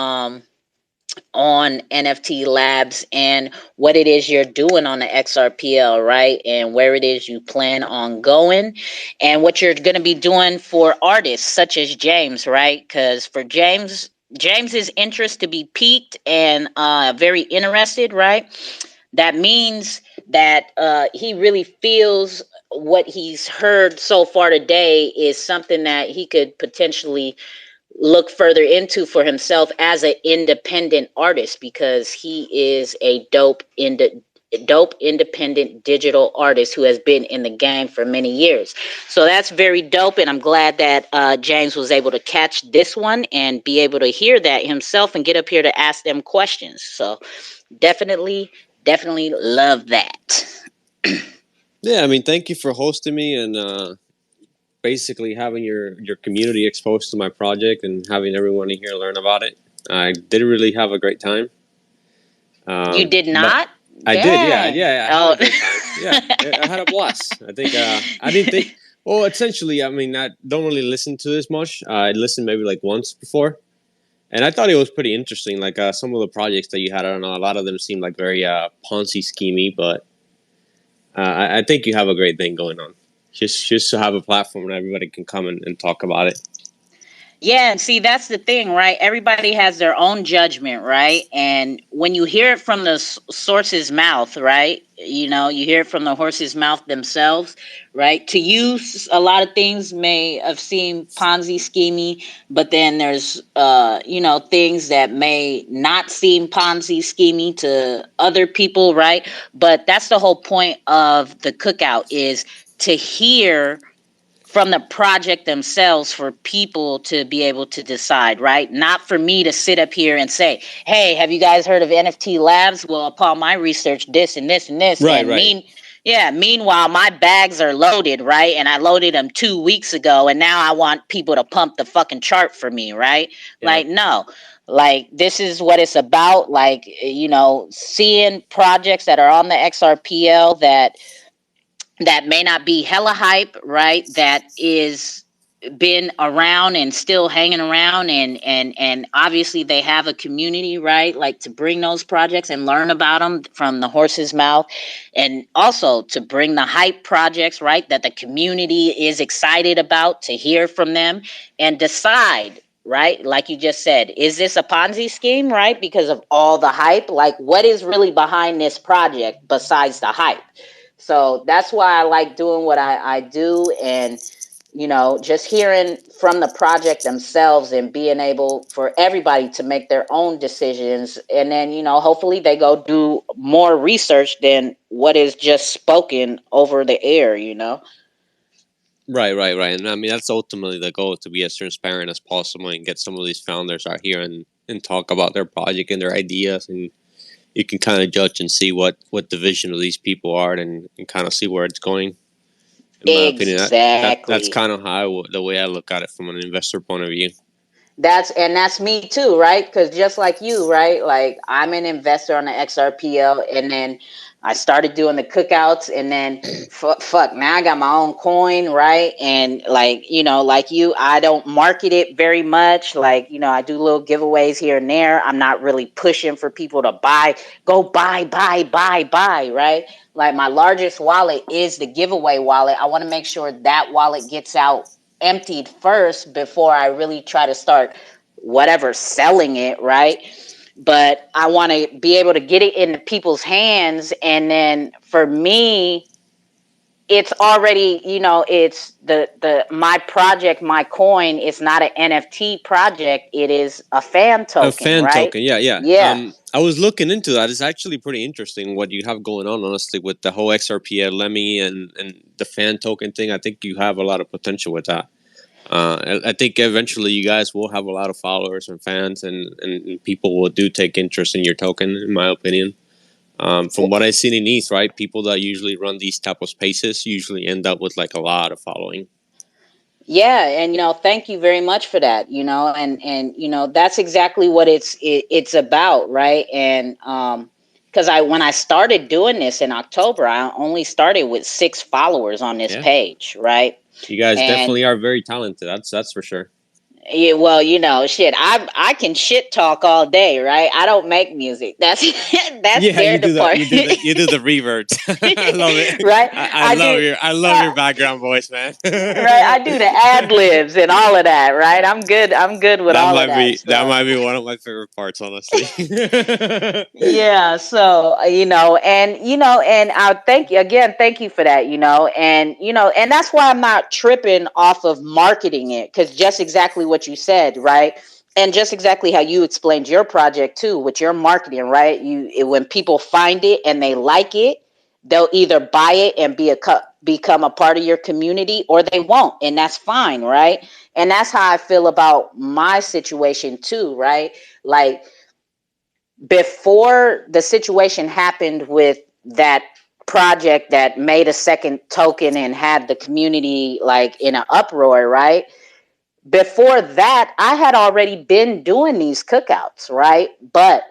NFT Labs and what it is you're doing on the XRPL, right? And where it is you plan on going and what you're going to be doing for artists such as James, right? Because for James's interest to be piqued and very interested, right? That means that he really feels what he's heard so far today is something that he could potentially look further into for himself as an independent artist, because he is a dope independent digital artist who has been in the game for many years. So that's very dope, and I'm glad that James was able to catch this one and be able to hear that himself and get up here to ask them questions. So definitely love that. Yeah, I mean, thank you for hosting me and basically having your community exposed to my project and having everyone in here learn about it. I did really have a great time. You did not? I did, yeah. I had a great time. Yeah, I had a blast. I think I didn't think. Well, essentially, I mean, I don't really listen to this much. I listened maybe like once before, and I thought it was pretty interesting. Like some of the projects that you had, I don't know, a lot of them seemed like very Ponzi schemey, but I think you have a great thing going on. Just to have a platform where everybody can come and talk about it. Yeah, and see, that's the thing, right? Everybody has their own judgment, right? And when you hear it from the source's mouth, right? You know, you hear it from the horse's mouth themselves, right? To you, a lot of things may have seemed Ponzi schemey, but then there's, things that may not seem Ponzi schemey to other people, right? But that's the whole point of the Cookout, is to hear from the project themselves for people to be able to decide, right? Not for me to sit up here and say, hey, have you guys heard of NFT Labs? Well, upon my research, this and this and this. Right. Meanwhile, my bags are loaded, right? And I loaded them 2 weeks ago, and now I want people to pump the fucking chart for me, right? Yeah. Like, no. Like, this is what it's about. Like, seeing projects that are on the XRPL that may not be hella hype, right? That is been around and still hanging around, and obviously they have a community, right? Like, to bring those projects and learn about them from the horse's mouth, and also to bring the hype projects, right? That the community is excited about, to hear from them and decide, right? Like you just said, is this a Ponzi scheme, right? Because of all the hype. Like, what is really behind this project besides the hype? So that's why I like doing what I do. And just hearing from the project themselves and being able for everybody to make their own decisions. And then, hopefully they go do more research than what is just spoken over the air. Right. And I mean, that's ultimately the goal, to be as transparent as possible and get some of these founders out here and talk about their project and their ideas. And you can kind of judge and see what the vision of these people are and kind of see where it's going. In my opinion, that's Exactly. kind of how the way I look at it from an investor point of view. That's me too, right? Because just like you, right? Like, I'm an investor on the Xrpl, and then I started doing the cookouts, and then fuck, now I got my own coin, right? And like like you, I don't market it very much. Like, I do little giveaways here and there. I'm not really pushing for people to go buy, right? Like, my largest wallet is the giveaway wallet. I want to make sure that wallet gets out emptied first before I really try to start selling it, right? But I want to be able to get it into people's hands, and then for me, it's already, it's the my project, my coin. It's not an NFT project. It is a fan A token, fan right? token, yeah. Yeah. I was looking into that. It's actually pretty interesting what you have going on, honestly, with the whole XRP Lemmy and the fan token thing. I think you have a lot of potential with that. I think eventually you guys will have a lot of followers and fans, and people will do take interest in your token, in my opinion. From what I've seen in ETH, right, people that usually run these type of spaces usually end up with like a lot of following. Yeah, and thank you very much for that. And that's exactly what it's about, right? And because when I started doing this in October, I only started with 6 followers on this page, right? You guys And definitely are very talented. That's for sure. yeah, well, shit, I can shit talk all day, right? I don't make music. That's their department. You do the reverts. I love it. Right? I love your background voice, man. Right, I do the ad libs and all of that, right? I'm good with all of that that stuff. might be one of my favorite parts, honestly. Yeah, so and I thank you for that, and that's why I'm not tripping off of marketing it, because just exactly what you said, right? And just exactly how you explained your project too with your marketing, right? When people find it and they like it, they'll either buy it and become a part of your community, or they won't, and that's fine, right? And that's how I feel about my situation too, right? Like, before the situation happened with that project that made a second token and had the community like in an uproar, right? Before that, I had already been doing these cookouts, right? But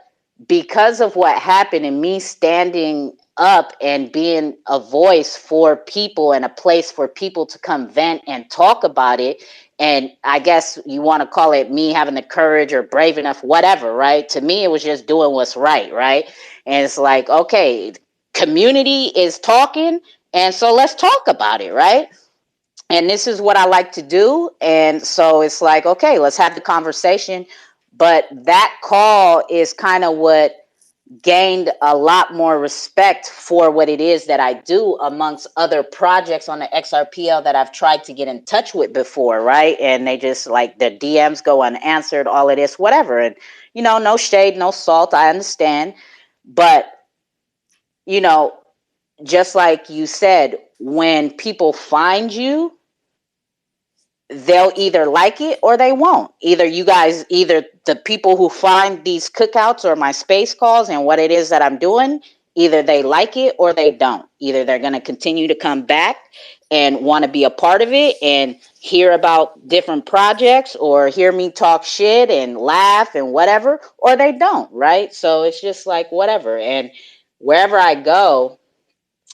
because of what happened and me standing up and being a voice for people and a place for people to come vent and talk about it, and I guess you want to call it me having the courage or brave enough, whatever, right? To me, it was just doing what's right? And it's like, okay, community is talking, and so let's talk about it, right? And this is what I like to do. And so it's like, okay, let's have the conversation. But that call is kind of what gained a lot more respect for what it is that I do amongst other projects on the XRPL that I've tried to get in touch with before, right? And they just like the DMs go unanswered, all of this, whatever. And, no shade, no salt, I understand. But, you know, just like you said, when people find you, they'll either like it or they won't. Either the people who find these cookouts or my space calls and what it is that I'm doing, either they like it or they don't. Either they're going to continue to come back and want to be a part of it and hear about different projects or hear me talk shit and laugh and whatever, or they don't, right? So it's just like whatever. And wherever I go,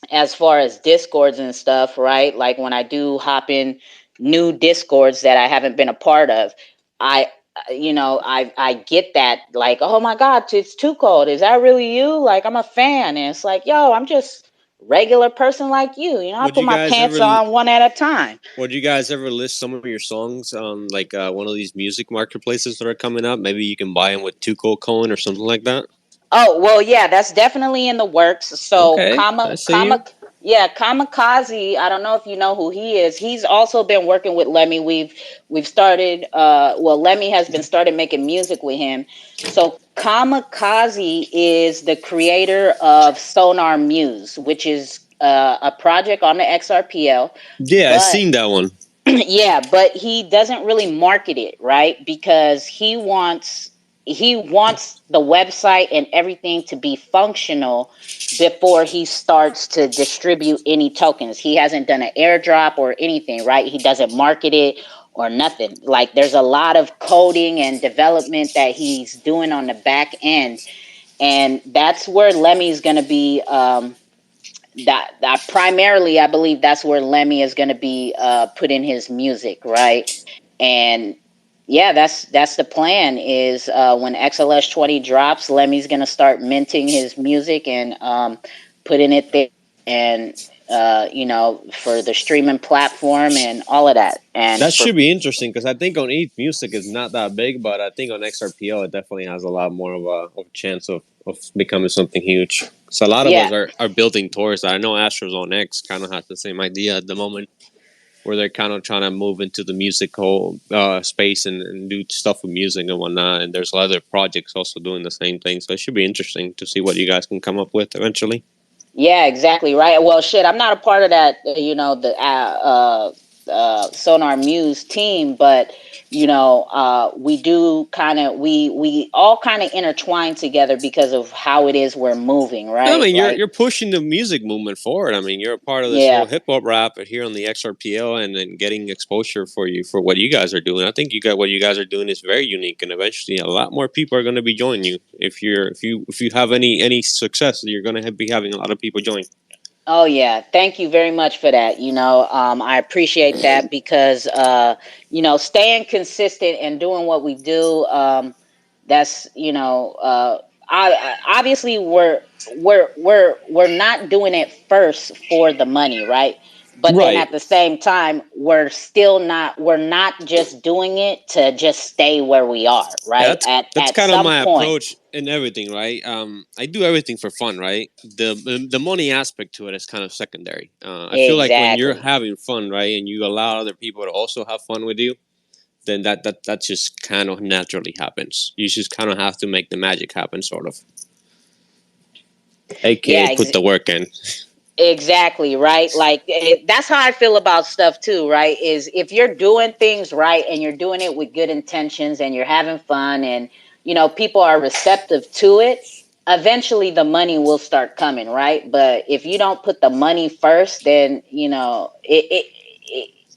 as far as discords and stuff, right? Like when I do hop in new discords that I haven't been a part of, I I get that, like, oh my god, it's 2Cold, is that really you? Like, I'm a fan. And it's like, yo, I'm just regular person like you. You know, I Would put you my guys pants ever? on one at a time. Would you guys ever list some of your songs on like one of these music marketplaces that are coming up? Maybe you can buy them with 2Cold coin or something like that. Oh, well, yeah, that's definitely in the works. So, Okay, I see you. yeah, Kamikaze. I don't know if you know who he is. He's also been working with Lemmy. We've started. Well, Lemmy has been started making music with him. So, Kamikaze is the creator of Sonar Muse, which is a project on the XRPL, Yeah, I but seen that one. yeah, but he doesn't really market it, right? Because he wants the website and everything to be functional before he starts to distribute any tokens. He hasn't done an airdrop or anything, right? He doesn't market it or nothing. Like there's a lot of coding and development that he's doing on the back end, and that's where Lemmy's going to be that primarily I believe that's where Lemmy is going to be putting his music, right? And yeah, that's the plan is when XLS 20 drops, Lemmy's going to start minting his music and putting it there, and for the streaming platform and all of that. And That for should be interesting because I think on ETH music is not that big, but I think on XRPL it definitely has a lot more of a chance of becoming something huge. So a lot of yeah, us are building towards that. I know Astros on X kind of has the same idea at the moment, where they're kind of trying to move into the musical space and do stuff with music and whatnot. And there's other projects also doing the same thing. So it should be interesting to see what you guys can come up with eventually. yeah, exactly right. Well, shit, I'm not a part of that, the Sonar Muse team, but we do kind of we all kind of intertwine together because of how it is we're moving, I right? mean, you're Like, you're pushing the music movement forward. I mean, you're a part of this yeah, whole hip hop rap here on the XRPL, and then getting exposure for you for what you guys are doing. I think you got what you guys are doing is very unique, and eventually, a lot more people are going to be joining you. If you have any success, you're going to be having a lot of people join. oh yeah, thank you very much for that. I appreciate that because staying consistent and doing what we do. That's obviously we're not doing it first for the money, right? But then Right. at the same time, we're not just doing it to just stay where we are, Yeah, right? that's At that's at kind of some my point. approach in everything, right? I do everything for fun, right? The money aspect to it is kind of secondary. I feel like when you're Exactly. having fun, right, and you allow other people to also have fun with you, then that just kind of naturally happens. You just kind of have to make the magic happen, sort of. AKA, Yeah, put the work in. exactly, right? Like that's how I feel about stuff too, right? Is if you're doing things right and you're doing it with good intentions and you're having fun and people are receptive to it, eventually the money will start coming, right? But if you don't put the money first, then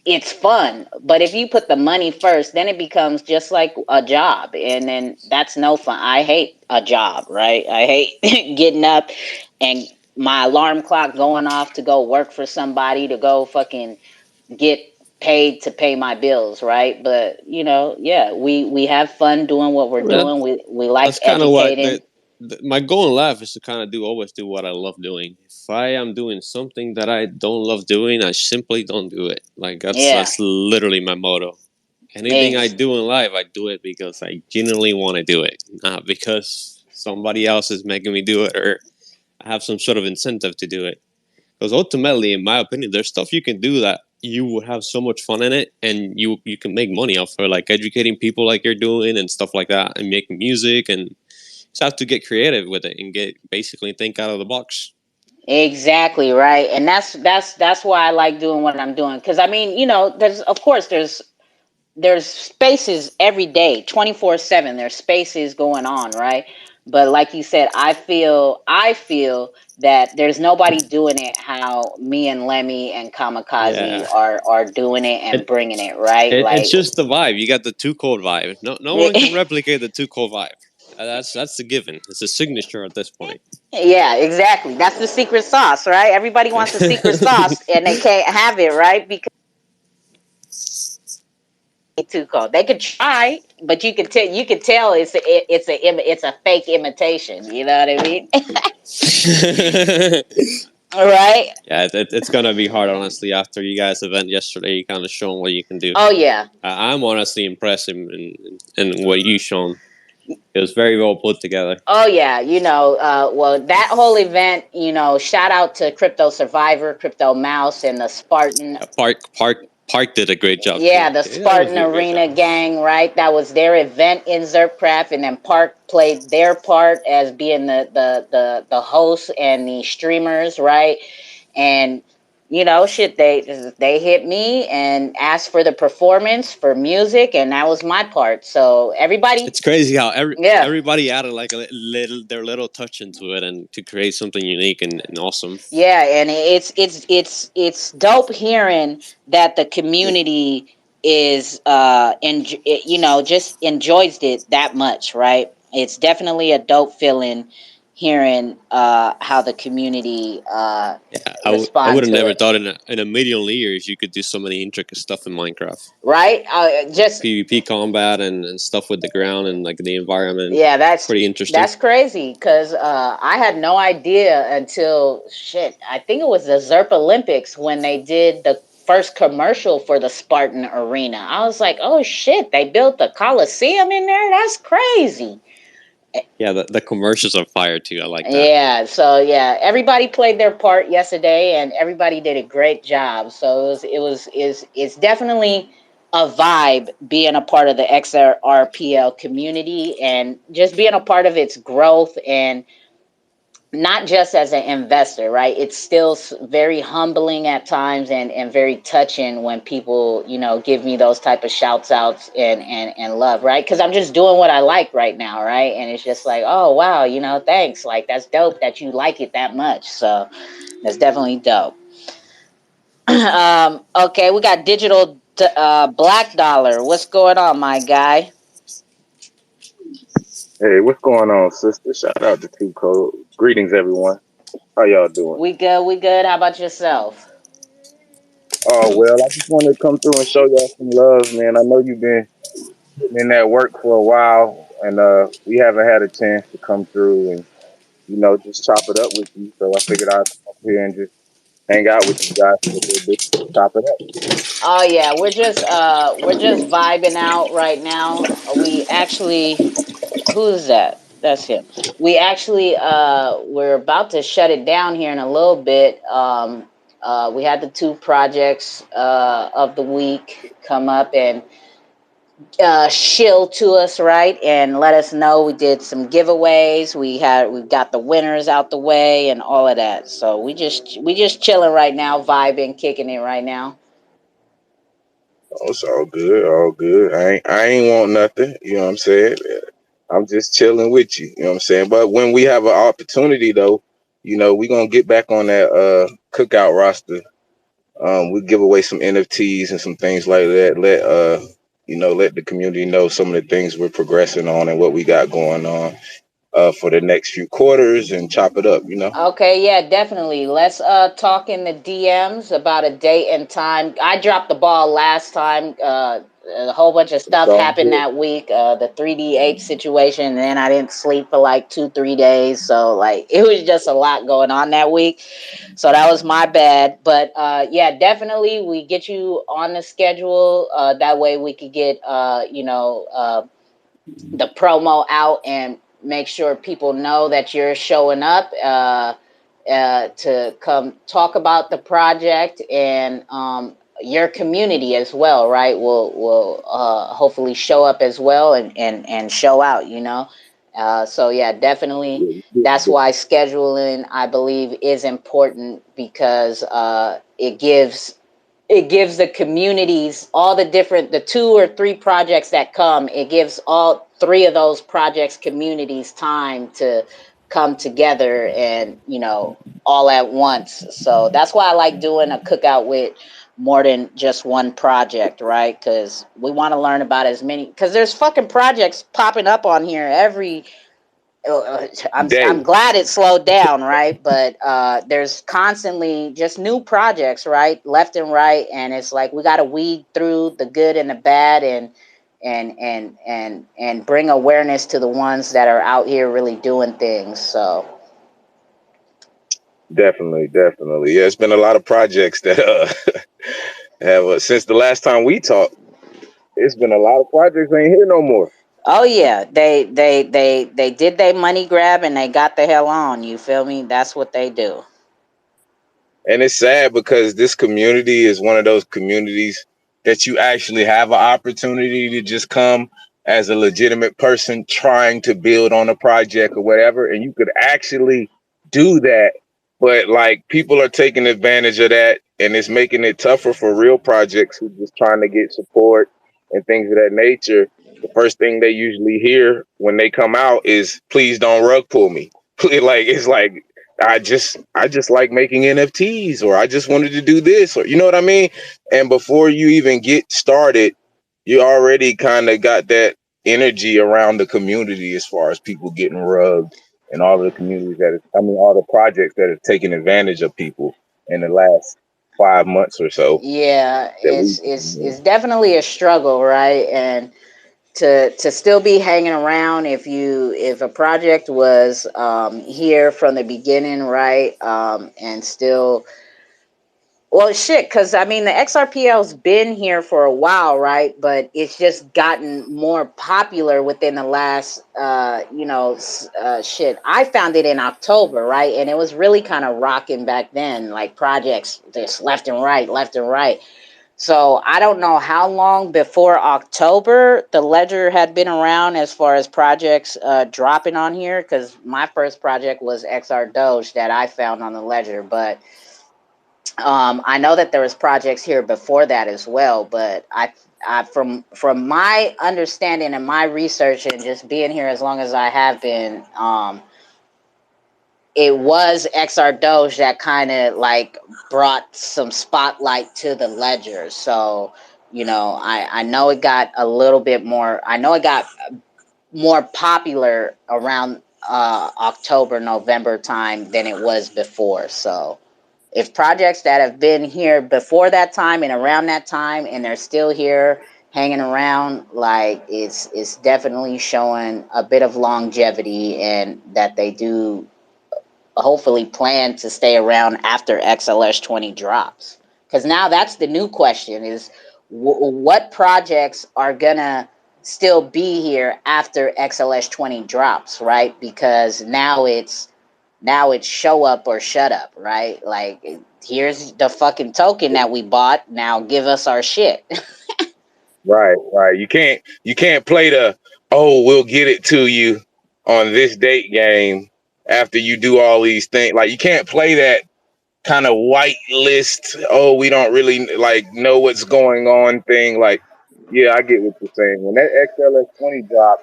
it's fun. But if you put the money first, then it becomes just like a job, and then that's no fun. I hate a job, right? I hate getting up and my alarm clock going off to go work for somebody to go fucking get paid to pay my bills, right? But yeah, we have fun doing what we're I mean, doing. We like that's kind of what educating. my goal in life is to kind of always do what I love doing. If I am doing something that I don't love doing, I simply don't do it. Like Yeah, that's literally my motto. Anything I ex- do in life, I do it because I genuinely want to do it, not because somebody else is making me do it or I have some sort of incentive to do it. Because ultimately, in my opinion, there's stuff you can do that you would have so much fun in it, and you can make money off of, like educating people like you're doing and stuff like that, and making music, and just have to get creative with it and get basically think out of the box. exactly, right. And that's why I like doing what I'm doing, because I mean, there's of course there's spaces every day, 24/7. There's spaces going on, right? But like you said, I feel that there's nobody doing it how me and Lemmy and Kamikaze Yeah, are doing it and it, bringing it, right? it's Like, just the vibe. You got the 2Cold vibe. No one can replicate the 2Cold vibe. That's the given. It's a signature at this point. yeah, exactly. That's the secret sauce, right? Everybody wants the secret sauce and they can't have it, right? Because too cold. They could try, but you can tell it's a fake imitation. You know what I mean? All right. Yeah, it's gonna be hard, honestly. After you guys' event yesterday, you kind of shown what you can do. Oh yeah. I'm honestly impressed in what you shown. It was very well put together. Oh yeah, well that whole event, shout out to Crypto Survivor, Crypto Mouse, and the Spartan. Park did a great job Yeah, too. the That was Spartan a great Arena job. gang, right? That was their event in Xrpl, and then Park played their part as being the host and the streamers, right? And shit, they hit me and asked for the performance for music, and that was my part. So everybody, It's crazy how yeah, everybody added like a their little touch into it and to create something unique and awesome. yeah, and it's dope hearing that the community is just enjoys it that much, right? It's definitely a dope feeling hearing how the community Yeah, I respond would have to never it. thought in a million years you could do so many intricate stuff in Minecraft. Right? Just PvP combat and stuff with the ground and like the environment. Yeah, Pretty interesting. that's crazy because I had no idea until I think it was the Xrp Olympics when they did the first commercial for the Spartan Arena. I was like, oh shit, they built the Coliseum in there? That's crazy. Yeah, the commercials are fire too. I like that. Yeah, so yeah, everybody played their part yesterday, and everybody did a great job. So it's definitely a vibe being a part of the XRPL community and just being a part of its growth, and not just as an investor, right? It's still very humbling at times, and very touching when people, give me those type of shouts outs and love, right? Because I'm just doing what I like right now, right? And it's just like, oh, wow, thanks. Like, that's dope that you like it that much. So that's definitely dope. Okay, we got Digital Black Dollar. What's going on, my guy? Hey, what's going on, sister? Shout out to 2Cold's. Greetings, everyone. How y'all doing? We good, we good. How about yourself? Oh, well, I just wanted to come through and show y'all some love, man. I know you've been putting in that work for a while, and we haven't had a chance to come through and, just chop it up with you. So I figured I'd come up here and just hang out with you guys for a little bit, chop it up. Oh yeah, we're just vibing out right now. We actually, who is that? That's him. We actually we're about to shut it down here in a little bit. We had the two projects of the week come up and shill to us, right, and let us know. We did some giveaways. We've got the winners out the way and all of that. So we just chilling right now, vibing, kicking it right now. Oh, it's all good, all good. I ain't want nothing, you know what I'm saying? I'm just chilling with you, you know what I'm saying? But when we have an opportunity though, we're gonna get back on that cookout roster. We give away some NFTs and some things like that. Let the community know some of the things we're progressing on and what we got going on for the next few quarters and chop it up. Okay, yeah, definitely. Let's talk in the DMs about a date and time. I dropped the ball last time. A whole bunch of It's stuff all happened good. that week. The 3D8 situation, and then I didn't sleep for like 2-3 days. So like it was just a lot going on that week. So that was my bad. But yeah, definitely we get you on the schedule. That way we could get the promo out and make sure people know that you're showing up to come talk about the project and your community as well, right? Will hopefully show up as well and show out, so yeah, definitely. That's why scheduling, I believe, is important because it gives the communities all the 2 or 3 projects that come. It gives all 3 of those projects communities time to come together and all at once. So that's why I like doing a cookout with more than just one project, right? Because we want to learn about as many, because there's fucking projects popping up on here every I'm Day. glad it slowed down, right? But there's constantly just new projects, right, left and right, and it's like we got to weed through the good and the bad, and bring awareness to the ones that are out here really doing things. So Definitely, definitely. Yeah, it's been a lot of projects that have since the last time we talked. It's been a lot of projects ain't here no more. Oh yeah, they did their money grab and they got the hell on. You feel me? That's what they do. And it's sad because this community is one of those communities that you actually have an opportunity to just come as a legitimate person trying to build on a project or whatever, and you could actually do that. But like people are taking advantage of that, and it's making it tougher for real projects who just trying to get support and things of that nature. The first thing they usually hear when they come out is, "Please don't rug pull me." Like it's like I just like making NFTs, or I just wanted to do this, or you know what I mean? And before you even get started, you already kind of got that energy around the community as far as people getting rugged and all of the communities all the projects that have taken advantage of people in the last 5 months or so Yeah, that we it's definitely a struggle, right? And to still be hanging around if a project was here from the beginning, right? And still, well, shit, because I mean the XRPL's been here for a while, right? But it's just gotten more popular within the last, shit. I found it in October, right? And it was really kind of rocking back then, like projects just left and right, left and right. So I don't know how long before October the ledger had been around as far as projects dropping on here, because my first project was XR Doge that I found on the ledger, but I know that there was projects here before that as well. But from my understanding and my research and just being here as long as I have been, it was XR Doge that kind of like brought some spotlight to the ledger. So, I know it got a little bit more, I know it got more popular around October, November time than it was before. So, if projects that have been here before that time and around that time and they're still here hanging around, like it's definitely showing a bit of longevity and that they do hopefully plan to stay around after XLS 20 drops. Because now that's the new question is what projects are gonna still be here after XLS 20 drops, right? Because now it's show up or shut up, right? Like here's the fucking token that we bought, now give us our shit. right. You can't play the, oh, we'll get it to you on this date game after you do all these things. Like you can't play that kind of white list, oh, we don't really like know what's going on thing. Like, yeah, I get what you're saying. When that XLS 20 drops,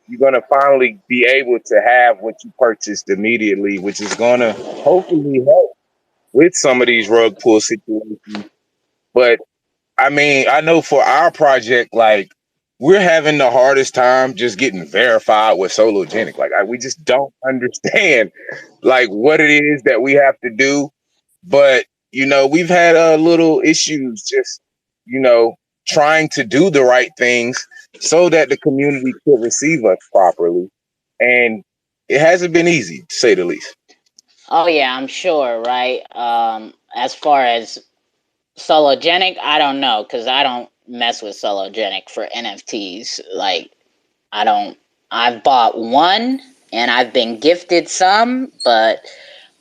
you're gonna finally be able to have what you purchased immediately, which is gonna hopefully help with some of these rug pull situations. But I mean, I know for our project, like we're having the hardest time just getting verified with Sologenic. Like we just don't understand like what it is that we have to do. But we've had little issues just trying to do the right things so that the community could receive us properly, and it hasn't been easy to say the least. Oh yeah, I'm sure, right? As far as Sologenic, I don't know because I don't mess with Sologenic for NFTs. Like I don't. I've bought one and I've been gifted some, but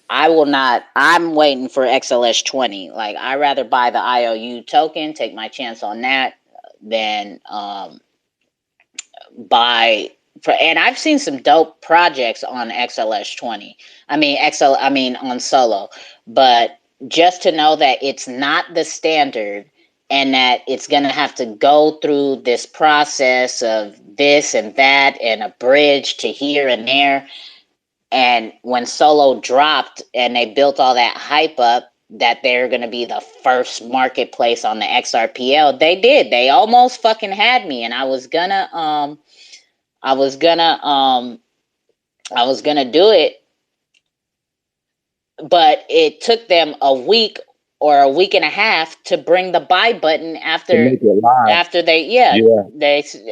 I will not. I'm waiting for XLS 20. Like I rather buy the IOU token, take my chance on that, than buy. And I've seen some dope projects on XLS 20. I mean on Solo, but just to know that it's not the standard and that it's going to have to go through this process of this and that and a bridge to here and there. And when Solo dropped and they built all that hype up that they're going to be the first marketplace on the XRPL, they did. They almost fucking had me, and I was gonna do it, but it took them a week or a week and a half to bring the buy button To make it live. after they Yeah.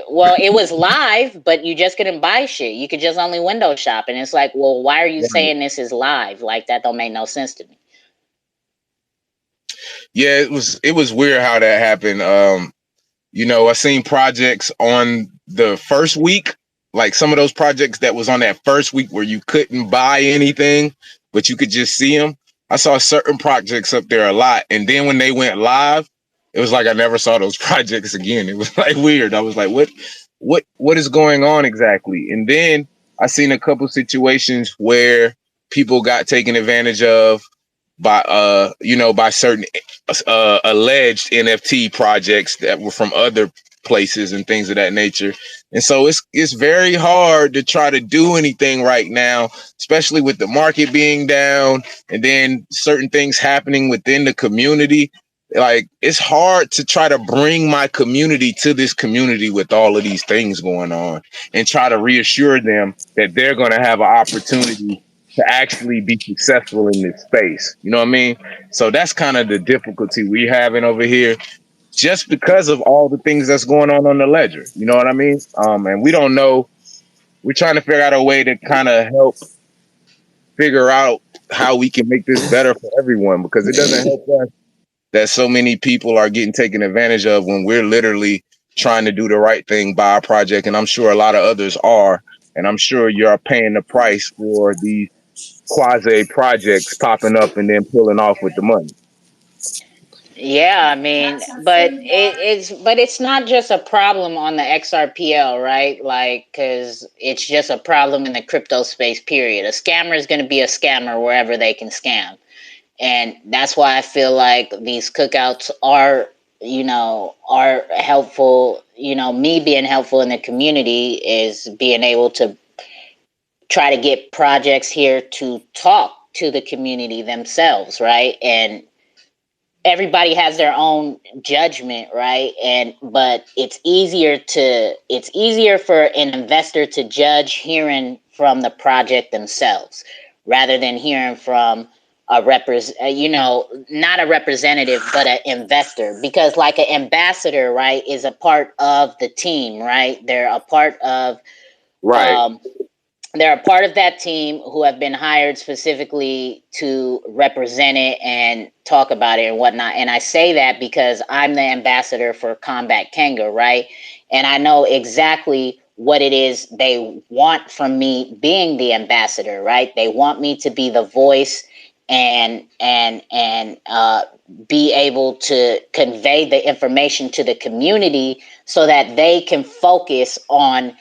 well, it was live, but you just couldn't buy shit. You could just only window shop, and it's like, well, why are you Right. saying this is live? Like, that don't make no sense to me. Yeah, it was weird how that happened. You know, I seen projects on the first week, like some of those projects that was on that first week where you couldn't buy anything, but you could just see them. I saw certain projects up there a lot, and then when they went live, it was like I never saw those projects again. It was like weird. I was like, what is going on exactly? And then I seen a couple situations where people got taken advantage of by by certain alleged NFT projects that were from other places and things of that nature. And so it's very hard to try to do anything right now, especially with the market being down and then certain things happening within the community. Like, it's hard to try to bring my community to this community with all of these things going on and try to reassure them that they're going to have an opportunity to actually be successful in this space. You know what I mean? So that's kind of the difficulty we having over here, just because of all the things that's going on the ledger. You know what I mean? And we don't know. We're trying to figure out a way to kind of help figure out how we can make this better for everyone, because it doesn't help us that so many people are getting taken advantage of when we're literally trying to do the right thing by our project. And I'm sure a lot of others are. And I'm sure you're paying the price for these quasi projects popping up and then pulling off with the money. Yeah, I mean, but it's not just a problem on the XRPL, right? Like, because it's just a problem in the crypto space, period. A scammer is going to be a scammer wherever they can scam. And that's why I feel like these cookouts are, are helpful. Me being helpful in the community is being able to try to get projects here to talk to the community themselves, right? And everybody has their own judgment, right? But it's easier for an investor to judge hearing from the project themselves rather than hearing from not a representative, but an investor, because like an ambassador, right, is a part of the team, right? They're a part of Right. They're a part of that team who have been hired specifically to represent it and talk about it and whatnot. And I say that because I'm the ambassador for Combat Kanga, right? And I know exactly what it is they want from me being the ambassador, right? They want me to be the voice and be able to convey the information to the community so that they can focus on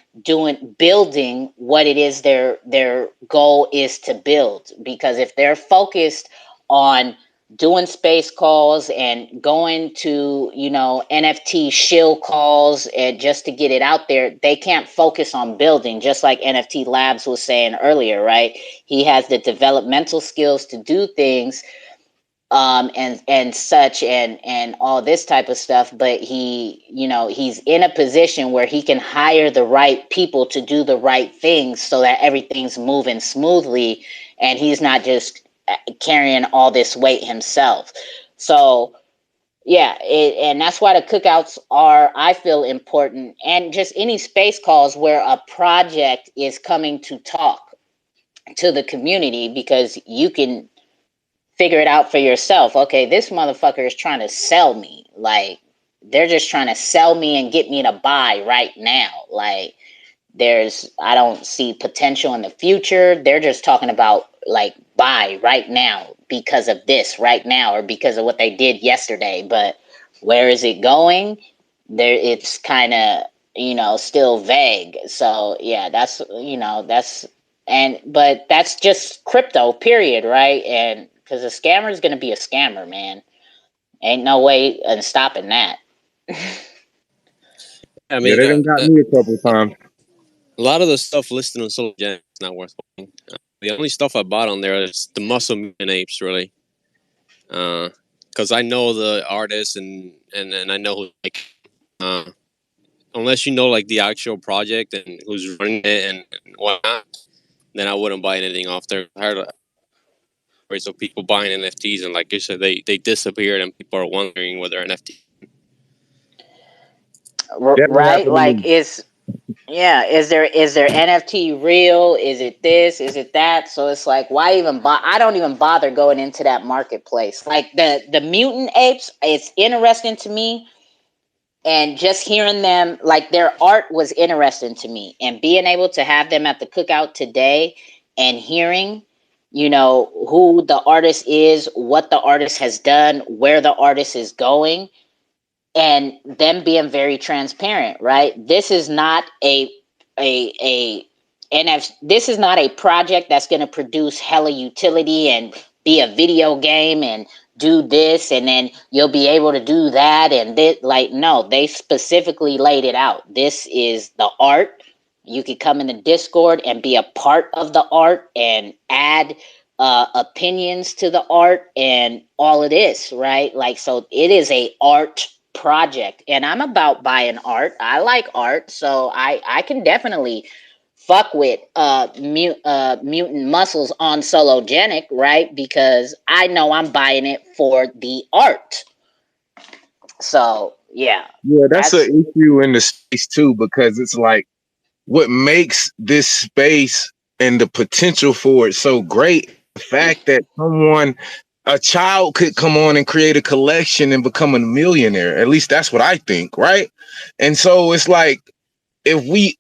building what it is their goal is to build. Because if they're focused on doing space calls and going to NFT shill calls and just to get it out there, they can't focus on building. Just like Nft Labs was saying earlier, right? He has the developmental skills to do things, and such, and all this type of stuff, but he's in a position where he can hire the right people to do the right things so that everything's moving smoothly and he's not just carrying all this weight himself. So yeah, and that's why the cookouts are, I feel, important, and just any space calls where a project is coming to talk to the community, because you can figure it out for yourself. Okay, this motherfucker is trying to sell me. Like, they're just trying to sell me and get me to buy right now. Like, I don't see potential in the future. They're just talking about, like, buy right now because of this right now or because of what they did yesterday. But where is it going? It's kind of, still vague. So yeah, but that's just crypto, period, right? And because a scammer is going to be a scammer, man. Ain't no way in stopping that. I Yeah, mean, they done got me a couple times. a lot of the stuff listed on Soul Gen is not worth buying. The only stuff I bought on there is the muscle Mutant apes, really. Because I know the artists and I know who, like, unless you know, like, the actual project and who's running it and whatnot, then I wouldn't buy anything off there. I heard stories of people buying NFTs, and like you said, they disappeared, and people are wondering whether NFT. Definitely Right? happening. Is there NFT real? Is it this? Is it that? So it's like, why even I don't even bother going into that marketplace. Like the mutant apes, it's interesting to me, and just hearing them, like their art was interesting to me, and being able to have them at the cookout today and hearing, who the artist is, what the artist has done, where the artist is going, and them being very transparent, right? This is not a this is not a project that's going to produce hella utility and be a video game and do this and then you'll be able to do that and this. Like, no, they specifically laid it out. This is the art. You could come in the Discord and be a part of the art and add opinions to the art and all of this, right? Like, so it is a art project, and I'm about buying art. I like art, so I can definitely fuck with mutant muscles on Sologenic, right? Because I know I'm buying it for the art. So yeah, Yeah, that's that's an issue in the space too, because it's like what makes this space and the potential for it so great, the fact that a child could come on and create a collection and become a millionaire. At least that's what I think, right? And so it's like if we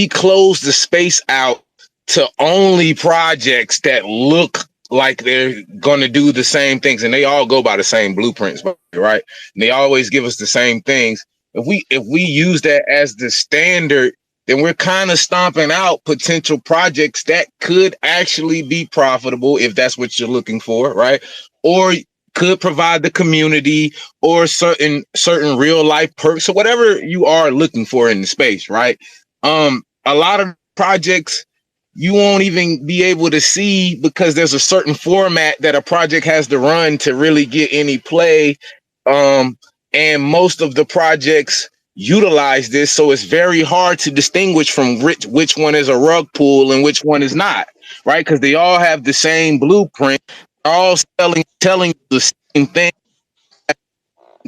close the space out to only projects that look like they're going to do the same things, and they all go by the same blueprints, right? And they always give us the same things. If we use that as the standard, then we're kind of stomping out potential projects that could actually be profitable if that's what you're looking for, right? Or could provide the community or certain real life perks or whatever you are looking for in the space, right? A lot of projects you won't even be able to see because there's a certain format that a project has to run to really get any play. And most of the projects utilize this, so it's very hard to distinguish from which one is a rug pull and which one is not, right? Because they all have the same blueprint, all telling you the same thing.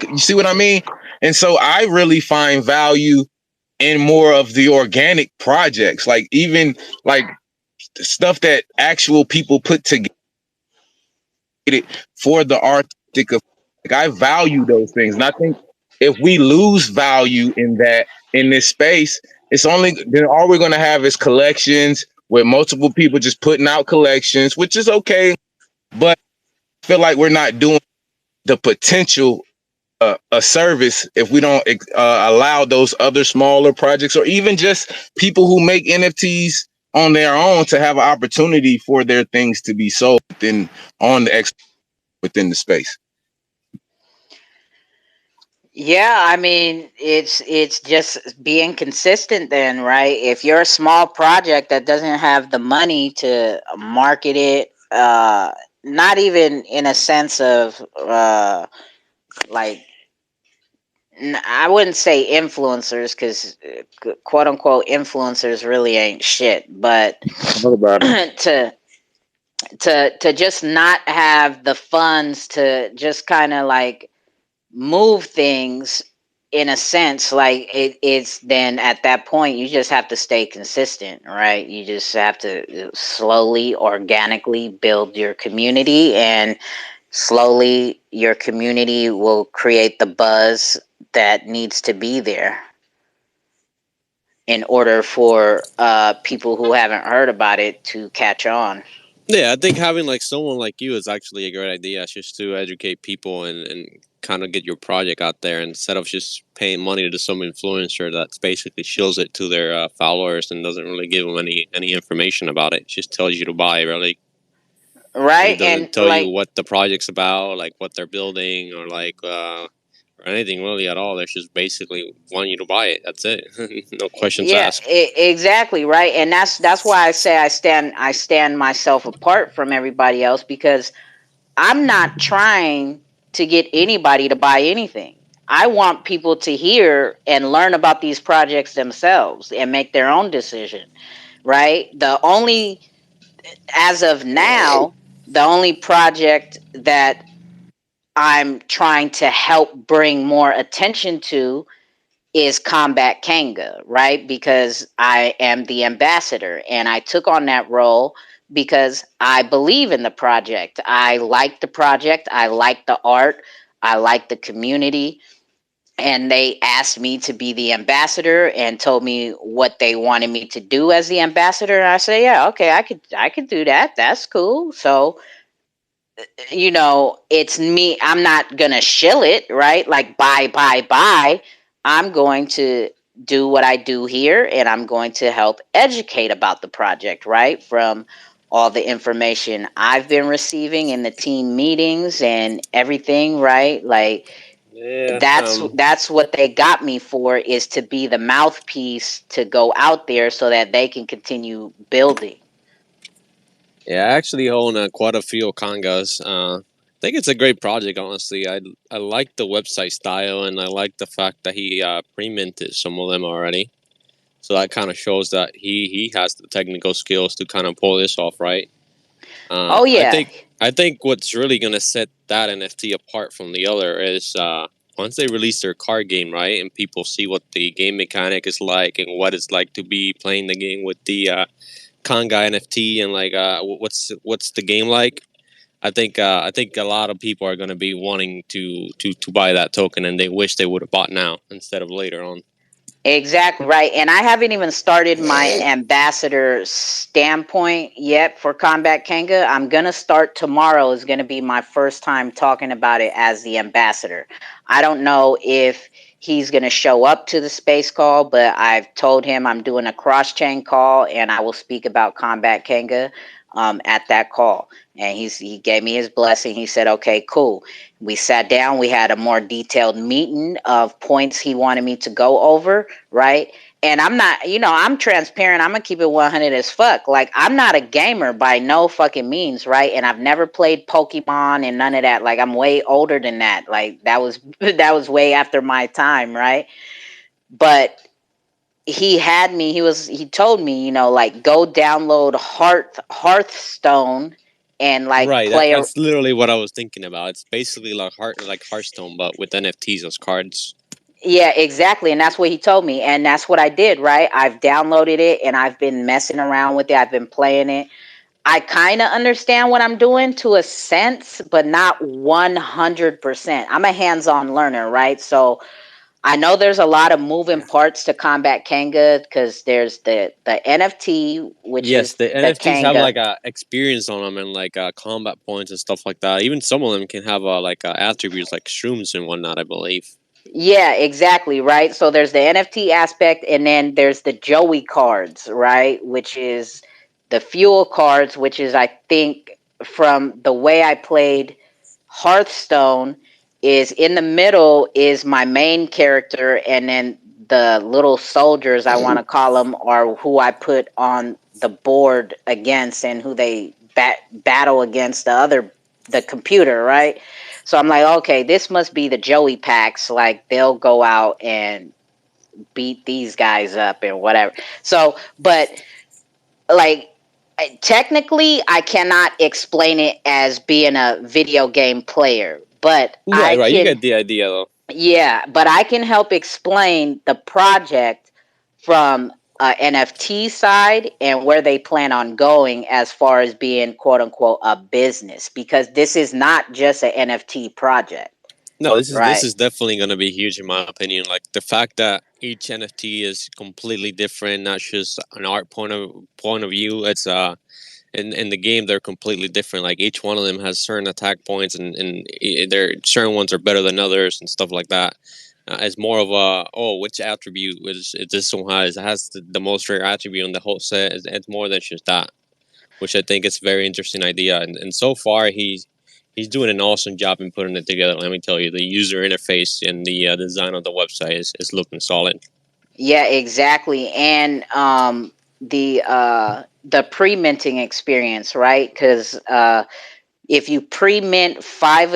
You see what I mean? And so I really find value in more of the organic projects, like even like stuff that actual people put together for the artistic of. Like, I value those things, and I think if we lose value in that in this space, it's only then all we're going to have is collections with multiple people just putting out collections, which is okay, but I feel like we're not doing the potential a service if we don't allow those other smaller projects or even just people who make NFTs on their own to have an opportunity for their things to be sold within the space. Yeah, I mean, it's just being consistent then, right? If you're a small project that doesn't have the money to market it, not even in a sense of like I wouldn't say influencers because quote unquote influencers really ain't shit, but What about it? to to just not have the funds to just kind of like move things in a sense, like it's then at that point you just have to stay consistent, right? You just have to slowly organically build your community, and slowly your community will create the buzz that needs to be there in order for people who haven't heard about it to catch on. Yeah, I think having like someone like you is actually a great idea, just to educate people and kind of get your project out there instead of just paying money to some influencer that basically shows it to their followers and doesn't really give them any information about it. Just tells you to buy, really. Like, it Right, and doesn't tell you like what the project's about, like what they're building, or like or anything really at all. They just basically want you to buy it. That's it. No questions yeah, asked. exactly, right. And that's why I say I stand myself apart from everybody else, because I'm not trying to get anybody to buy anything. I want people to hear and learn about these projects themselves and make their own decision, right? The only, as of now, The only project that I'm trying to help bring more attention to is Combat Kanga, right? Because I am the ambassador and I took on that role because I believe in the project. I like the project, I like the art, I like the community, and they asked me to be the ambassador and told me what they wanted me to do as the ambassador, and I said, yeah, okay, I could do that. That's cool. So it's me. I'm not gonna shill it, right? Like bye. I'm going to do what I do here, and I'm going to help educate about the project, right? From all the information I've been receiving in the team meetings and everything, right? Like Yeah. that's what they got me for, is to be the mouthpiece to go out there so that they can continue building. Yeah, I actually own quite a few Kangas. I think it's a great project, honestly. I like the website style, and I like the fact that he pre-minted some of them already. So that kind of shows that he has the technical skills to kind of pull this off, right? Oh I yeah. think what's really gonna set that NFT apart from the other is once they release their card game, right, and people see what the game mechanic is like and what it's like to be playing the game with the Conga NFT and like what's the game like. I think a lot of people are gonna be wanting to buy that token, and they wish they would have bought now instead of later on. Exactly right. And I haven't even started my ambassador standpoint yet for Combat Kanga. I'm going to start tomorrow, is going to be my first time talking about it as the ambassador. I don't know if he's going to show up to the space call, but I've told him I'm doing a cross-chain call and I will speak about Combat Kanga at that call. And he gave me his blessing. He said, okay, cool. We sat down, we had a more detailed meeting of points he wanted me to go over, right? And I'm not, I'm transparent. I'm gonna keep it 100 as fuck. Like, I'm not a gamer by no fucking means, right? And I've never played Pokemon and none of that. Like, I'm way older than that. Like, that was that was way after my time, right? But he told me, like, go download Hearthstone and like Right, play a. that's literally what I was thinking about. It's basically like Hearthstone, but with NFTs as cards. Yeah, exactly. And that's what he told me. And that's what I did, right? I've downloaded it and I've been messing around with it. I've been playing it. I kind of understand what I'm doing to a sense, but not 100%. I'm a hands-on learner, right? So I know there's a lot of moving parts to Combat Kanga, because there's the NFT, which Yes, is the the NFTs have Kanga. like a experience on them and like combat points and stuff like that. Even some of them can have like attributes like shrooms and whatnot, I believe. Yeah, exactly, right? So there's the NFT aspect, and then there's the Joey cards, right? Which is the fuel cards, which is, I think, from the way I played Hearthstone, is in the middle is my main character, and then the little soldiers, I want to call them, are who I put on the board against and who they battle against the computer, right? So I'm like, okay, this must be the Joey packs. Like, they'll go out and beat these guys up and whatever. So, but like, technically, I cannot explain it as being a video game player, but I Right. You can. get the idea though. Yeah, but I can help explain the project from NFT side and where they plan on going as far as being quote unquote a business, because this is not just an NFT project, No, this right? is definitely going to be huge in my opinion. Like the fact that each NFT is completely different, not just an art point of view. It's in the game they're completely different. Like each one of them has certain attack points, and they're certain ones are better than others and stuff like that. It's more of a which attribute is this one has? It has the most rare attribute in the whole set. It's more than just that, which I think is a very interesting idea. And so far he's doing an awesome job in putting it together. Let me tell you, the user interface and the design of the website is looking solid. Yeah, exactly. And the pre-minting experience, right? Because if you pre-mint 5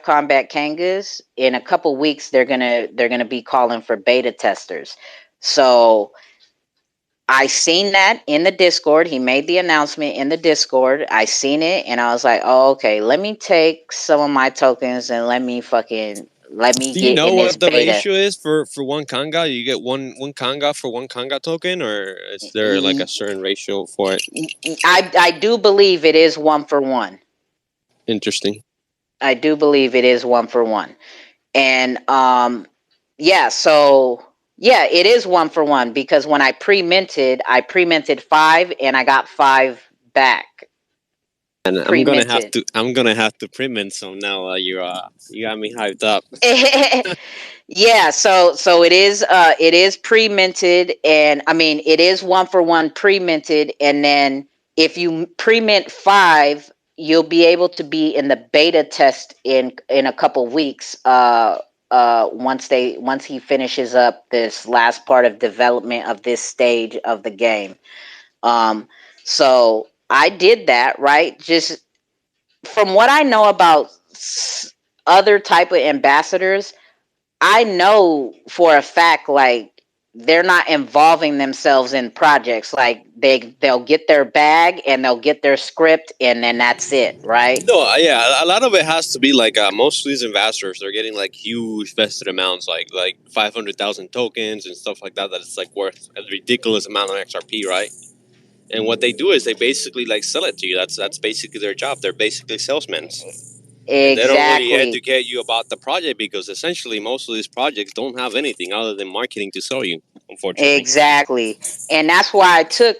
combat kangas in a couple weeks, they're gonna be calling for beta testers. So I seen that in the Discord. He made the announcement in the Discord. I seen it and I was like, oh, okay, let me take some of my tokens and let me Do you get know in this what the beta. ratio is for one Kanga? You get one Kanga for one Kanga token, or is there like a certain ratio for it? I do believe it is 1-for-1. Interesting. I do believe it is 1-for-1. And yeah, so yeah, it is 1-for-1 because when I pre-minted 5 and I got 5 back. And Pre-minted. I'm gonna have to print some now. You got me hyped up. Yeah, so it is pre-minted, and I mean it is 1-for-1 pre-minted, and then if you pre-mint 5, you'll be able to be in the beta test in a couple weeks. Once he finishes up this last part of development of this stage of the game. So I did that, right? Just from what I know about other type of ambassadors, I know for a fact, like, they're not involving themselves in projects. Like, they'll get their bag and they'll get their script and then that's it, right? No, yeah, a lot of it has to be like most of these investors, they're getting like huge vested amounts, like 500,000 tokens and stuff like that. That it's like worth a ridiculous amount of XRP, right? And what they do is they basically like sell it to you. That's basically their job. They're basically salesmen. And they don't really Exactly. educate you about the project because essentially most of these projects don't have anything other than marketing to sell you, unfortunately. Exactly. And that's why I took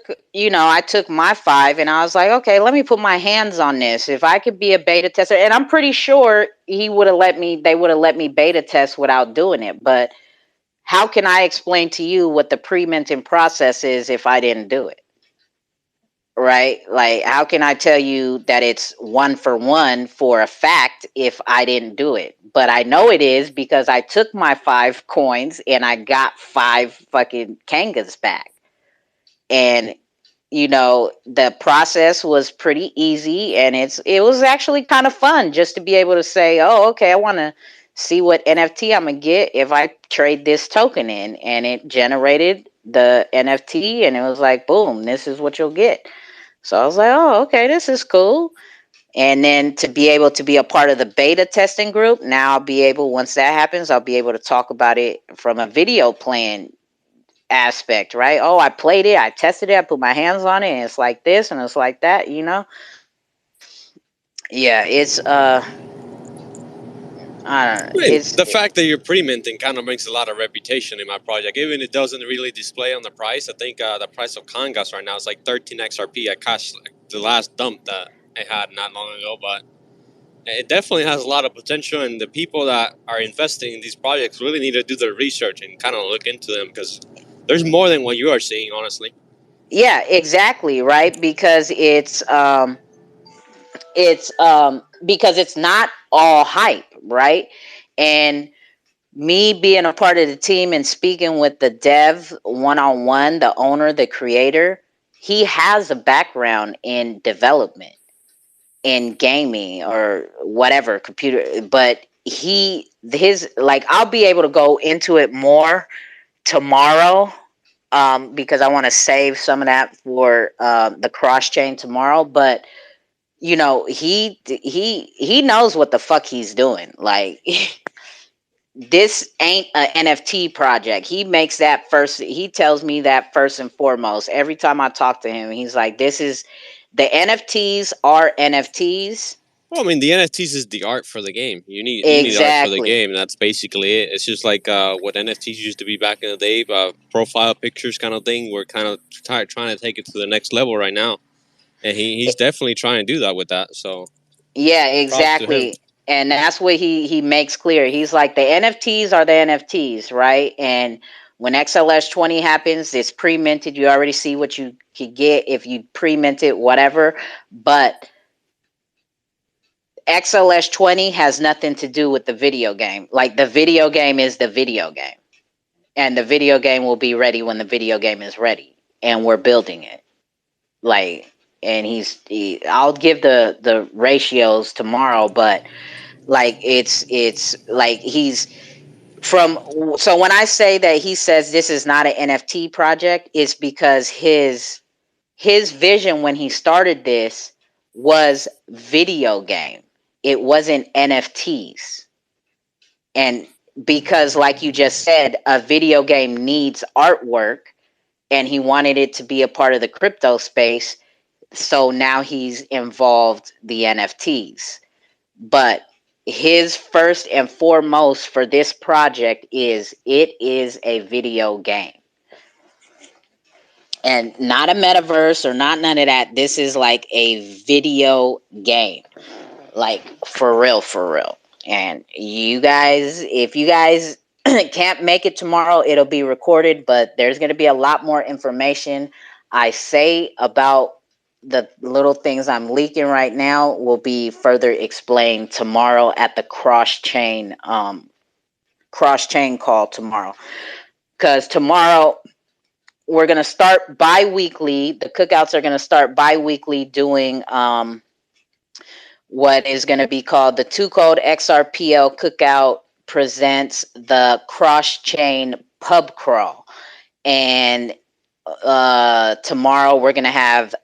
my 5 and I was like, okay, let me put my hands on this. If I could be a beta tester, and I'm pretty sure they would have let me beta test without doing it. But how can I explain to you what the pre-minting process is if I didn't do it? Right? Like, how can I tell you that it's 1-for-1 for a fact if I didn't do it? But I know it is because I took my 5 coins and I got 5 fucking Kangas back. And the process was pretty easy, and it was actually kind of fun just to be able to say, oh, okay, I want to see what NFT I'm gonna get if I trade this token in, and it generated the NFT, and it was like, boom, this is what you'll get. So I was like, oh, okay, this is cool. And then to be able to be a part of the beta testing group, now I'll be able, once that happens, I'll be able to talk about it from a video playing aspect, right? Oh, I played it, I tested it, I put my hands on it, and it's like this and it's like that, Yeah, it's I don't know. I mean, the fact that you're pre-minting kind of brings a lot of reputation in my project. Even it doesn't really display on the price. I think the price of Kangas right now is like 13 XRP. I cashed like, the last dump that I had not long ago, but it definitely has a lot of potential. And the people that are investing in these projects really need to do their research and kind of look into them because there's more than what you are seeing, honestly. Yeah, exactly, right? Because it's not all hype, right? And me being a part of the team and speaking with the dev one-on-one, the owner, the creator, he has a background in development, in gaming or whatever, computer, but I'll be able to go into it more tomorrow, because I want to save some of that for the cross chain tomorrow. But he knows what the fuck he's doing. Like, this ain't a NFT project. He makes that first. He tells me that first and foremost every time I talk to him. He's like, "This is the NFTs are NFTs." Well, I mean, the NFTs is the art for the game. You need art for the Exactly. game. That's basically it. It's just like what NFTs used to be back in the day, profile pictures kind of thing. We're kind of trying to take it to the next level right now, and he's definitely trying to do that with that. So Yeah, props to him. exactly. And that's what he makes clear. He's like, the NFTs are the NFTs, right? And when XLS 20 happens, it's pre-minted. You already see what you could get if you pre-mint it, whatever. But XLS 20 has nothing to do with the video game. Like, the video game is the video game. And the video game will be ready when the video game is ready. And we're building it. Like, and I'll give the ratios tomorrow, but like, it's like So when I say that he says this is not an NFT project, it's because his vision when he started this was video game. It wasn't NFTs. And because like you just said, a video game needs artwork and he wanted it to be a part of the crypto space, so now he's involved the NFTs. But his first and foremost for this project is it is a video game. And not a metaverse or not none of that. This is like a video game. Like for real, for real. And you guys, if you guys can't make it tomorrow, it'll be recorded, but there's going to be a lot more information I say about the little things I'm leaking right now will be further explained tomorrow at the cross chain call tomorrow. Because tomorrow we're going to start bi-weekly. The cookouts are going to start bi-weekly doing what is going to be called the 2Cold Xrpl Cookout presents the cross-chain pub crawl. And tomorrow we're going to have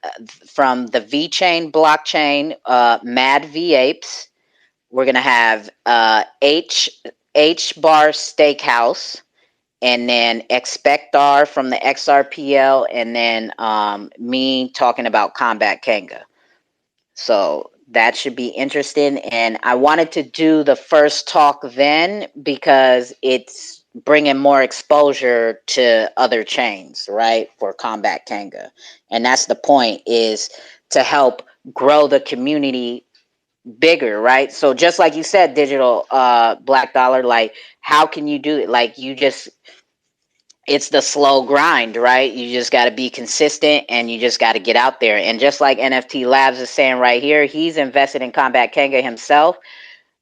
from the VeChain blockchain, Mad V Apes. We're going to have H Bar Steakhouse, and then Expectar from the Xrpl, and then me talking about Combat Kanga. So that should be interesting. And I wanted to do the first talk then because it's bringing more exposure to other chains, right? For Combat Kanga. And that's the point, is to help grow the community bigger, right? So just like you said, digital Black Dollar, like how can you do it? Like you just, it's the slow grind, right? You just got to be consistent and you just got to get out there. And just like NFT Labs is saying right here, he's invested in Combat Kanga himself,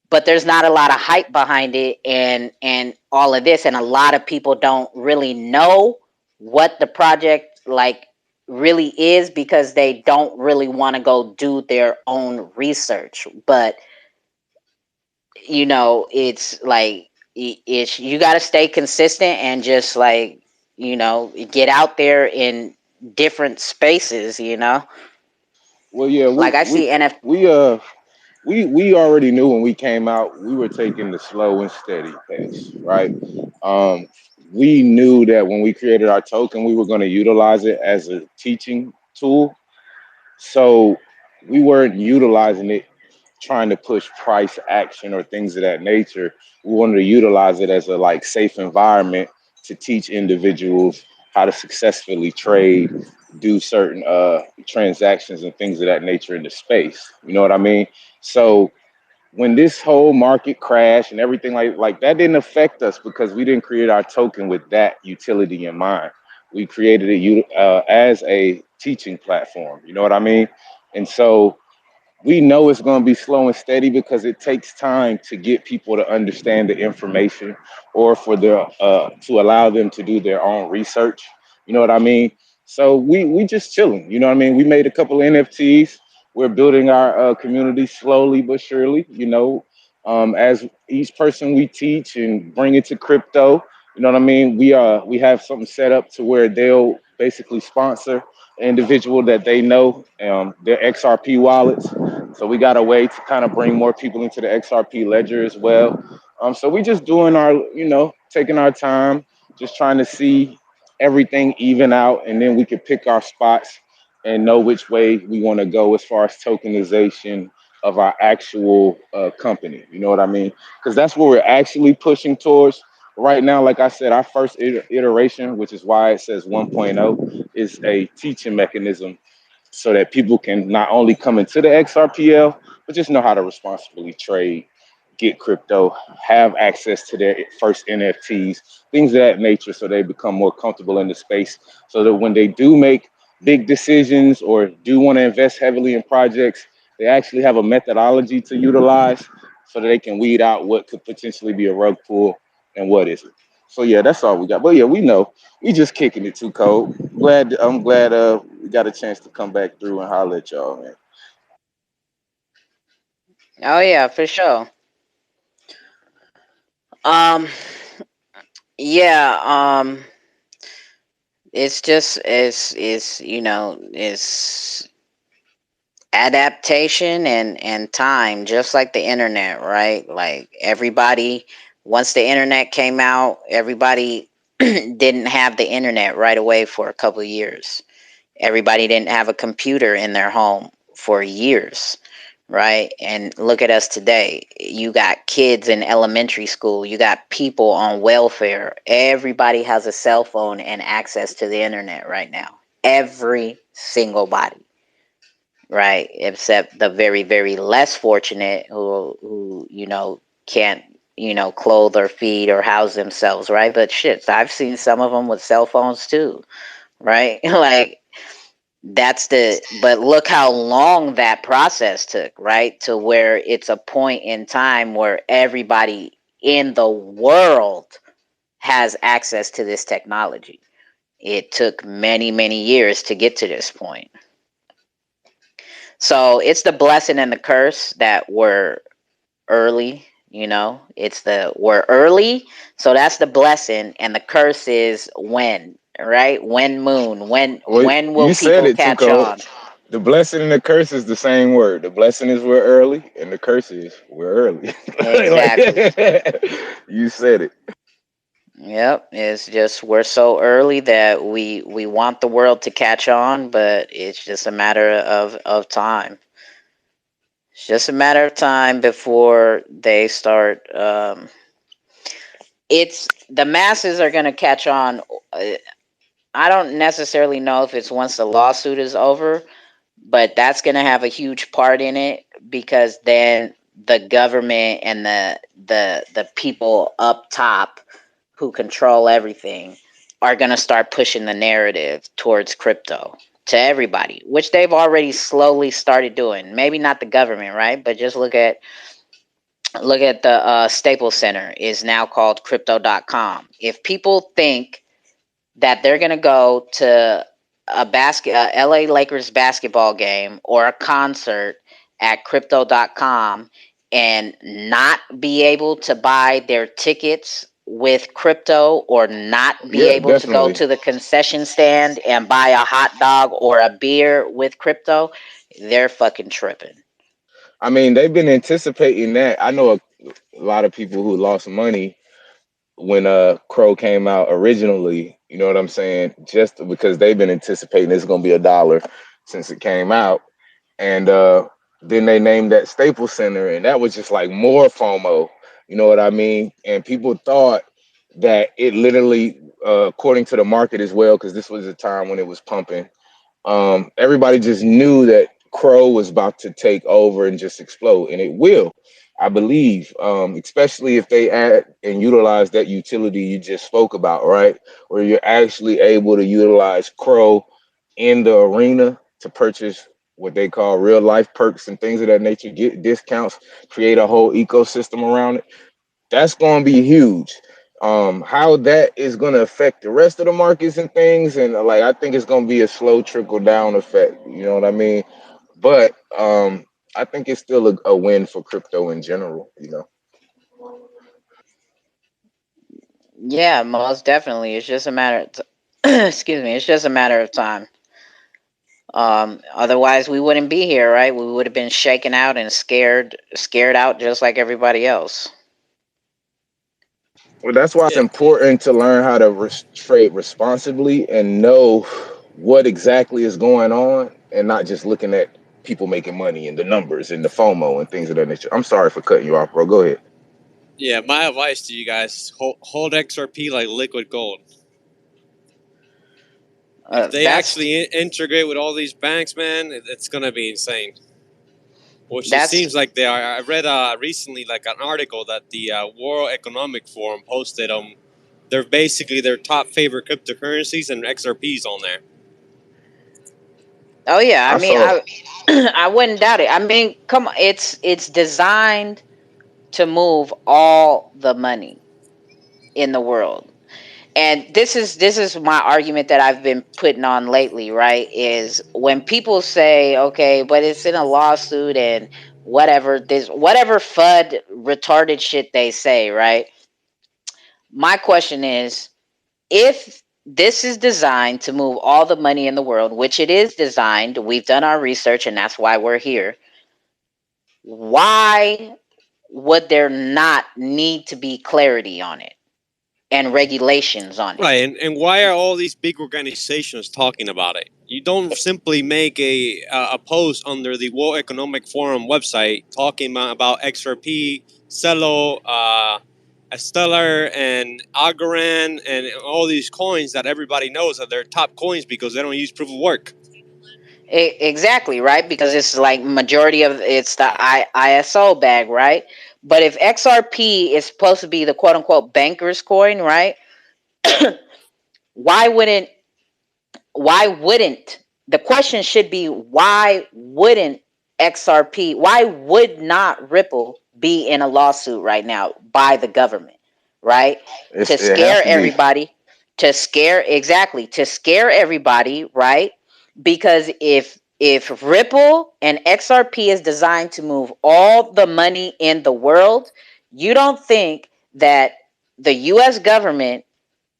but there's not a lot of hype behind it and all of this. And a lot of people don't really know what the project like really is because they don't really want to go do their own research. But you know, it's like it's you got to stay consistent and just like, you know, get out there in different spaces, you know. Well, yeah, Like I see NFT. we already knew when we came out we were taking the slow and steady pace, right? Um, we knew that when we created our token, we were going to utilize it as a teaching tool. So we weren't utilizing it trying to push price action or things of that nature. We wanted to utilize it as a like safe environment to teach individuals how to successfully trade, do certain transactions and things of that nature in the space. You know what I mean? So when this whole market crash and everything like that didn't affect us because we didn't create our token with that utility in mind. We created it as a teaching platform. You know what I mean? And so we know it's going to be slow and steady because it takes time to get people to understand the information or for the to allow them to do their own research. You know what I mean? So we just chilling. You know what I mean? We made a couple of NFTs. We're building our community slowly but surely. You know, as each person we teach and bring it to crypto. You know what I mean? We have something set up to where they'll basically sponsor an individual that they know, their XRP wallets. So we got a way to kind of bring more people into the XRP ledger as well. So we just doing our, you know, taking our time, just trying to see everything even out, and then we can pick our spots and know which way we want to go as far as tokenization of our actual company. You know what I mean? Because that's what we're actually pushing towards right now. Like I said, our first iteration, which is why it says 1.0, is a teaching mechanism so that people can not only come into the XRPL, but just know how to responsibly trade, get crypto, have access to their first NFTs, things of that nature, so they become more comfortable in the space, so that when they do make big decisions or do want to invest heavily in projects, they actually have a methodology to utilize so that they can weed out what could potentially be a rug pull and what isn't. So yeah, that's all we got. But yeah, we know we just kicking it too cold. I'm glad we got a chance to come back through and holler at y'all, man. Oh yeah, for sure. Um Yeah, it's just it's it's adaptation and time, just like the internet, right? Like everybody, once the internet came out, everybody didn't have the internet right away for a couple of years. Everybody didn't have a computer in their home for years, right? And look at us today. You got kids in elementary school, you got people on welfare. Everybody has a cell phone and access to the internet right now. Every single body, right? Except the very, very less fortunate who can't clothe or feed or house themselves, right? But shit, I've seen some of them with cell phones too, right? Like but look how long that process took, right? To where it's a point in time where everybody in the world has access to this technology. It took many, many years to get to this point. So it's the blessing and the curse that we're early. We're early, so that's the blessing, and the curse is when, right? When moon, Well, when will you said people it too, catch Cole. on? The blessing and the curse is the same word. The blessing is we're early, and the curse is we're early. Like Exactly. you said it. Yep, it's just we're so early that we want the world to catch on, but it's just a matter of time. It's just a matter of time before they start. It's the masses are going to catch on. uh, I don't necessarily know if it's once the lawsuit is over, but that's going to have a huge part in it, because then the government and the people up top who control everything are going to start pushing the narrative towards crypto to everybody, which they've already slowly started doing. Maybe not the government, right? But just look at the Staples Center is now called crypto.com. If people think that they're going to go to a LA Lakers basketball game or a concert at crypto.com and not be able to buy their tickets with crypto, or not be Yeah, able to go definitely. to the concession stand and buy a hot dog or a beer with crypto, they're fucking tripping. I mean, they've been anticipating that. I know a lot of people who lost money when Crow came out originally. You know what I'm saying? Just because they've been anticipating it's gonna be $1 since it came out, and then they named that Staples Center, and that was just like more FOMO. You know what I mean? And people thought that it literally, according to the market as well, because this was a time when it was pumping. Everybody just knew that Crow was about to take over and just explode, and it will, I believe, especially if they add and utilize that utility you just spoke about, right? Where you're actually able to utilize Crow in the arena to purchase what they call real life perks and things of that nature, get discounts, create a whole ecosystem around it. That's going to be huge. How that is going to affect the rest of the markets and things, and like I think it's going to be a slow trickle down effect. You know what I mean? But I think it's still a win for crypto in general. You know. Yeah, most definitely. It's just a matter of excuse me, it's just a matter of time. Otherwise we wouldn't be here, right? We would have been shaken out and scared out just like everybody else. Well, that's why it's Yeah, important to learn how to trade responsibly and know what exactly is going on, and not just looking at people making money and the numbers and the FOMO and things of that nature. I'm sorry for cutting you off, bro. Go ahead. yeah. My advice to you guys: hold XRP like liquid gold. If they That's actually integrate with all these banks, man, it's gonna be insane. Which it that's seems like they are. I read recently like an article that the World Economic Forum posted. They're basically their top favorite cryptocurrencies, and XRP's on there. Oh yeah, I I mean saw. I I wouldn't doubt it. I mean, come on, it's designed to move all the money in the world. And this is my argument that I've been putting on lately, right? Is when people say, okay, but it's in a lawsuit and whatever FUD retarded shit they say, right? My question is, if this is designed to move all the money in the world, which it is designed, we've done our research and that's why we're here, why would there not need to be clarity on it and regulations on it? Right, and why are all these big organizations talking about it? You don't simply make a post under the World Economic Forum website talking about XRP, Celo, Stellar, and Algorand, and all these coins that everybody knows that they're top coins because they don't use proof of work. Exactly, right? Because it's like majority of it's the ISO bag, right? But if XRP is supposed to be the quote unquote banker's coin, right? why wouldn't the question should be, why wouldn't why would not Ripple be in a lawsuit right now by the government, right? To It has scare to be. everybody, to scare everybody, right? Because if Ripple and XRP is designed to move all the money in the world, you don't think that the US government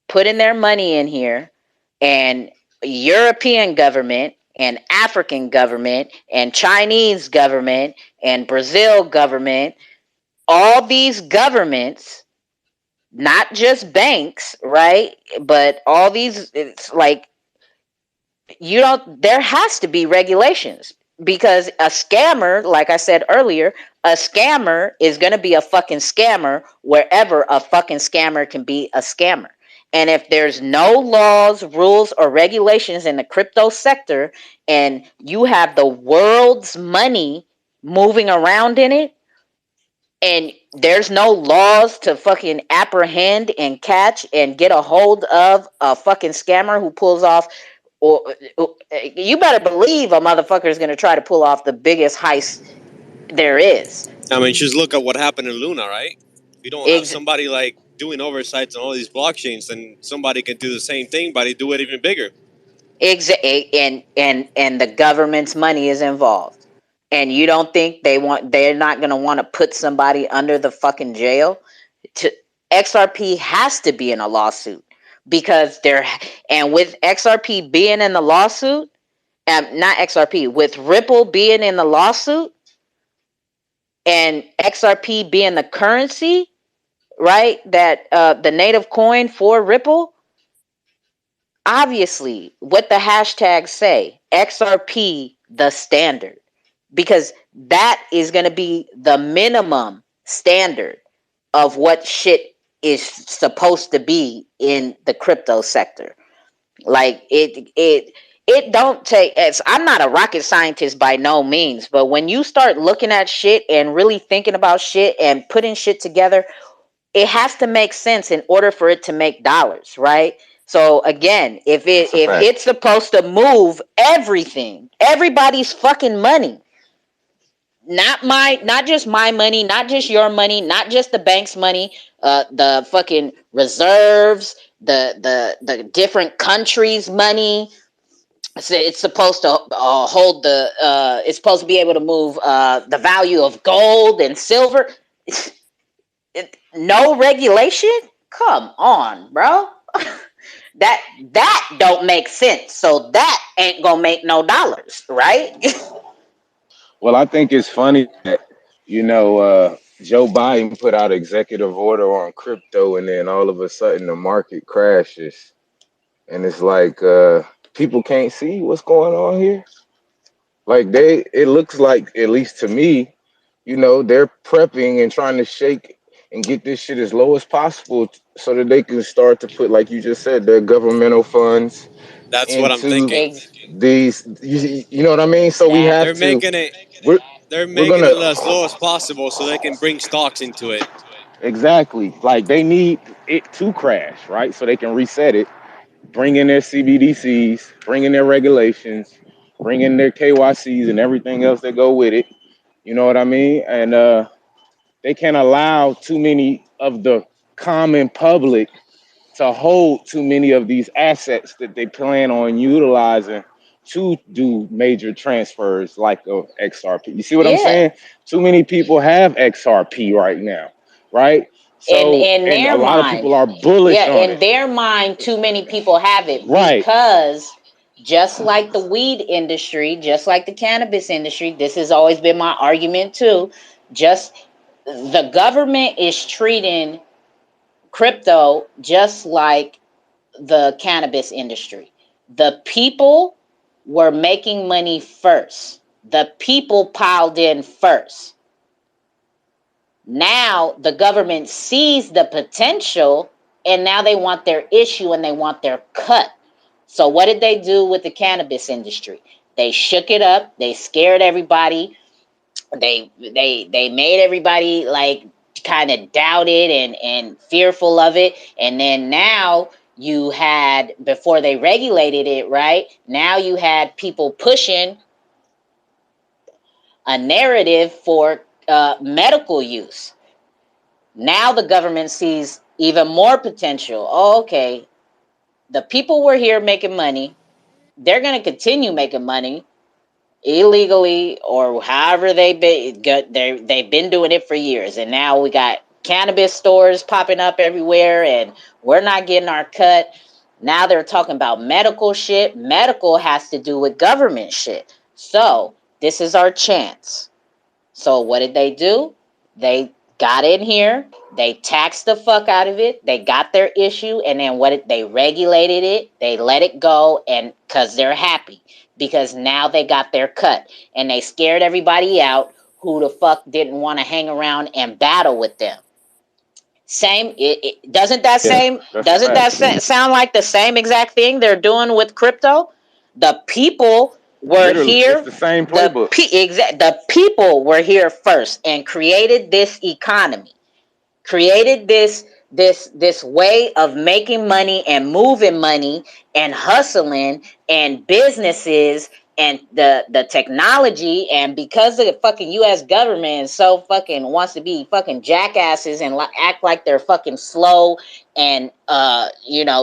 putting their money in here, and European government and African government and Chinese government and Brazil government, all these governments, not just banks, right? But all these, it's like, you don't, there has to be regulations, because a scammer, like I said earlier, a scammer is going to be a fucking scammer wherever a fucking scammer can be a scammer. And if there's no laws, rules, or regulations in the crypto sector, and you have the world's money moving around in it, and there's no laws to fucking apprehend and catch and get a hold of a fucking scammer who pulls off, or you better believe a motherfucker is going to try to pull off the biggest heist there is. I mean, just look at what happened in Luna, right? If you don't have somebody like doing oversights on all these blockchains, then somebody can do the same thing, but they do it even bigger. And the government's money is involved, and you don't think they're not going to want to put somebody under the fucking jail? To XRP has to be in a lawsuit, because and with XRP being in the lawsuit, not XRP, with Ripple being in the lawsuit and XRP being the currency, right? That the native coin for Ripple. Obviously, what the hashtags say, XRP the standard, because that is going to be the minimum standard of what shit is supposed to be in the crypto sector. Like it don't take, I'm not a rocket scientist by no means, but when you start looking at shit and really thinking about shit and putting shit together, it has to make sense in order for it to make dollars, right? So again, if it's supposed to move everything, everybody's fucking money, not just my money, not just your money, not just the bank's money, the fucking reserves, the different countries' money. So it's supposed to hold it's supposed to be able to move the value of gold and silver. No regulation? Come on, bro. that don't make sense. So that ain't gonna make no dollars, right? Well, I think it's funny that, Joe Biden put out executive order on crypto, and then all of a sudden the market crashes. And it's like people can't see what's going on here. Like it looks like, at least to me, they're prepping and trying to shake and get this shit as low as possible so that they can start to put, like you just said, their governmental funds That's what I'm into thinking. these. You know what I mean? So we have They're to. making it. We're They're we're making gonna it as low as possible so they can bring stocks into it. exactly, like they need it to crash, right? So they can reset it, bring in their CBDCs, bring in their regulations, bring in their KYCs and everything else that go with it. You know what I mean? And they can't allow too many of the common public to hold too many of these assets that they plan on utilizing to do major transfers like of XRP. You see what I'm Yeah. saying? Too many people have XRP right now, right? So, in and a their lot of mind, people are bullish yeah, on in it. their mind, too many people have it Right. because just like the weed industry, just like the cannabis industry, this has always been my argument too. Just the government is treating crypto just like the cannabis industry. The people were making money first. The people piled in first. Now the government sees the potential and now they want their issue and they want their cut. So what did they do with the cannabis industry? They shook it up, they scared everybody, they made everybody like kind of doubt it and fearful of it. And then now you had, before they regulated it, right? Now you had people pushing a narrative for medical use. Now the government sees even more potential. Oh, okay, the people were here making money. They're going to continue making money illegally or however they've been doing it for years. And now we got cannabis stores popping up everywhere and we're not getting our cut. Now they're talking about medical shit. Medical has to do with government shit. So this is our chance. So what did they do? They got in here, they taxed the fuck out of it, they got their issue, and then they regulated it, they let it go, and because they're happy, because now they got their cut, and they scared everybody out who the fuck didn't want to hang around and battle with them. Same, doesn't that Yeah, same that's a doesn't that fact. sound like the same exact thing they're doing with crypto? The people were Literally, it's here. the same playbook. The people were here first and created this economy, created this way of making money and moving money and hustling and businesses and the technology. And because the fucking US government is so fucking wants to be fucking jackasses and act like they're fucking slow and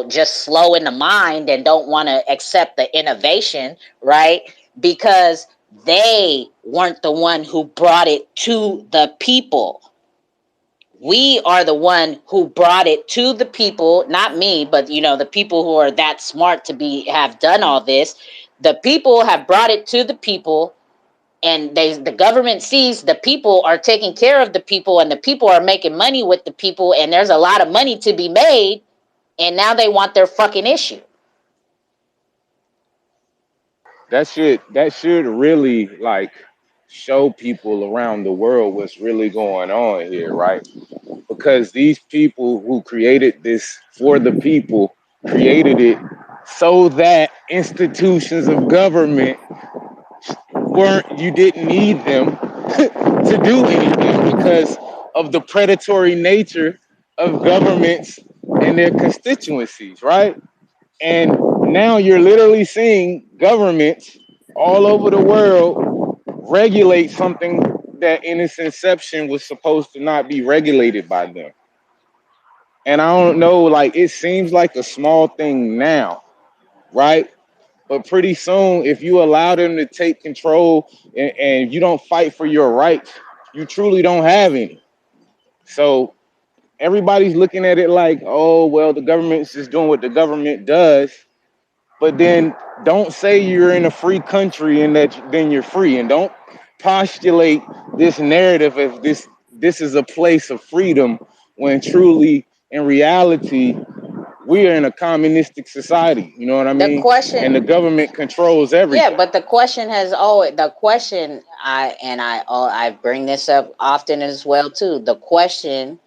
just slow in the mind and don't want to accept the innovation, right? Because they weren't the one who brought it to the people. We are the one who brought it to the people, not me, but the people who are that smart to have done all this. The people have brought it to the people, and the government sees the people are taking care of the people, and the people are making money with the people, and there's a lot of money to be made, and now they want their fucking issue. That should really like show people around the world what's really going on here, right? Because these people who created this for the people created it so that institutions of government you didn't need them to do anything because of the predatory nature of governments and their constituencies, right? And now you're literally seeing governments all over the world regulate something that in its inception was supposed to not be regulated by them. And I don't know, like it seems like a small thing now, right? But pretty soon, if you allow them to take control and you don't fight for your rights, you truly don't have any. So everybody's looking at it like, oh, well, the government's just doing what the government does. But then don't say you're in a free country and that then you're free. And don't postulate this narrative as this is a place of freedom when truly, in reality, we are in a communistic society. You know what I The mean? And question, the government controls yeah, everything. but the question has always the question I bring this up often as well too. The question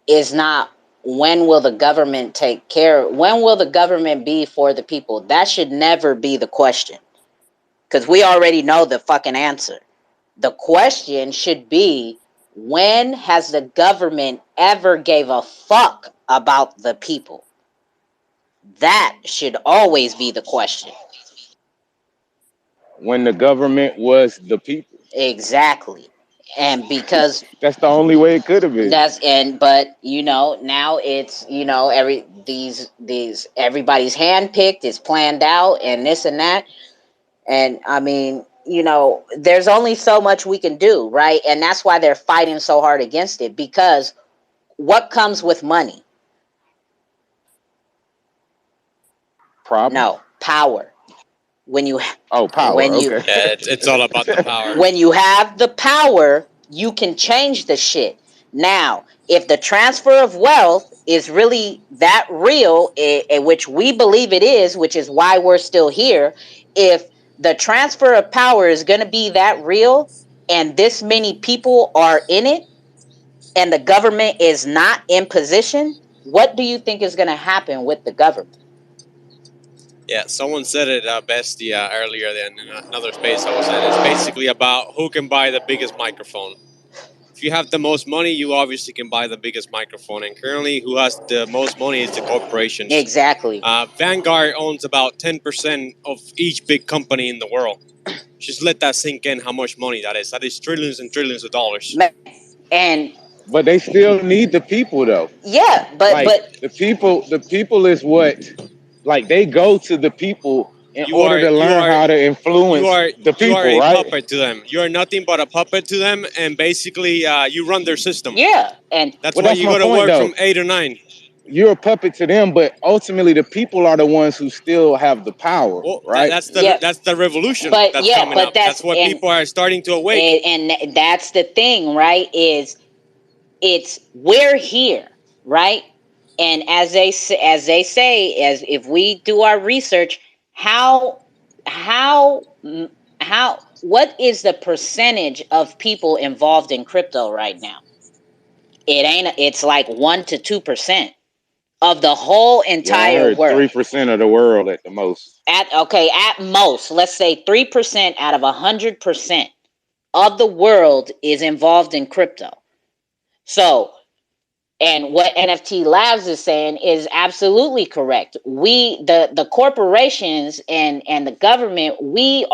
is not when will the government take care, when will the government be for the people. That should never be the question, because we already know the fucking answer. The question should be, when has the government ever gave a fuck about the people? That should always be the question. When the government was the people. Exactly. And because That's the only way it could have been. but now it's these everybody's handpicked, it's planned out, and this and that. And I mean, there's only so much we can do, right? And that's why they're fighting so hard against it, because what comes with money? Problem. No, power. When you Power. Okay. Yeah, it's all about the power. when you have the power, you can change the shit. Now, if the transfer of wealth is really that real, which we believe it is, which is why we're still here, if the transfer of power is going to be that real and this many people are in it and the government is not in position, what do you think is going to happen with the government? Yeah, someone said it best earlier in another space I was in. It's basically about who can buy the biggest microphone. If you have the most money, you obviously can buy the biggest microphone. And currently, who has the most money is the corporations. Exactly. Vanguard owns about 10% of each big company in the world. Just let that sink in how much money that is. That is trillions and trillions of dollars. And But they still need the people though. yeah, but the people is what, like, they go to the people in order to learn how to influence the you are people, a right? puppet to them. You are nothing but a puppet to them, and basically you run their system. Yeah, and that's Well, why that's you my go to point, work though. from 8 or 9. You're a puppet to them, but ultimately the people are the ones who still have the power, Well, right? that's the revolution But that's yeah, coming but up. That's what people are starting to awake. And that's the thing, right? Is it's we're here, right? And as they say, as if we do our research, how what is the percentage of people involved in crypto right now? It's like 1 to 2% of the whole Yeah, I entire heard world. 3% of the world at the most. At most, let's say 3% out of 100% of the world is involved in crypto. So, and what Nft Labs is saying is absolutely correct. The corporations and the government, we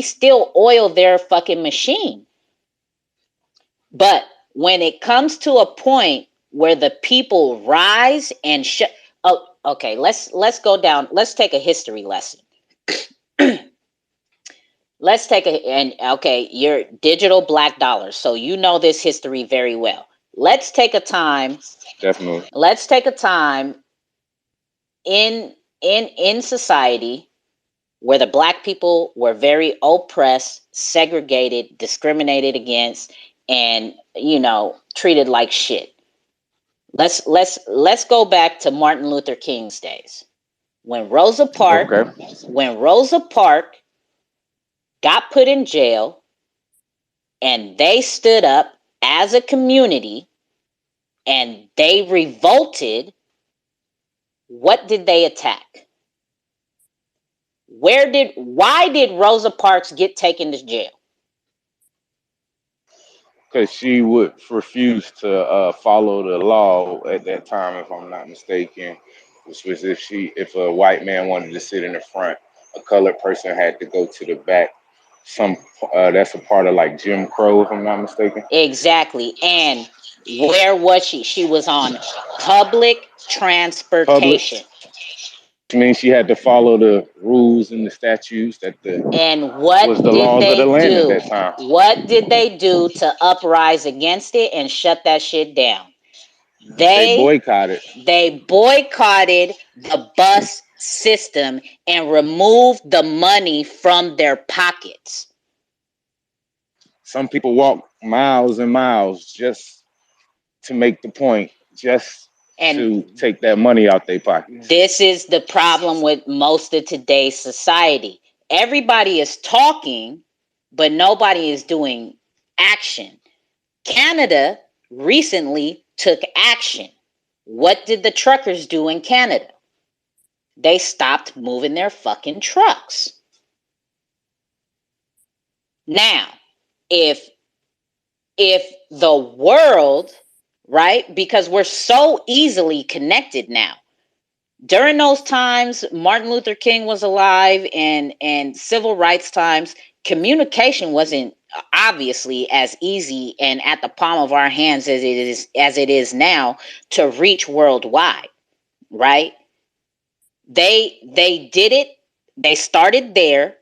still oil their fucking machine. But when it comes to a point where the people rise and oh, okay, let's go down. Let's take a history lesson. Let's take your digital black dollars. So you know this history very well. Let's take a time. Definitely. Let's take a time in society where the black people were very oppressed, segregated, discriminated against, and treated like shit. Let's go back to Martin Luther King's days. When Rosa Parks got put in jail and they stood up as a community and they revolted, what did they attack? Why did Rosa Parks get taken to jail? Because she would refuse to follow the law at that time, if I'm not mistaken, which was if a white man wanted to sit in the front, a colored person had to go to the back. That's a part of like Jim Crow, if I'm not mistaken. Exactly. And where was she? She was on public transportation. Which means she had to follow the rules and the statutes that what was the laws of the land at that time. What did they do to uprise against it and shut that shit down? They boycotted. They boycotted the bus system and removed the money from their pockets. Some people walk miles and miles just to make the point, to take that money out their pockets. This is the problem with most of today's society. Everybody is talking, but nobody is doing action. Canada recently took action. What did the truckers do in Canada? They stopped moving their fucking trucks. Now, if the world, right? Because we're so easily connected now. During those times, Martin Luther King was alive and civil rights times, communication wasn't obviously as easy and at the palm of our hands as it is now to reach worldwide, right? They did it. They started there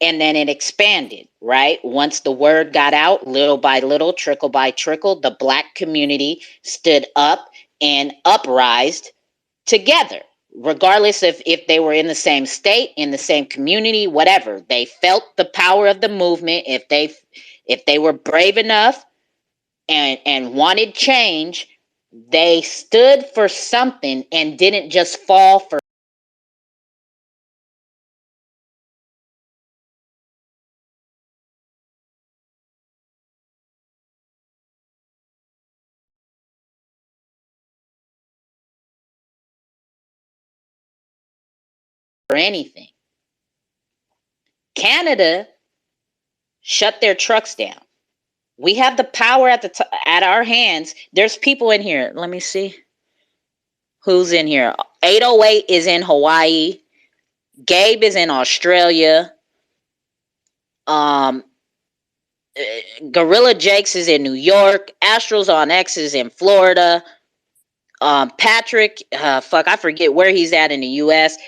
and then it expanded, right? Once the word got out, little by little, trickle by trickle, the Black community stood up and uprised together, regardless if they were in the same state, in the same community, whatever. They felt the power of the movement. If they were brave enough and wanted change, they stood for something and didn't just fall for anything. Canada shut their trucks down. We have the power at our hands. There's people in here. Let me see who's in here. 808 is in Hawaii. Gabe is in Australia. Um, Gorilla Jakes is in New York. Astros on X is in Florida. Patrick, I forget where he's at in the U.S.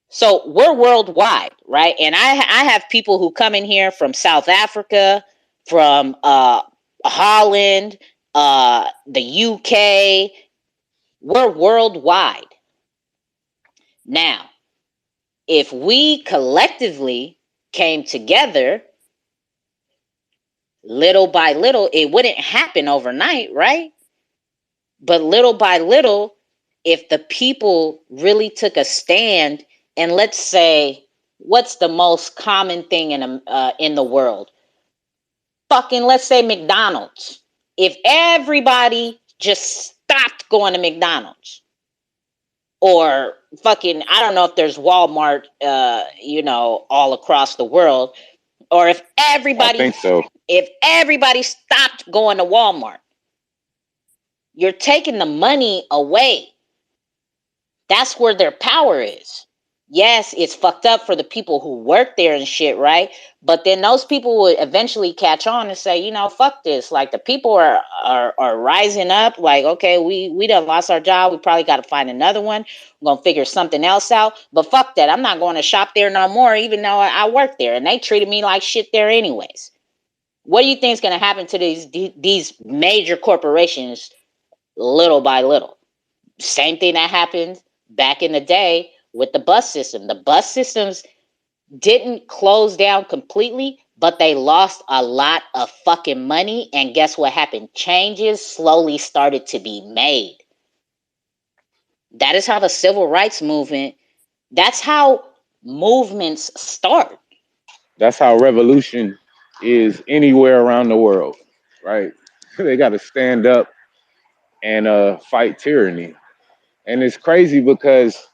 So we're worldwide, right? And I have people who come in here from South Africa, from Holland, the UK. We're worldwide. Now, if we collectively came together, little by little, it wouldn't happen overnight, right? But little by little, if the people really took a stand, and let's say, what's the most common thing in the world? Let's say McDonald's. If everybody just stopped going to McDonald's, or I don't know if there's Walmart, all across the world, or if I think so. everybody stopped going to Walmart, you're taking the money away. That's where their power is. Yes, it's fucked up for the people who work there and shit, right? But then those people would eventually catch on and say, fuck this. Like, the people are rising up. Like, okay, we done lost our job. We probably got to find another one. We're going to figure something else out. But fuck that. I'm not going to shop there no more, even though I work there. And they treated me like shit there anyways. What do you think is going to happen to these major corporations little by little? Same thing that happened back in the day with the bus system. The bus systems didn't close down completely, but they lost a lot of fucking money. And guess what happened? Changes slowly started to be made. That is how the civil rights movement, that's how movements start. That's how revolution is anywhere around the world, right? They got to stand up and fight tyranny. And it's crazy because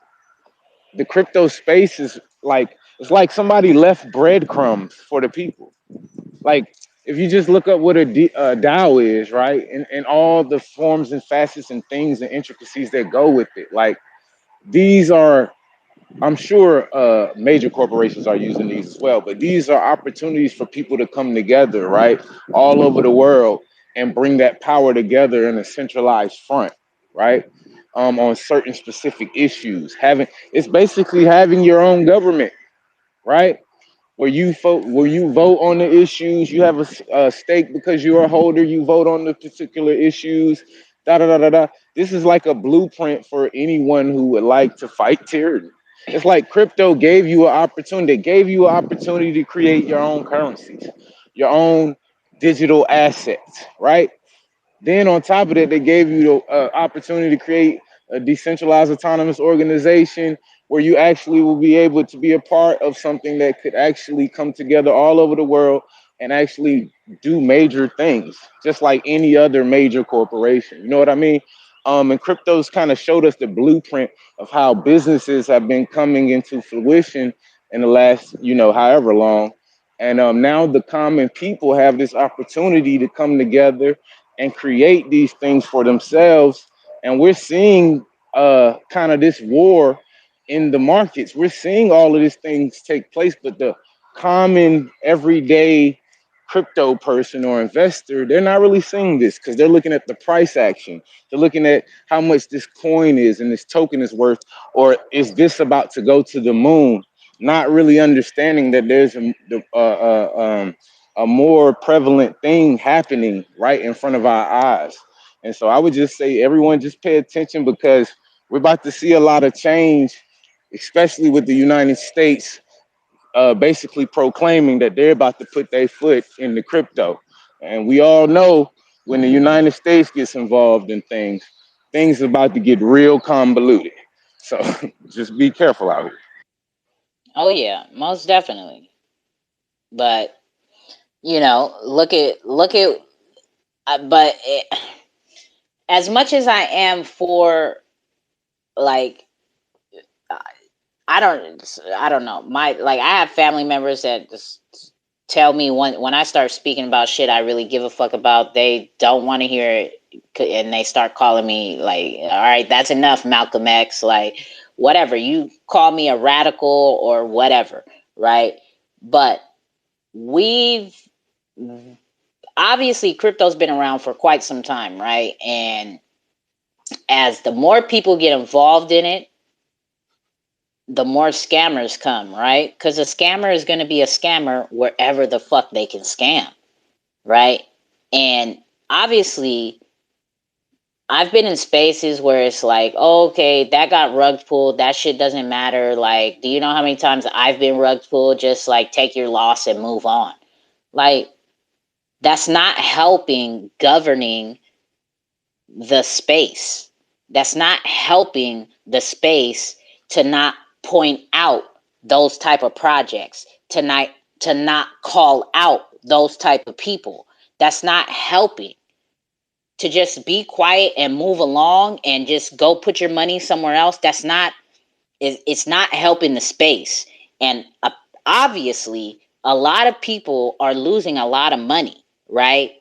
the crypto space is like, it's like somebody left breadcrumbs for the people. Like, if you just look up what a DAO is, right, and all the forms and facets and things and intricacies that go with it, like, these are, I'm sure major corporations are using these as well, but these are opportunities for people to come together, right, all over the world and bring that power together in a centralized front, right, on certain specific issues. It's basically having your own government, right, where you vote on the issues. You have a stake because you're a holder. You vote on the particular issues. Da da da da da. This is like a blueprint for anyone who would like to fight tyranny. It's like crypto gave you an opportunity. It gave you an opportunity to create your own currencies, your own digital assets, right? Then on top of that, they gave you the opportunity to create a decentralized autonomous organization where you actually will be able to be a part of something that could actually come together all over the world and actually do major things, just like any other major corporation. You know what I mean? And cryptos kind of showed us the blueprint of how businesses have been coming into fruition in the last, however long. And now the common people have this opportunity to come together and create these things for themselves. And we're seeing kind of this war in the markets. We're seeing all of these things take place, but the common everyday crypto person or investor, they're not really seeing this because they're looking at the price action. They're looking at how much this coin is and this token is worth, or is this about to go to the moon? not really understanding that there's a more prevalent thing happening right in front of our eyes. And so I would just say, everyone, just pay attention, because we're about to see a lot of change, especially with the United States basically proclaiming that they're about to put their foot in the crypto. And we all know when the United States gets involved in things, things are about to get real convoluted. So just be careful out here. Oh yeah, most definitely. But you know, look at. But as much as I am for, like, I don't know. I have family members that just tell me when I start speaking about shit I really give a fuck about, they don't want to hear it, and they start calling me like, all right, that's enough, Malcolm X, like, whatever. You call me a radical or whatever, right? But we've obviously, crypto's been around for quite some time, right? And as the more people get involved in it, the more scammers come, right? Because a scammer is going to be a scammer wherever the fuck they can scam, right? And obviously, I've been in spaces where it's like, oh, okay, that got rug pulled. That shit doesn't matter. Like, do you know how many times I've been rug pulled? Just like take your loss and move on. Like, that's not helping governing the space. That's not helping the space to not point out those type of projects, to not call out those type of people. That's not helping. To just be quiet and move along and just go put your money somewhere else, it's not helping the space. And obviously, a lot of people are losing a lot of money, right?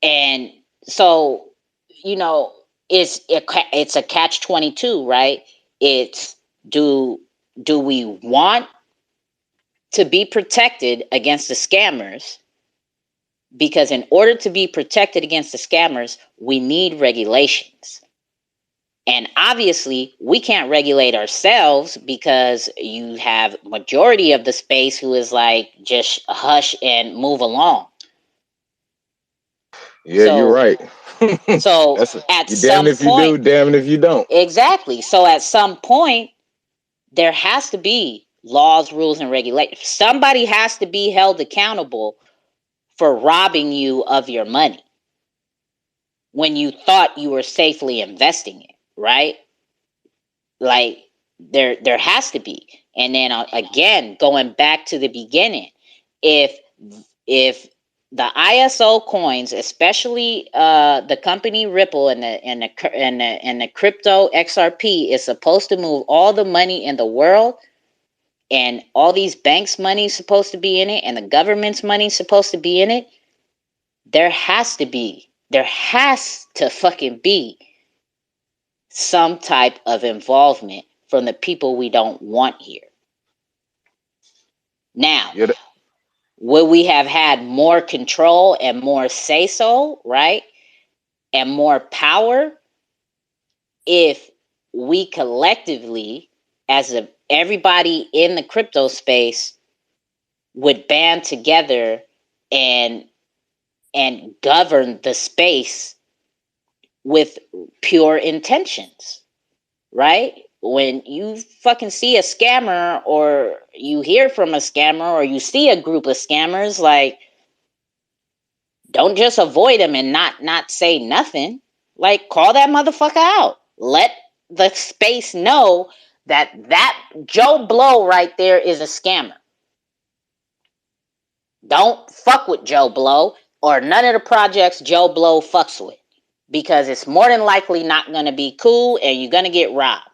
And so, you know, it's a catch-22, right? It's, do we want to be protected against the scammers? Because in order to be protected against the scammers, we need regulations. And obviously, we can't regulate ourselves, because you have majority of the space who is like, just hush and move along. Yeah, you're right. So at You're damned some if you do, point, damned if you don't. exactly. So at some point, there has to be laws, rules, and regulations. Somebody has to be held accountable for robbing you of your money when you thought you were safely investing it, right? Like, there has to be. And then again, going back to the beginning, if if the ISO coins, especially the company Ripple and the crypto XRP, is supposed to move all the money in the world, and all these banks' money is supposed to be in it, and the government's money is supposed to be in it, there has to fucking be some type of involvement from the people we don't want here. Now, would we have had more control and more say-so, right? And more power if we collectively, everybody in the crypto space, would band together and govern the space with pure intentions, right? When you fucking see a scammer, or you hear from a scammer, or you see a group of scammers, like, don't just avoid them and not say nothing. Like, call that motherfucker out. Let the space know that Joe Blow right there is a scammer. Don't fuck with Joe Blow or none of the projects Joe Blow fucks with, because it's more than likely not going to be cool, and you're going to get robbed.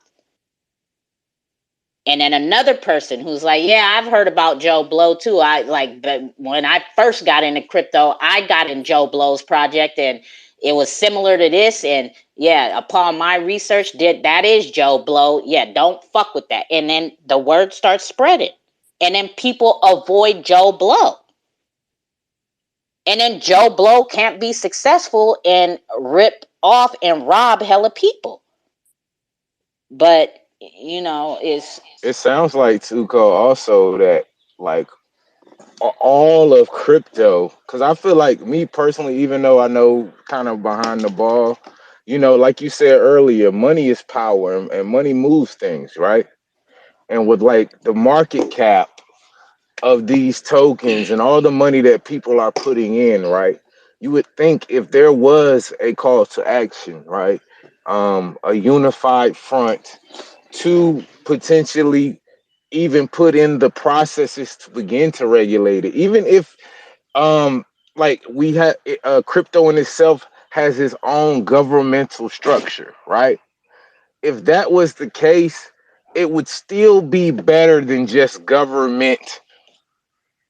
And then another person who's like, yeah, I've heard about Joe Blow too. But when I first got into crypto, I got in Joe Blow's project, and it was similar to this. And yeah, upon my research, that is Joe Blow. Yeah, don't fuck with that. And then the word starts spreading, and then people avoid Joe Blow. And then Joe Blow can't be successful and rip off and rob hella people. But is It sounds like Tuco also that like all of crypto, because I feel like me personally, even though I know kind of behind the ball, like you said earlier, money is power and money moves things, right? And with like the market cap of these tokens and all the money that people are putting in, right? You would think if there was a call to action, right? A unified front to potentially even put in the processes to begin to regulate it, even if like we had crypto in itself has its own governmental structure, right? If that was the case, it would still be better than just government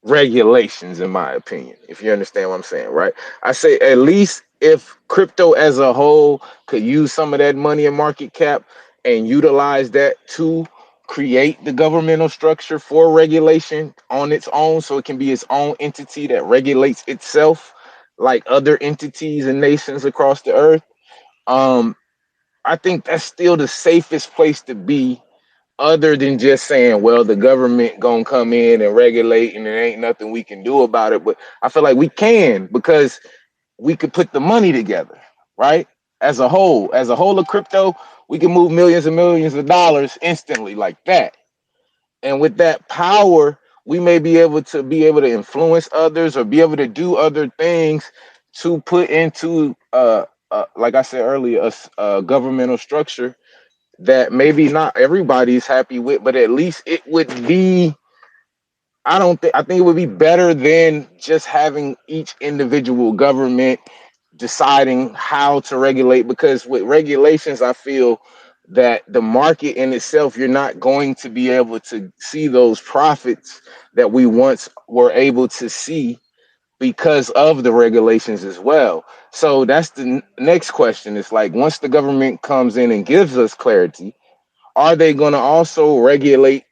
regulations, in my opinion, if you understand what I'm saying, right? I say at least if crypto as a whole could use some of that money and market cap and utilize that to create the governmental structure for regulation on its own, so it can be its own entity that regulates itself like other entities and nations across the earth. um I think that's still the safest place to be, other than just saying, well, the government gonna come in and regulate and there ain't nothing we can do about it. But I feel like we can, because we could put the money together, right? As a whole of crypto, we can move millions and millions of dollars instantly like that. And with that power, we may be able to influence others or be able to do other things to put into like I said earlier, a governmental structure that maybe not everybody's happy with, but at least it would be. I think it would be better than just having each individual government deciding how to regulate. Because with regulations, I feel that the market in itself, you're not going to be able to see those profits that we once were able to see because of the regulations as well. So that's the next question. It's like, once the government comes in and gives us clarity, are they going to also regulate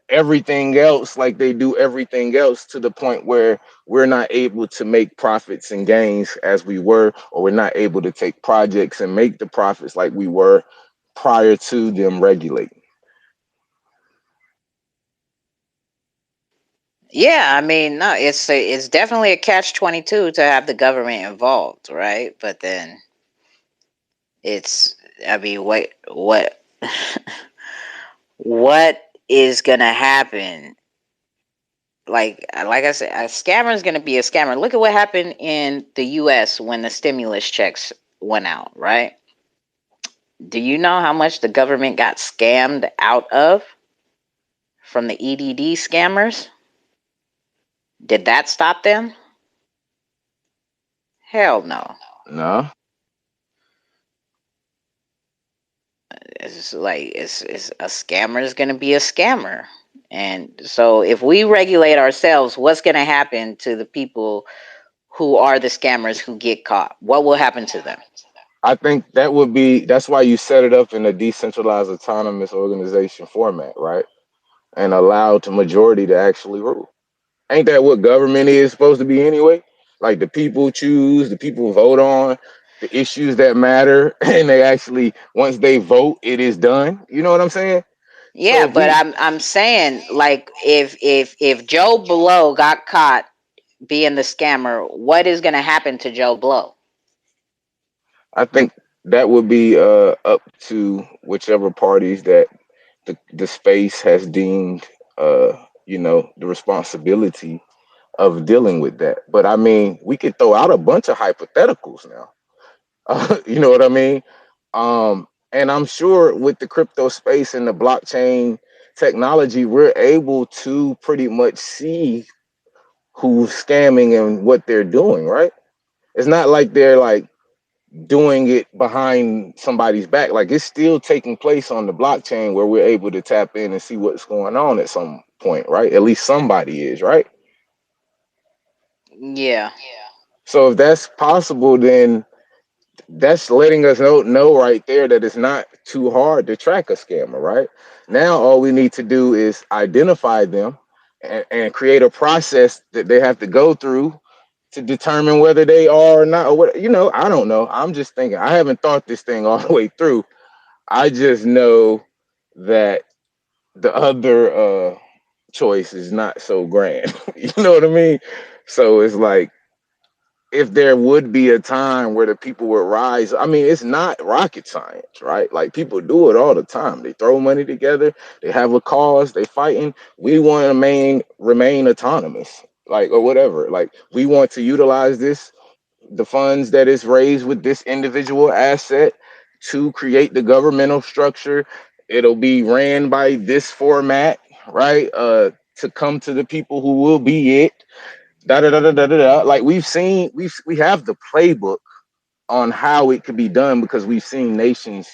everything else like they do everything else, to the point where we're not able to make profits and gains as we were, or we're not able to take projects and make the profits like we were prior to them regulating? Yeah, I mean, no, it's definitely a catch-22 to have the government involved, right? But then it's, I mean, what is gonna happen? Like I said, a scammer is gonna be a scammer. Look at what happened in the U.S. when the stimulus checks went out, right? Do you know how much the government got scammed out of from the EDD scammers? Did that stop them? Hell no. No. It's like it's a scammer is going to be a scammer. And so if we regulate ourselves, what's going to happen to the people who are the scammers who get caught? What will happen to them? I think that's why you set it up in a decentralized autonomous organization format, right? And allow the majority to actually rule. Ain't that what government is supposed to be anyway? Like, the people choose, the people vote on the issues that matter, and they actually, once they vote, it is done. You know what I'm saying? So Yeah, if but we, I'm saying, like, if Joe Blow got caught being the scammer, what is going to happen to Joe Blow? I think that would be up to whichever parties that the space has deemed, the responsibility of dealing with that. But I mean, we could throw out a bunch of hypotheticals now. You know what I mean? And I'm sure with the crypto space and the blockchain technology, we're able to pretty much see who's scamming and what they're doing, right? It's not like they're like doing it behind somebody's back. Like, it's still taking place on the blockchain where we're able to tap in and see what's going on at some point, right? At least somebody is, right? Yeah. So if that's possible, then that's letting us know right there that it's not too hard to track a scammer, right? Now all we need to do is identify them and create a process that they have to go through to determine whether they are or not, or what. I don't know. I'm just thinking. I haven't thought this thing all the way through. I just know that the other choice is not so grand. You know what I mean? So it's like if there would be a time where the people would rise, I mean, it's not rocket science, right? Like people do it all the time. They throw money together, they have a cause, they fighting. We want to remain autonomous, like or whatever. Like we want to utilize the funds that is raised with this individual asset to create the governmental structure. It'll be ran by this format, right? To come to the people who will be it. Da da da da da da. Like we have the playbook on how it could be done because we've seen nations,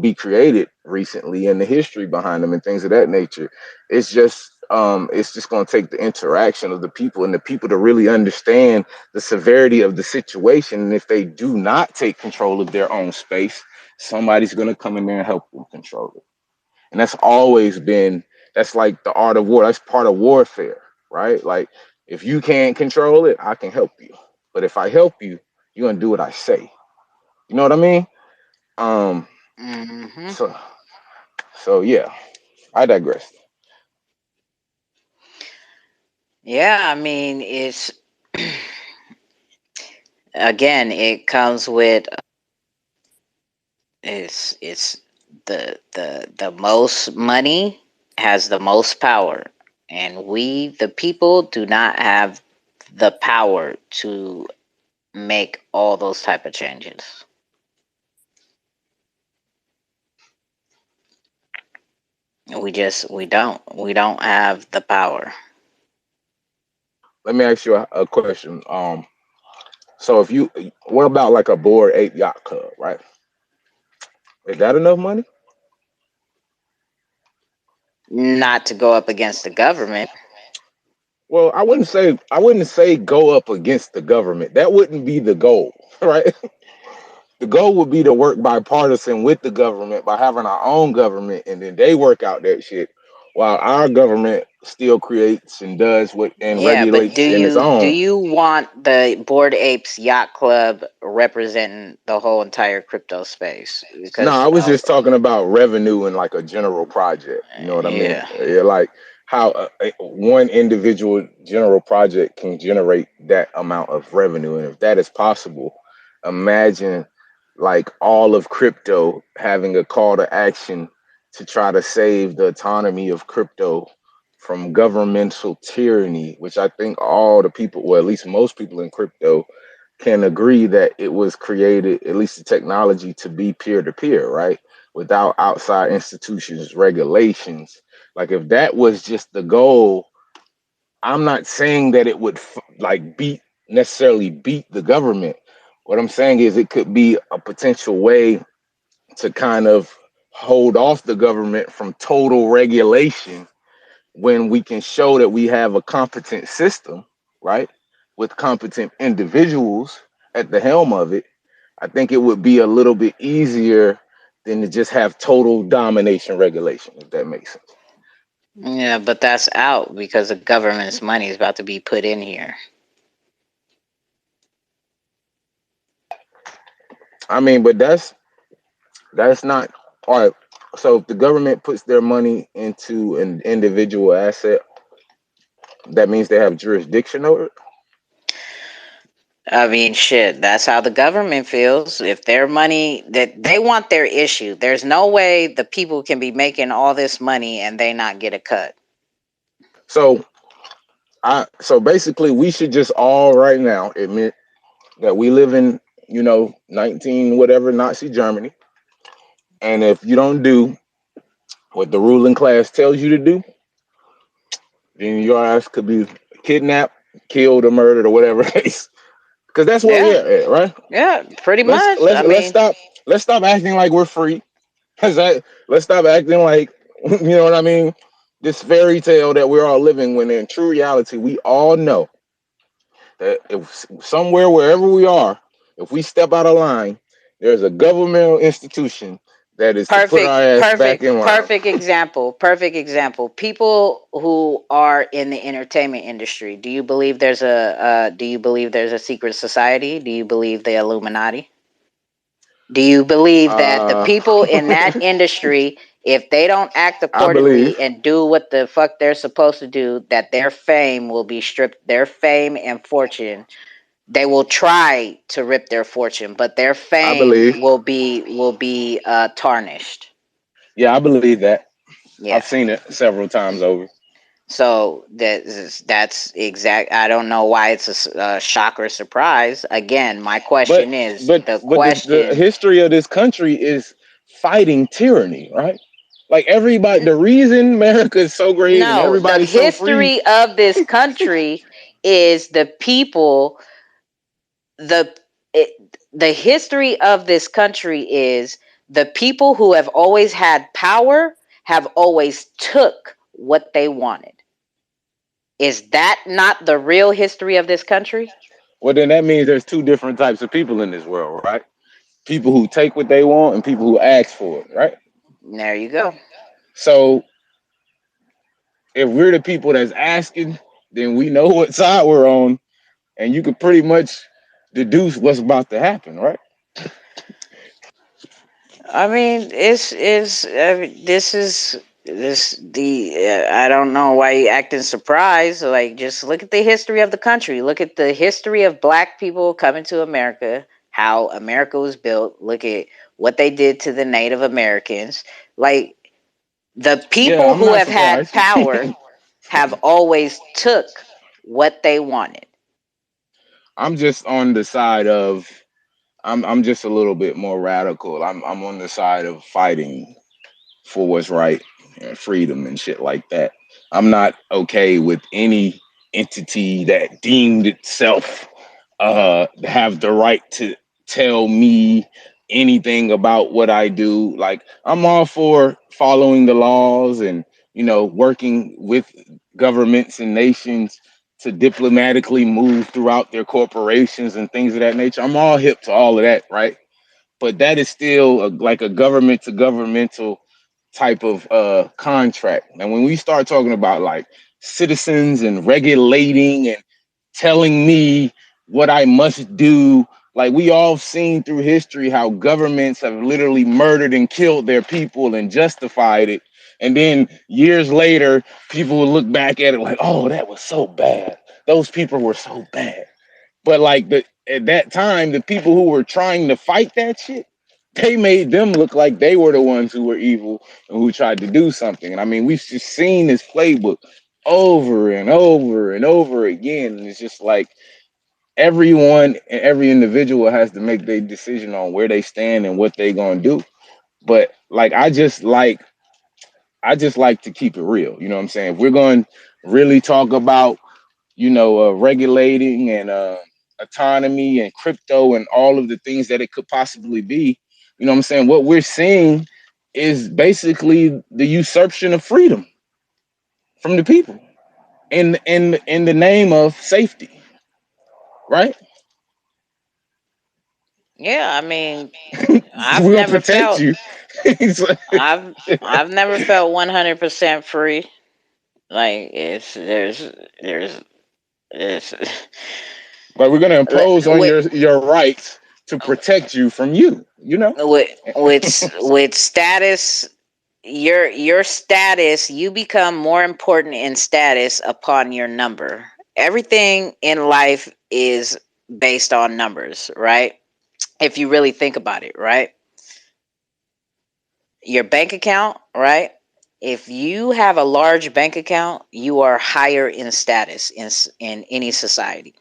be created recently and the history behind them and things of that nature. It's just going to take the interaction of the people and the people to really understand the severity of the situation. And if they do not take control of their own space, somebody's going to come in there and help them control it. And that's like the art of war. That's part of warfare, right? Like if you can't control it, I can help you. But if I help you, you're gonna do what I say. You know what I mean? Um, Hmm. so so yeah, I digress. Yeah, I mean, again, it comes with it's the most money has the most power, and we the people do not have the power to make all those type of changes. We don't have the power. Let me ask you a question. So what about like a board ape yacht club, right? Is that enough money? Not to go up against the government. Well, I wouldn't say go up against the government. That wouldn't be the goal, right? The goal would be to work bipartisan with the government by having our own government, and then they work out that shit, while our government still creates and does what and Yeah, but do regulates in its you do own. you want the Bored Apes Yacht Club representing the whole entire crypto space? No, Because I was just talking about revenue and like a general project. You know what I mean? yeah, Yeah, like how one individual general project can generate that amount of revenue, and if that is possible, imagine like all of crypto having a call to action to try to save the autonomy of crypto from governmental tyranny, which I think all the people, well, at least most people in crypto can agree that it was created, at least the technology, to be peer to peer, right? Without outside institutions, regulations. Like if that was just the goal, I'm not saying that it would like necessarily beat the government. What I'm saying is it could be a potential way to kind of hold off the government from total regulation when we can show that we have a competent system, right? With competent individuals at the helm of it. I think it would be a little bit easier than to just have total domination regulation, if that makes sense. yeah, but that's out because the government's money is about to be put in here. I mean, but that's not all right. So if the government puts their money into an individual asset, that means they have jurisdiction over it. I mean, shit, that's how the government feels. If their money that they want their issue, there's no way the people can be making all this money and they not get a cut. So so basically we should just all right now admit that we live in, 19 whatever Nazi Germany. And if you don't do what the ruling class tells you to do, then your ass could be kidnapped, killed, or murdered, or whatever it is. Because that's where Yeah, we're at, right? yeah, pretty Let's much. let's I let's mean, stop let's stop acting like we're free. Let's stop acting like you know what I mean. This fairy tale that we're all living, when in true reality, we all know that if somewhere wherever we are, if we step out of line, there's a governmental institution that is to put our ass back in line. perfect example. Perfect example. People who are in the entertainment industry. Do you believe there's a secret society? Do you believe the Illuminati? Do you believe that the Uh, people in that industry, if they don't act I believe. accordingly and do what the fuck they're supposed to do, that their fame will be stripped, their fame and fortune, they will try to rip their fortune, but their I fame believe. will be tarnished. Yeah, I believe that. Yeah. I've seen it several times over. So that's exact. I don't know why it's a shock or surprise. Again, my But question is but the but the question. history of this country is fighting tyranny, right? Like everybody, the reason America is so great and No, the everybody's so free. history of this country is the people. The it, the history of this country is the people who have always had power have always took what they wanted. Is that not the real history of this country? Well, then that means there's two different types of people in this world, right? People who take what they want and people who ask for it, right? There you go. So if we're the people that's asking, then we know what side we're on, and you could pretty much deduce what's about to happen, right? I mean, this is this the I don't know why you acting surprised. Like, just look at the history of the country. Look at the history of Black people coming to America. How America was built. Look at what they did to the Native Americans. Like, the Yeah, people I'm who not have had surprised. power have always took what they wanted. I'm just on the side of I'm just a little bit more radical. I'm on the side of fighting for what's right and freedom and shit like that. I'm not okay with any entity that deemed itself have the right to tell me anything about what I do. Like I'm all for following the laws and working with governments and nations to diplomatically move throughout their corporations and things of that nature. I'm all hip to all of that, right? But that is still like a government to governmental type of contract. And when we start talking about like citizens and regulating and telling me what I must do, like we all seen through history how governments have literally murdered and killed their people and justified it. And then years later, people will look back at it like, oh, that was so bad. Those people were so bad. But like at that time, the people who were trying to fight that shit, they made them look like they were the ones who were evil and who tried to do something. And I mean, we've just seen this playbook over and over and over again. And it's just like everyone and every individual has to make their decision on where they stand and what they gonna do. But like I just like to keep it real. You know what I'm saying? If we're going to really talk about regulating and autonomy and crypto and all of the things that it could possibly be. You know what I'm saying? What we're seeing is basically the usurpation of freedom from the people in the name of safety, right? Yeah, I mean, I've We're gonna never protect felt you. It's like- I've never felt 100% free. Like, there's but we're gonna impose on with your rights to protect you from you. You know. with status, your status, you become more important in status upon your number. Everything in life is based on numbers, right? If you really think about it, right? Your bank account, right? If you have a large bank account, you are higher in status in any society.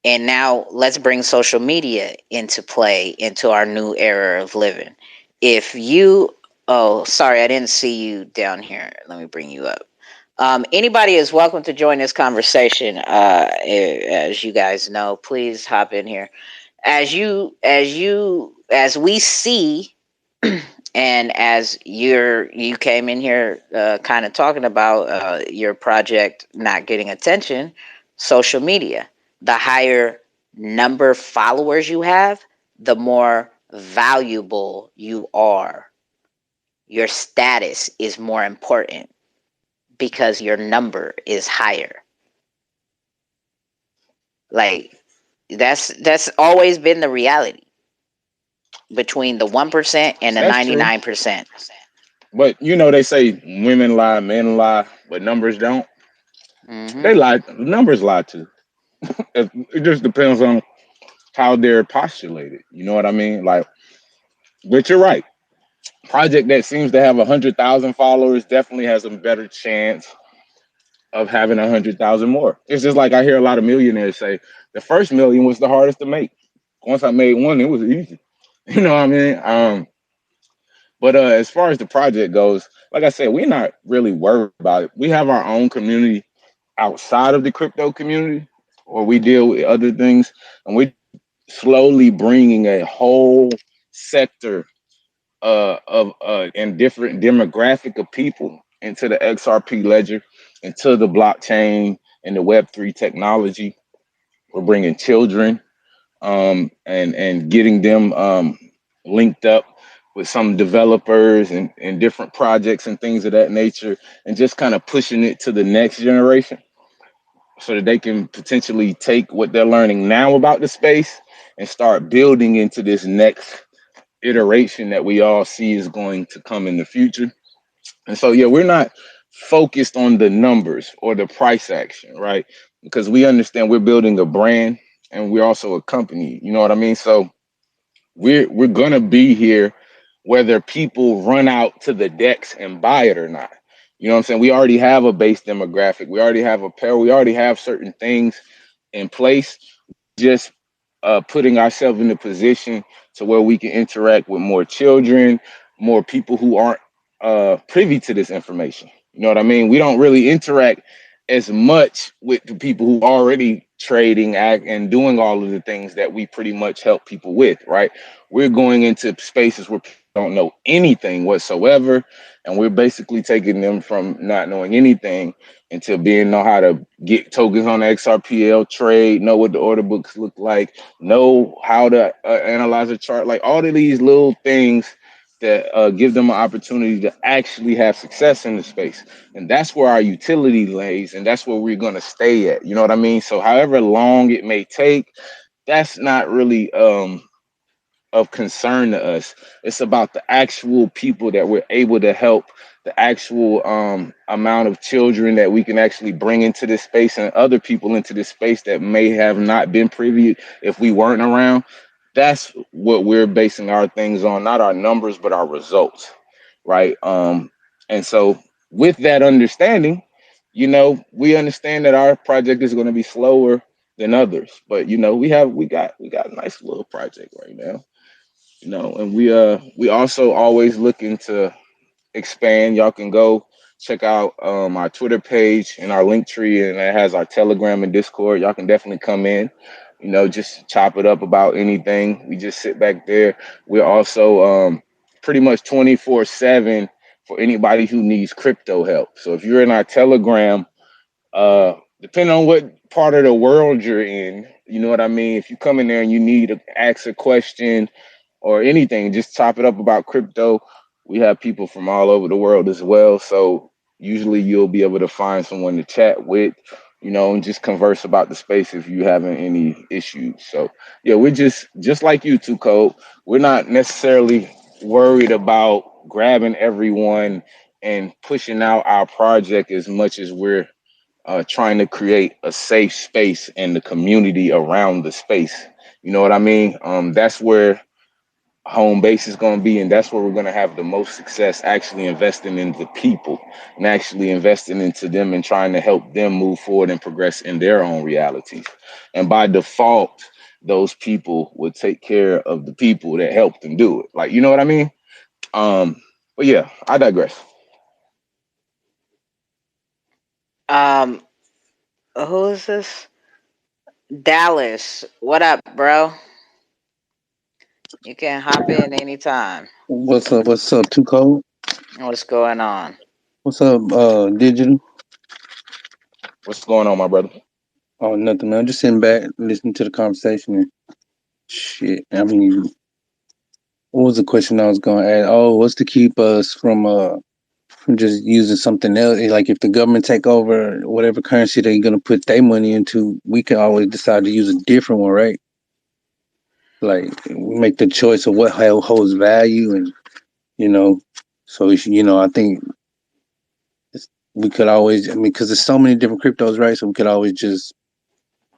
And now let's bring social media into play into our new era of living. If you, oh, sorry, I didn't see you down here. Let me bring you up. Anybody is welcome to join this conversation. As you guys know, please hop in here. As we see, and as you came in here, kind of talking about your project not getting attention, social media. The higher number of followers you have, the more valuable you are. Your status is more important because your number is higher. Like, that's always been the reality. between the 1% and the That's true. 99%. But you know, they say women lie, men lie, but numbers don't. Mm-hmm. They lie. Numbers lie too. It just depends on how they're postulated. You know what I mean? Like, but you're right. Project that seems to have 100,000 followers definitely has a better chance of having 100,000 more. It's just like I hear a lot of millionaires say, the first million was the hardest to make. Once I made one, it was easy. You know what I mean? But as far as the project goes, like I said, we're not really worried about it. We have our own community outside of the crypto community, or we deal with other things, and we're slowly bringing a whole sector of and different demographic of people into the XRP ledger, into the blockchain and the Web3 technology. We're bringing children and getting them linked up with some developers and different projects and things of that nature, and just kind of pushing it to the next generation so that they can potentially take what they're learning now about the space and start building into this next iteration that we all see is going to come in the future. And so, yeah, we're not focused on the numbers or the price action, right? Because we understand we're building a brand and we're also a company. You know what I mean? So we're gonna be here whether people run out to the decks and buy it or not. You know what I'm saying? We already have a base demographic. We already have apparel. We already have certain things in place. Just putting ourselves in a position to where we can interact with more children, more people who aren't privy to this information. You know what I mean? We don't really interact as much with the people who already trading and doing all of the things that we pretty much help people with, right? We're going into spaces where people don't know anything whatsoever, and we're basically taking them from not knowing anything into being know how to get tokens on the XRPL, trade, know what the order books look like, know how to analyze a chart, like all of these little things that give them an opportunity to actually have success in the space. And that's where our utility lays, and that's where we're going to stay at. You know what I mean? So however long it may take, that's not really of concern to us. It's about the actual people that we're able to help, the actual amount of children that we can actually bring into this space and other people into this space that may have not been privy if we weren't around. That's what we're basing our things on, not our numbers, but our results, right? And so with that understanding, you know, we understand that our project is going to be slower than others, but you know, we got a nice little project right now, you know, and we also always looking to expand. Y'all can go check out our Twitter page and our link tree, and it has our Telegram and Discord. Y'all can definitely come in, you know, just chop it up about anything. We just sit back there. We're also pretty much 24/7 for anybody who needs crypto help. So if you're in our Telegram, depending on what part of the world you're in, you know what I mean? If you come in there and you need to ask a question or anything, just chop it up about crypto. We have people from all over the world as well. So usually you'll be able to find someone to chat with, you know, and just converse about the space if you having any issues. So yeah, we're just like you, 2Code. We're not necessarily worried about grabbing everyone and pushing out our project as much as we're trying to create a safe space and the community around the space. You know what I mean? That's where home base is going to be, and that's where we're going to have the most success, actually investing in the people and actually investing into them and trying to help them move forward and progress in their own realities. And by default, those people would take care of the people that help them do it. Like, you know what I mean? But yeah, I digress. Um, who is this? Dallas. What up, bro? You can hop in anytime. What's up? What's up? Too cold. What's going on? What's up? Digital. What's going on, my brother? Oh, nothing, man. I'm just sitting back, listening to the conversation and shit. I mean, what was the question I was going to ask? Oh, what's to keep us from just using something else? Like if the government take over whatever currency they're gonna put their money into, we can always decide to use a different one, right? like make the choice of what holds value, and so I think we could always, because there's so many different cryptos, right? So we could always just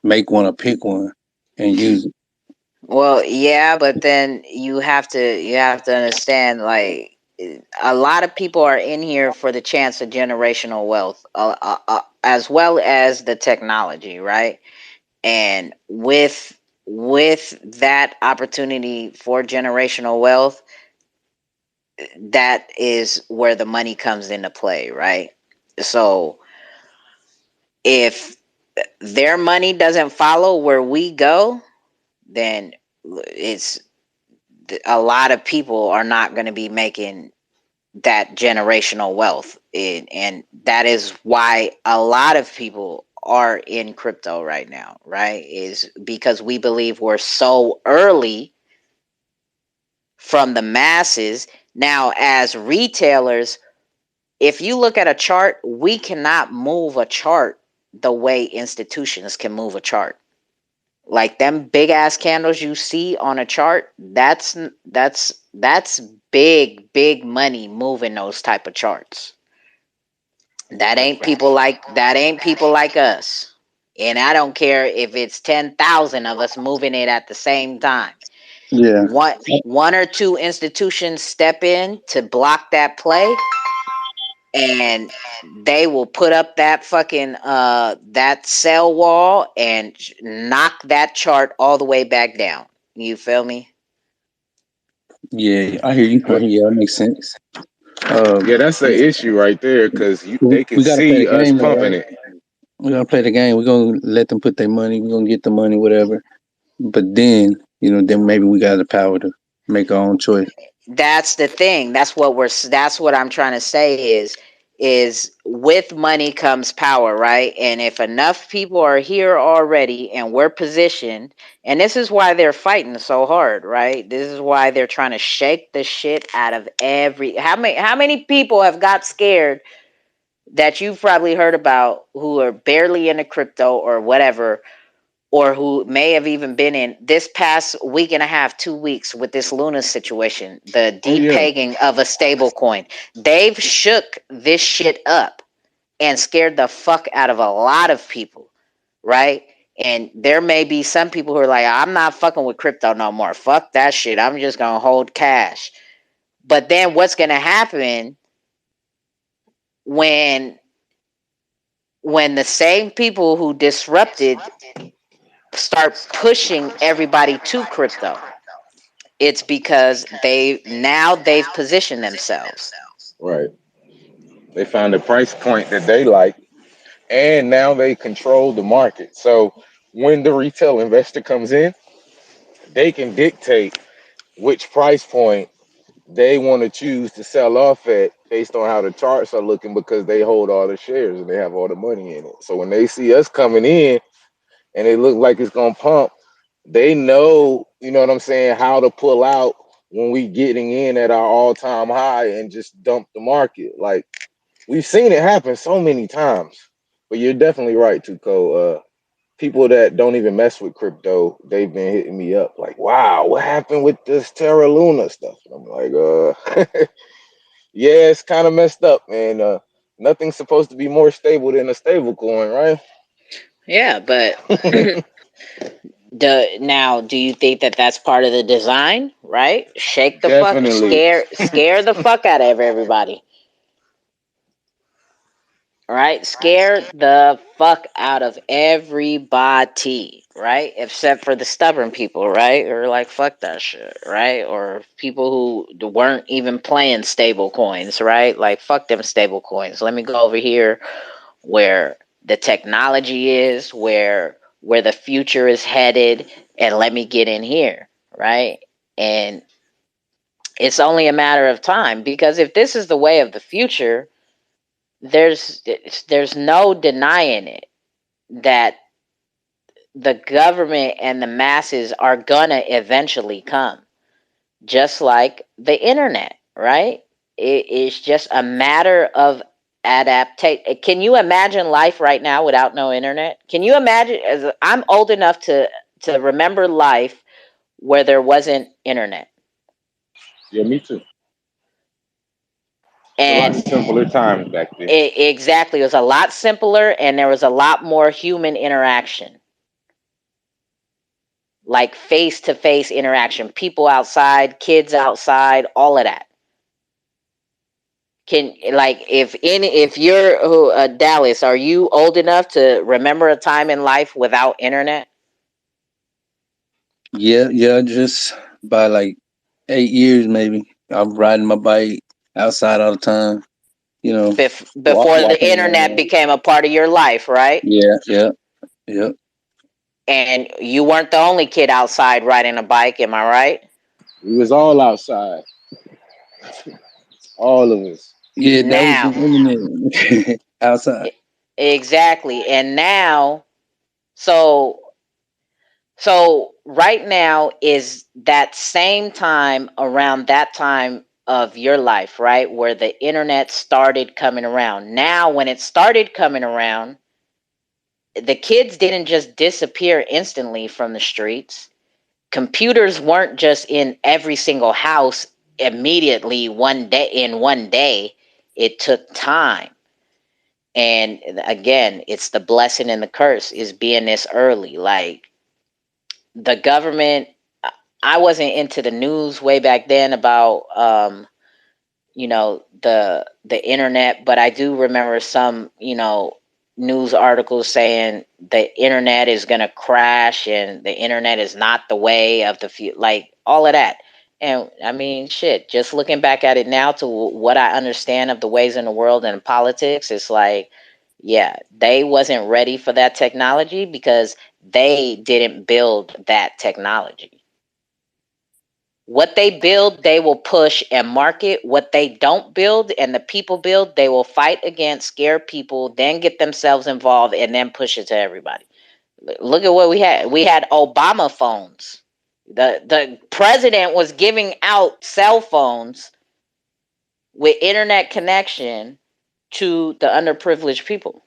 make one or pick one and use it. Well, yeah, but then you have to understand, like, a lot of people are in here for the chance of generational wealth, as well as the technology, right? And with that opportunity for generational wealth, that is where the money comes into play, right? So if their money doesn't follow where we go, then it's a lot of people are not going to be making that generational wealth. And that is why a lot of people are in crypto right now, right? Is because we believe we're so early from the masses. Now, as retailers, if you look at a chart, we cannot move a chart the way institutions can move a chart. Like them big ass candles you see on a chart, that's big money moving those type of charts. That ain't people like us. And I don't care if it's 10,000 of us moving it at the same time. Yeah. One or two institutions step in to block that play, and they will put up that fucking that sell wall and knock that chart all the way back down. You feel me? Yeah, I hear you. Yeah, that makes sense. Yeah, that's the issue right there because they can We got to play see the us game, though, pumping right? it. We got to play the game. We're gonna let them put their money. We're gonna get the money, whatever. But then maybe we got the power to make our own choice. That's the thing. That's what I'm trying to say is with money comes power, right? And if enough people are here already and we're positioned, and this is why they're fighting so hard, right? This is why they're trying to shake the shit out of how many people have got scared that you've probably heard about who are barely into crypto or whatever, or who may have even been in this past week and a half, 2 weeks with this Luna situation, the Oh yeah, depegging of a stable coin. They've shook this shit up and scared the fuck out of a lot of people, right? And there may be some people who are like, I'm not fucking with crypto no more. Fuck that shit. I'm just going to hold cash. But then what's going to happen when the same people who disrupted start pushing everybody to crypto? It's because they've positioned themselves. right. They found a price point that they like, and now they control the market. So when the retail investor comes in, they can dictate which price point they want to choose to sell off at based on how the charts are looking because they hold all the shares and they have all the money in it. So when they see us coming in and it look like it's gonna pump, they know, you know what I'm saying, how to pull out when we getting in at our all-time high and just dump the market. Like we've seen it happen so many times. But you're definitely right, Tuco. People that don't even mess with crypto, they've been hitting me up like, wow, what happened with this Terra Luna stuff? And I'm like, yeah, it's kind of messed up, man. Nothing's supposed to be more stable than a stable coin, right? Yeah, but now, do you think that that's part of the design? Right? Shake the fuck, Definitely. scare the fuck out of everybody. Right? Scare the fuck out of everybody, right? Except for the stubborn people, right? Or like, fuck that shit, right? Or people who weren't even playing stable coins, right? Like, fuck them stable coins. Let me go over here where the technology is, where the future is headed, and let me get in here, right? And it's only a matter of time, because if this is the way of the future, there's no denying it, that the government and the masses are gonna eventually come, just like the internet, right? It is just a matter of adaptation. Can you imagine life right now without no internet? Can you imagine? As I'm old enough to remember life where there wasn't internet. Yeah, me too. It's a lot And simpler times back then. exactly, it was a lot simpler, and there was a lot more human interaction, like face-to-face interaction, people outside, kids outside, all of that. Can, like, if you're Dallas, are you old enough to remember a time in life without internet? Yeah, just by like 8 years maybe. I'm riding my bike outside all the time. You know. Before the Walking internet around. became a part of your life, right? Yeah. And you weren't the only kid outside riding a bike, am I right? We was all outside. All of us. Yeah, that was the Now, internet outside. exactly. And now, so right now is that same time, around that time of your life, right? Where the internet started coming around. Now, when it started coming around, the kids didn't just disappear instantly from the streets. Computers weren't just in every single house immediately one day. It took time. And again, it's the blessing and the curse is being this early. Like, the government, I wasn't into the news way back then about the internet, but I do remember some, news articles saying the internet is going to crash and the internet is not the way of the future, like all of that. And I mean, shit, just looking back at it now to what I understand of the ways in the world and politics, it's like, yeah, they wasn't ready for that technology because they didn't build that technology. What they build, they will push and market. What they don't build and the people build, they will fight against, scare people, then get themselves involved, and then push it to everybody. Look at what we had. We had Obama phones. The president was giving out cell phones with internet connection to the underprivileged people.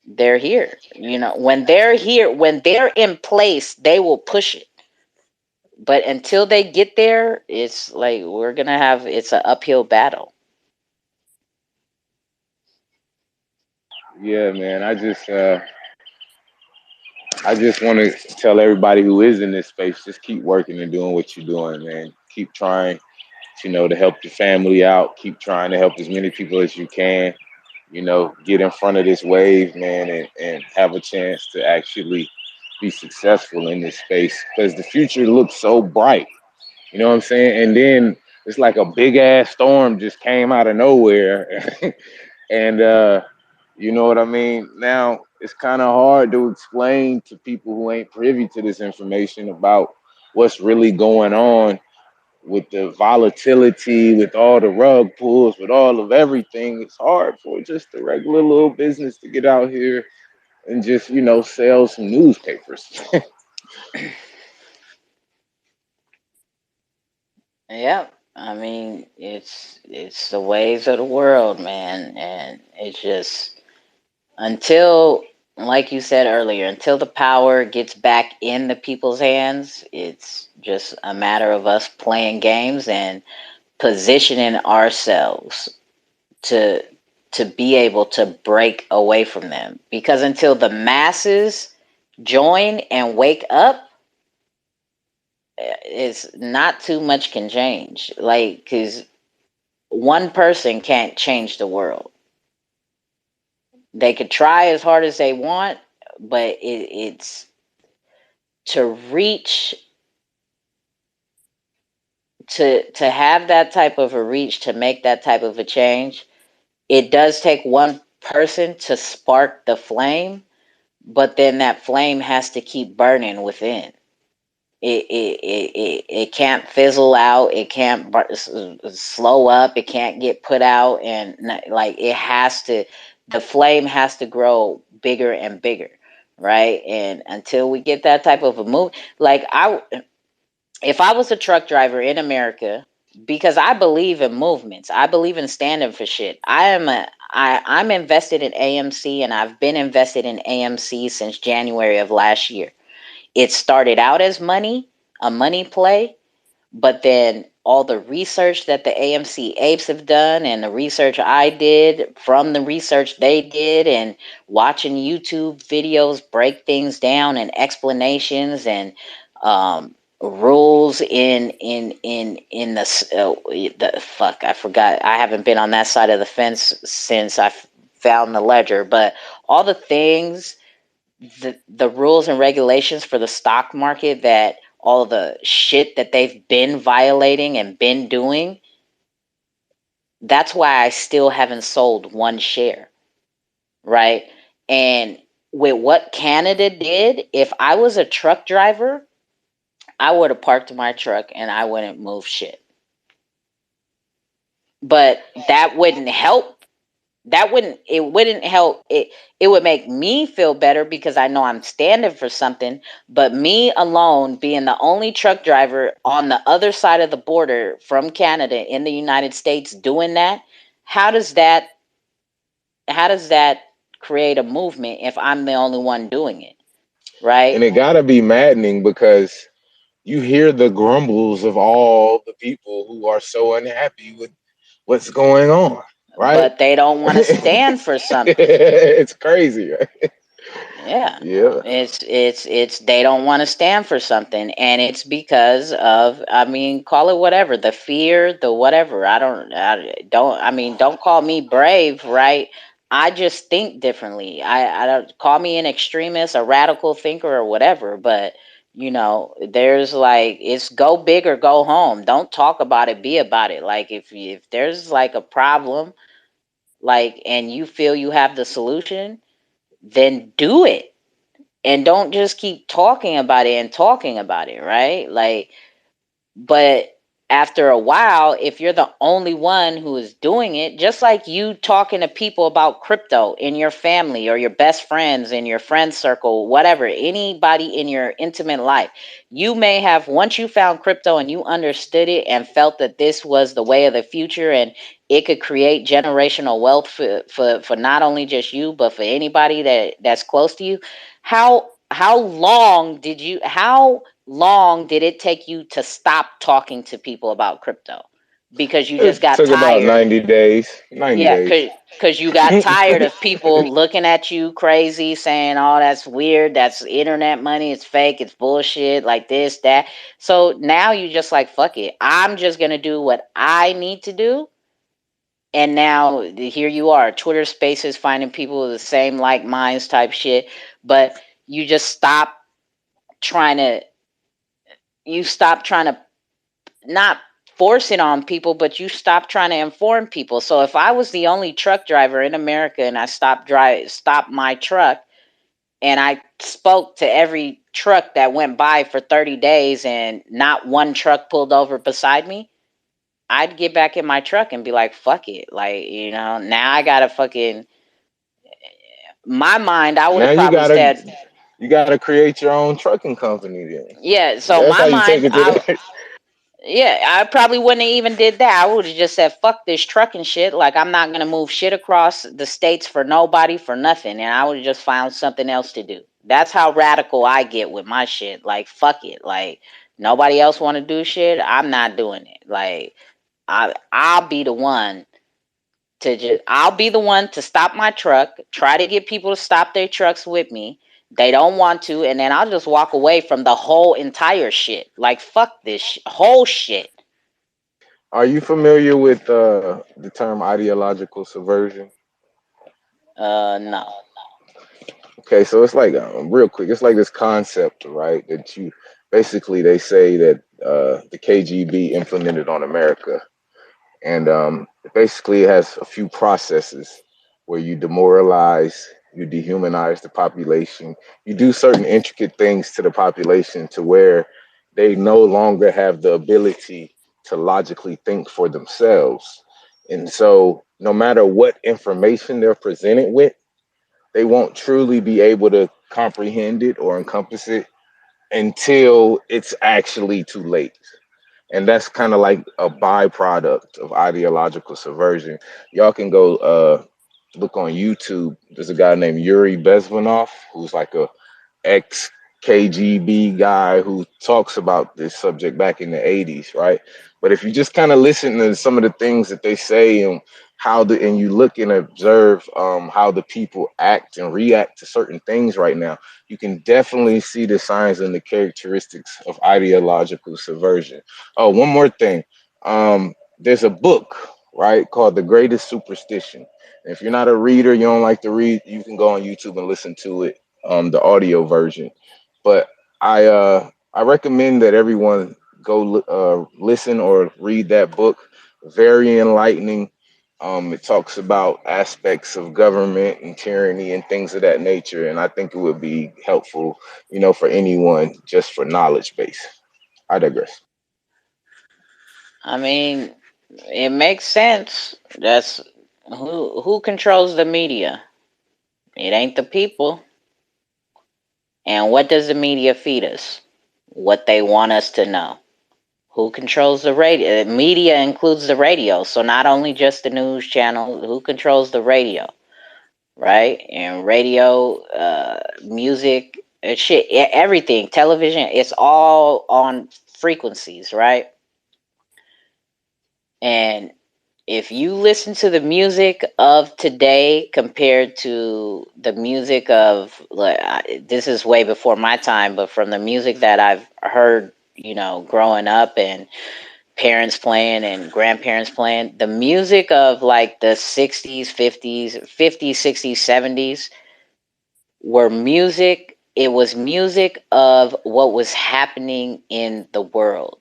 They're here. When they're here, when they're in place, they will push it. But until they get there, it's like it's an uphill battle. Yeah, man. I just want to tell everybody who is in this space, just keep working and doing what you're doing, man. Keep trying, to help your family out. Keep trying to help as many people as you can. Get in front of this wave, man, and have a chance to actually be successful in this space because the future looks so bright. You know what I'm saying? And then it's like a big ass storm just came out of nowhere. And you know what I mean? Now it's kind of hard to explain to people who ain't privy to this information about what's really going on with the volatility, with all the rug pulls, with all of everything. It's hard for just a regular little business to get out here and just, sell some newspapers. Yep. I mean, it's the ways of the world, man, and it's just until, like you said earlier, until the power gets back in the people's hands, it's just a matter of us playing games and positioning ourselves to be able to break away from them. Because until the masses join and wake up, it's not too much can change. Like, because one person can't change the world. They could try as hard as they want, but it's to reach, to have that type of a reach, to make that type of a change. It does take one person to spark the flame, but then that flame has to keep burning within. It can't fizzle out. It can't slow up. It can't get put out, and like it has to. The flame has to grow bigger and bigger, right? And until we get that type of a move, like if I was a truck driver in America, because I believe in movements, I believe in standing for shit. I'm invested in AMC, and I've been invested in AMC since January of last year. It started out as a money play, but then all the research that the AMC apes have done, and the research I did from the research they did, and watching YouTube videos break things down and explanations and rules in the fuck, I forgot. I haven't been on that side of the fence since I found the ledger, but all the things, the rules and regulations for the stock market, that all the shit that they've been violating and been doing, that's why I still haven't sold one share, right? And with what Canada did, if I was a truck driver, I would have parked my truck and I wouldn't move shit. But that wouldn't help. It wouldn't help. It would make me feel better because I know I'm standing for something. But me alone, being the only truck driver on the other side of the border from Canada in the United States doing that, how does that create a movement if I'm the only one doing it? Right? And it gotta be maddening because you hear the grumbles of all the people who are so unhappy with what's going on, right? But they don't want to stand for something. It's crazy, right? Yeah. Yeah. It's they don't want to stand for something, and it's because of, I mean, call it whatever, the fear, the whatever. Don't call me brave, right? I just think differently. I don't call me an extremist, a radical thinker or whatever, but there's like, it's go big or go home. Don't talk about it, be about it. Like if there's like a problem, like, and you feel you have the solution, then do it, and don't just keep talking about it, right? Like, but after a while, if you're the only one who is doing it, just like you talking to people about crypto in your family or your best friends in your friend circle, whatever, anybody in your intimate life, you may have, once you found crypto and you understood it and felt that this was the way of the future and it could create generational wealth for not only just you, but for anybody that's close to you. How long did it take you to stop talking to people about crypto? Because you just It got took about tired. 90 days. 90 Yeah, days. because you got tired of people looking at you crazy, saying, "Oh, that's weird. That's internet money. It's fake. It's bullshit. Like this, that." So now you just like, fuck it. I'm just gonna do what I need to do. And now here you are, Twitter Spaces, finding people with the same like minds type shit. But you just trying to stop trying to not force it on people, but you stop trying to inform people. So if I was the only truck driver in America and I stopped my truck and I spoke to every truck that went by for 30 days and not one truck pulled over beside me, I'd get back in my truck and be like, fuck it. Like, now I gotta fucking, my mind, I would Now have probably said, you gotta create your own trucking company then. yeah. So That's my how you take mind, it to the yeah, I probably wouldn't have even did that. I would have just said, fuck this trucking shit. Like, I'm not going to move shit across the states for nobody, for nothing. And I would have just found something else to do. That's how radical I get with my shit. Like, fuck it. Like, nobody else want to do shit. I'm not doing it. Like, I'll be the one I'll be the one to stop my truck, try to get people to stop their trucks with me. They don't want to, and then I'll just walk away from the whole entire shit. Like, fuck this whole shit. Are you familiar with the term ideological subversion? No. Okay, so it's like real quick. It's like this concept, right? That you basically they say that the KGB implemented on America, and basically it has a few processes where you demoralize, you dehumanize the population, you do certain intricate things to the population to where they no longer have the ability to logically think for themselves, and so no matter what information they're presented with, they won't truly be able to comprehend it or encompass it until it's actually too late. And that's kind of like a byproduct of ideological subversion. Y'all can go look on YouTube. There's a guy named Yuri Bezmenov who's like a ex KGB guy who talks about this subject back in the 80s, right? But if you just kind of listen to some of the things that they say and and you look and observe how the people act and react to certain things right now, you can definitely see the signs and the characteristics of ideological subversion. Oh, one more thing. There's a book, right, called The Greatest Superstition. And if you're not a reader, you don't like to read, you can go on YouTube and listen to it, the audio version. But I recommend that everyone go listen or read that book. Very enlightening. It talks about aspects of government and tyranny and things of that nature, and I think it would be helpful, for anyone just for knowledge base. I digress. I mean, it makes sense. That's who controls the media. It ain't the people. And what does the media feed us? What they want us to know. Who controls the radio? Media includes the radio, so not only just the news channel. Who controls the radio, right? And radio, music, shit, everything, television. It's all on frequencies, right? And if you listen to the music of today compared to the music of, this is way before my time, but from the music that I've heard, growing up and parents playing and grandparents playing, the music of like the 60s, 60s, 70s were music. It was music of what was happening in the world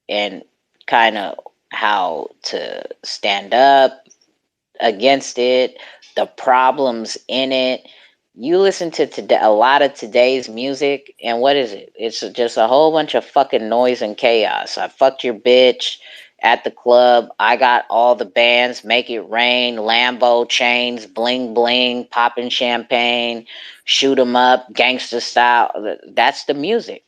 and kind of how to stand up against it, the problems in it. You listen to today, a lot of today's music, and what is it? It's just a whole bunch of fucking noise and chaos. I fucked your bitch at the club. I got all the bands, Make It Rain, Lambo Chains, Bling Bling, Poppin' Champagne, Shoot 'em Up, Gangsta Style. That's the music.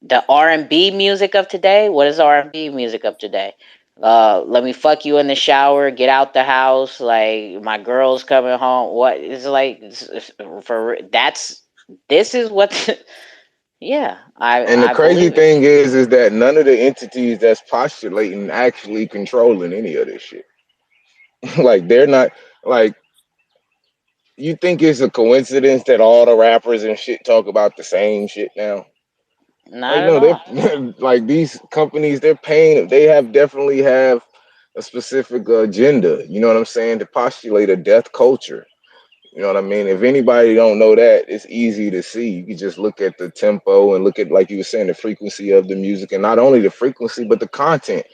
The R&B music of today. What is R&B music of today? Let me fuck you in the shower, get out the house, like my girl's coming home. What is like for that's this is what yeah, And the I crazy believe it. thing is that none of the entities that's postulating actually controlling any of this shit. Like they're not like you think it's a coincidence that all the rappers and shit talk about the same shit now? Not Like at no, all. they're like these companies. They're paying. They definitely have a specific agenda. You know what I'm saying? To postulate a death culture. You know what I mean? If anybody don't know that, it's easy to see. You can just look at the tempo and look at, like you were saying, the frequency of the music, and not only the frequency but the content.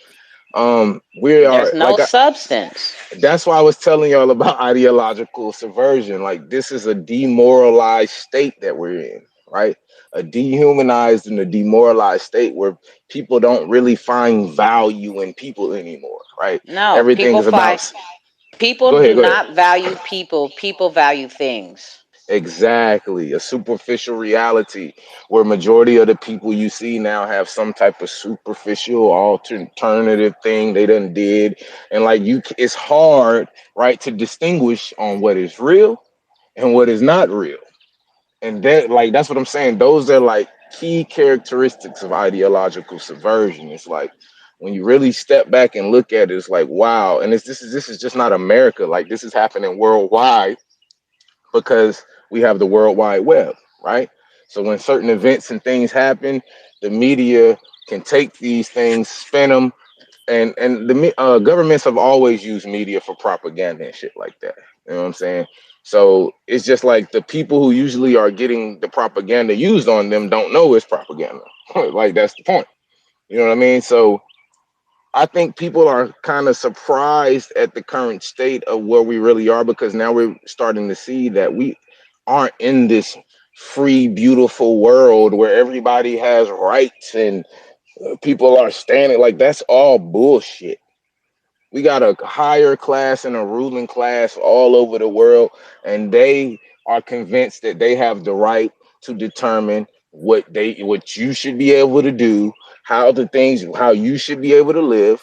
We There's are no substance. that's why I was telling y'all about ideological subversion. Like this is a demoralized state that we're in, right? A dehumanized and a demoralized state where people don't really find value in people anymore, right? No, Everything is about. people Go do ahead, go ahead. not value people. People value things. Exactly, a superficial reality where majority of the people you see now have some type of superficial alternative thing they done did, and like it's hard, right, to distinguish on what is real and what is not real, and that like that's what I'm saying. Those are like key characteristics of ideological subversion. It's like when you really step back and look at it, it's like wow, and this is just not America. Like this is happening worldwide because we have the World Wide Web, right? So when certain events and things happen, the media can take these things, spin them, and the governments have always used media for propaganda and shit like that. You know what I'm saying? So it's just like the people who usually are getting the propaganda used on them don't know it's propaganda. Like that's the point. You know what I mean? So I think people are kind of surprised at the current state of where we really are because now we're starting to see that we aren't in this free, beautiful world where everybody has rights and people are standing like that's all bullshit. We got a higher class and a ruling class all over the world, and they are convinced that they have the right to determine what you should be able to do, how you should be able to live,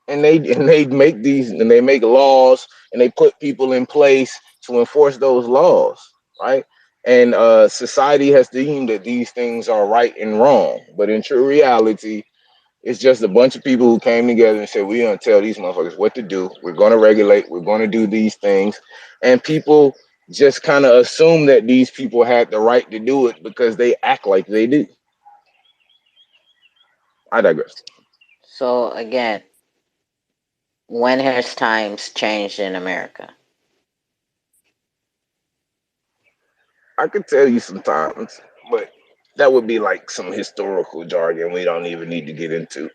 and they make laws and they put people in place to enforce those laws, right? And society has deemed that these things are right and wrong, but in true reality, it's just a bunch of people who came together and said, we're gonna tell these motherfuckers what to do. We're gonna regulate. We're gonna do these things, and people just kind of assume that these people had the right to do it because they act like they do. I digress. So again, when has times changed in America? I could tell you sometimes, but that would be like some historical jargon we don't even need to get into.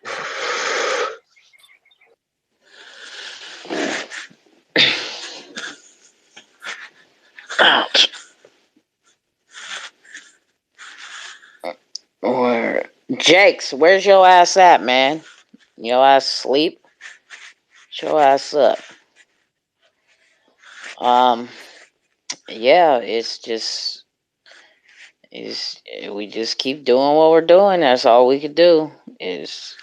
Ouch. Or Jakes, where's your ass at, man? Your ass sleep? Get your ass up. Um, yeah, it's just is we just keep doing what we're doing. That's all we could do is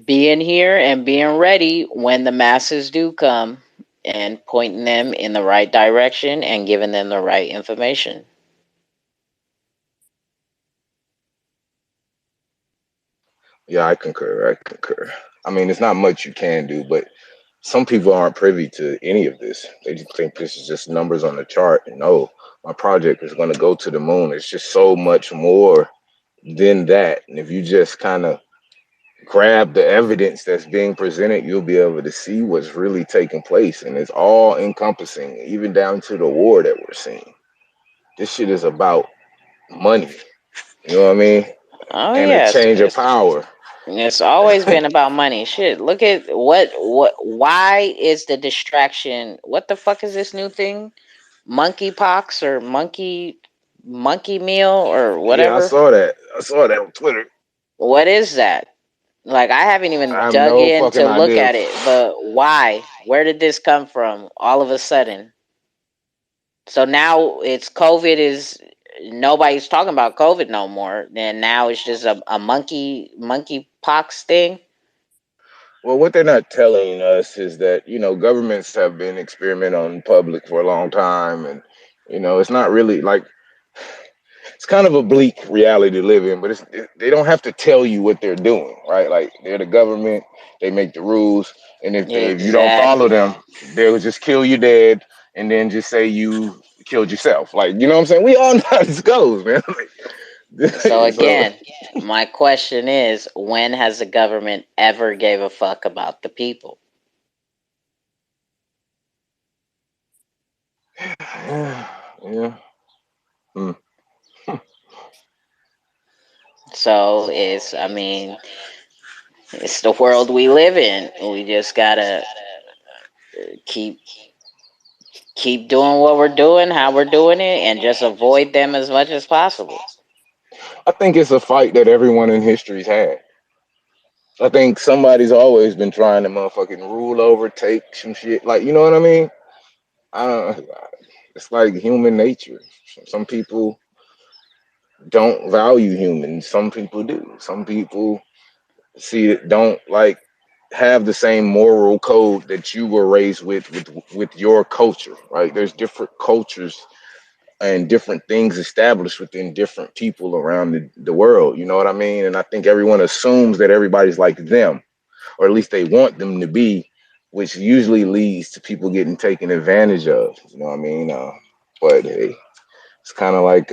being here and being ready when the masses do come and pointing them in the right direction and giving them the right information. Yeah, I concur. I concur. I mean, there's not much you can do, but some people aren't privy to any of this. They just think this is just numbers on the chart. And no, my project is going to go to the moon. It's just so much more than that. And if you just kind of grab the evidence that's being presented, you'll be able to see what's really taking place. And it's all encompassing, even down to the war that we're seeing. This shit is about money. You know what I mean? Oh And a yes, change of power. it's always been about money. Shit, look at why is the distraction? What the fuck is this new thing? Monkeypox or monkey meal or Yeah, I whatever? saw that. I saw that on Twitter. What is that? Like I haven't even I have dug no in fucking to look idea. at it, but why? Where did this come from all of a sudden? So now it's COVID is nobody's talking about COVID no more. And now it's just a monkey pox thing. Well, what they're not telling us is that, governments have been experimenting on public for a long time. And, it's not really like, it's kind of a bleak reality to live in, but they don't have to tell you what they're doing, right? Like they're the government, they make the rules. And if you don't follow Exactly. them, they'll just kill you dead and then just say you killed yourself. Like, you know what I'm saying? We all know how this goes, man. So So, again, my question is, when has the government ever gave a fuck about the people? yeah. Yeah. Hmm. So I mean, it's the world we live in. We just gotta keep keep doing what we're doing, how we're doing it, and just avoid them as much as possible. I think it's a fight that everyone in history's had. I think somebody's always been trying to motherfucking rule over, take some shit. Like, you know what I mean? I don't. It's like human nature. Some people don't value humans. Some people do. Some people see it don't like have the same moral code that you were raised with your culture. Right? There's different cultures and different things established within different people around the world. You know what I mean? And I think everyone assumes that everybody's like them, or at least they want them to be, which usually leads to people getting taken advantage of. You know what I mean? But hey, it's kind of like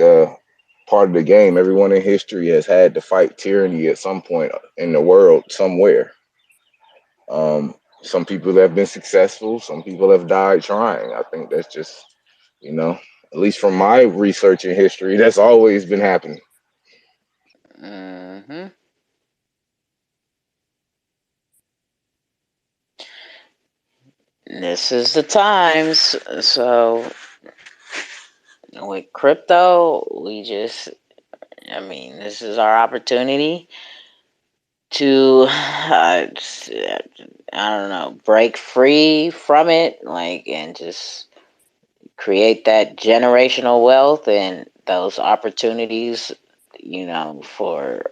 part of the game. Everyone in history has had to fight tyranny at some point in the world somewhere. Some people have been successful. Some people have died trying. I think that's just, at least from my research in history, that's always been happening. Hmm. This is the times. So with crypto, I mean, this is our opportunity to, I don't know, break free from it, like, and just create that generational wealth and those opportunities, for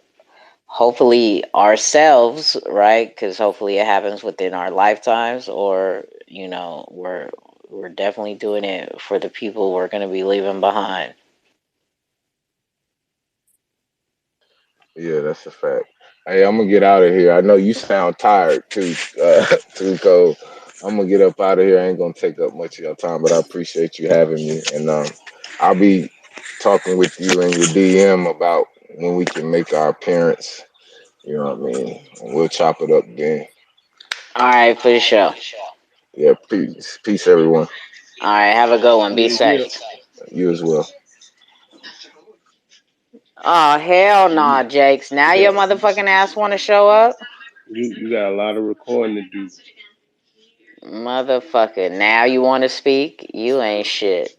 hopefully ourselves, right? Because hopefully it happens within our lifetimes, or we're definitely doing it for the people we're going to be leaving behind. Yeah, that's a fact. Hey, I'm gonna get out of here. I know you sound tired too, too cold. I'm gonna get up out of here. I ain't gonna take up much of your time, but I appreciate you having me, and I'll be talking with you in your DM about when we can make our appearance. You know what I mean? And we'll chop it up then. All right, for sure. Yeah, peace, peace, everyone. All right, have a good one. Be Yeah, yeah. safe. You as well. Oh hell You, nah, Jakes. Now you your got motherfucking ass want to show up, you got a lot of recording to do. motherfucker. Now you want to speak? You ain't shit.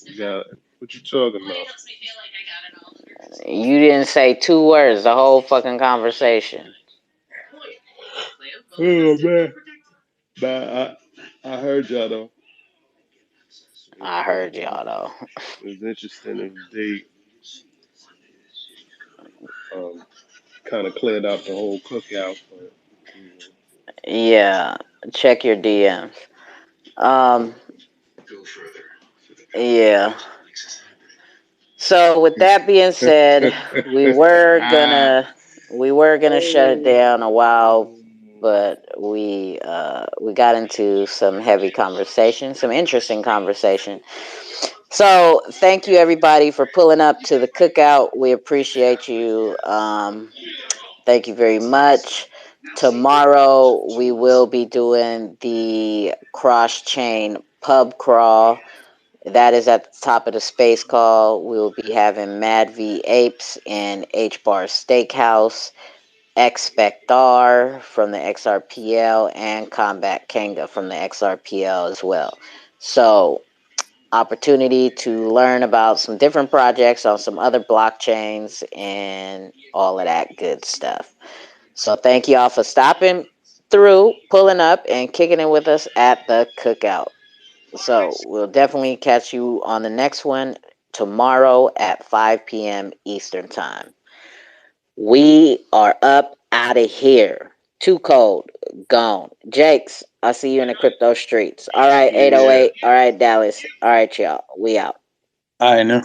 You got what you talking about? You didn't say 2 words the whole fucking conversation. Oh man, but I heard y'all though. I heard y'all though. It was interesting if they um, kind of cleared out the whole cookout. But, Yeah, check your DMs. Um, yeah. So with that being said, we were gonna shut it down a while, but we got into some heavy conversation, some interesting conversation. So thank you everybody for pulling up to the cookout. We appreciate you. Thank you very much. Tomorrow we will be doing the cross chain pub crawl. That is at the top of the space call. We will be having Mad V Apes in H Bar Steakhouse, Expectar from the XRPL, and Combat Kanga from the XRPL as well. So, opportunity to learn about some different projects on some other blockchains and all of that good stuff. So, thank y'all for stopping through, pulling up, and kicking it with us at the cookout. So we'll definitely catch you on the next one tomorrow at 5 p.m. Eastern Time. We are up out of here. Too cold. Gone. Jakes, I'll see you in the crypto streets. All right, yeah. 808. All right, Dallas. All right, y'all. We out. All right, now.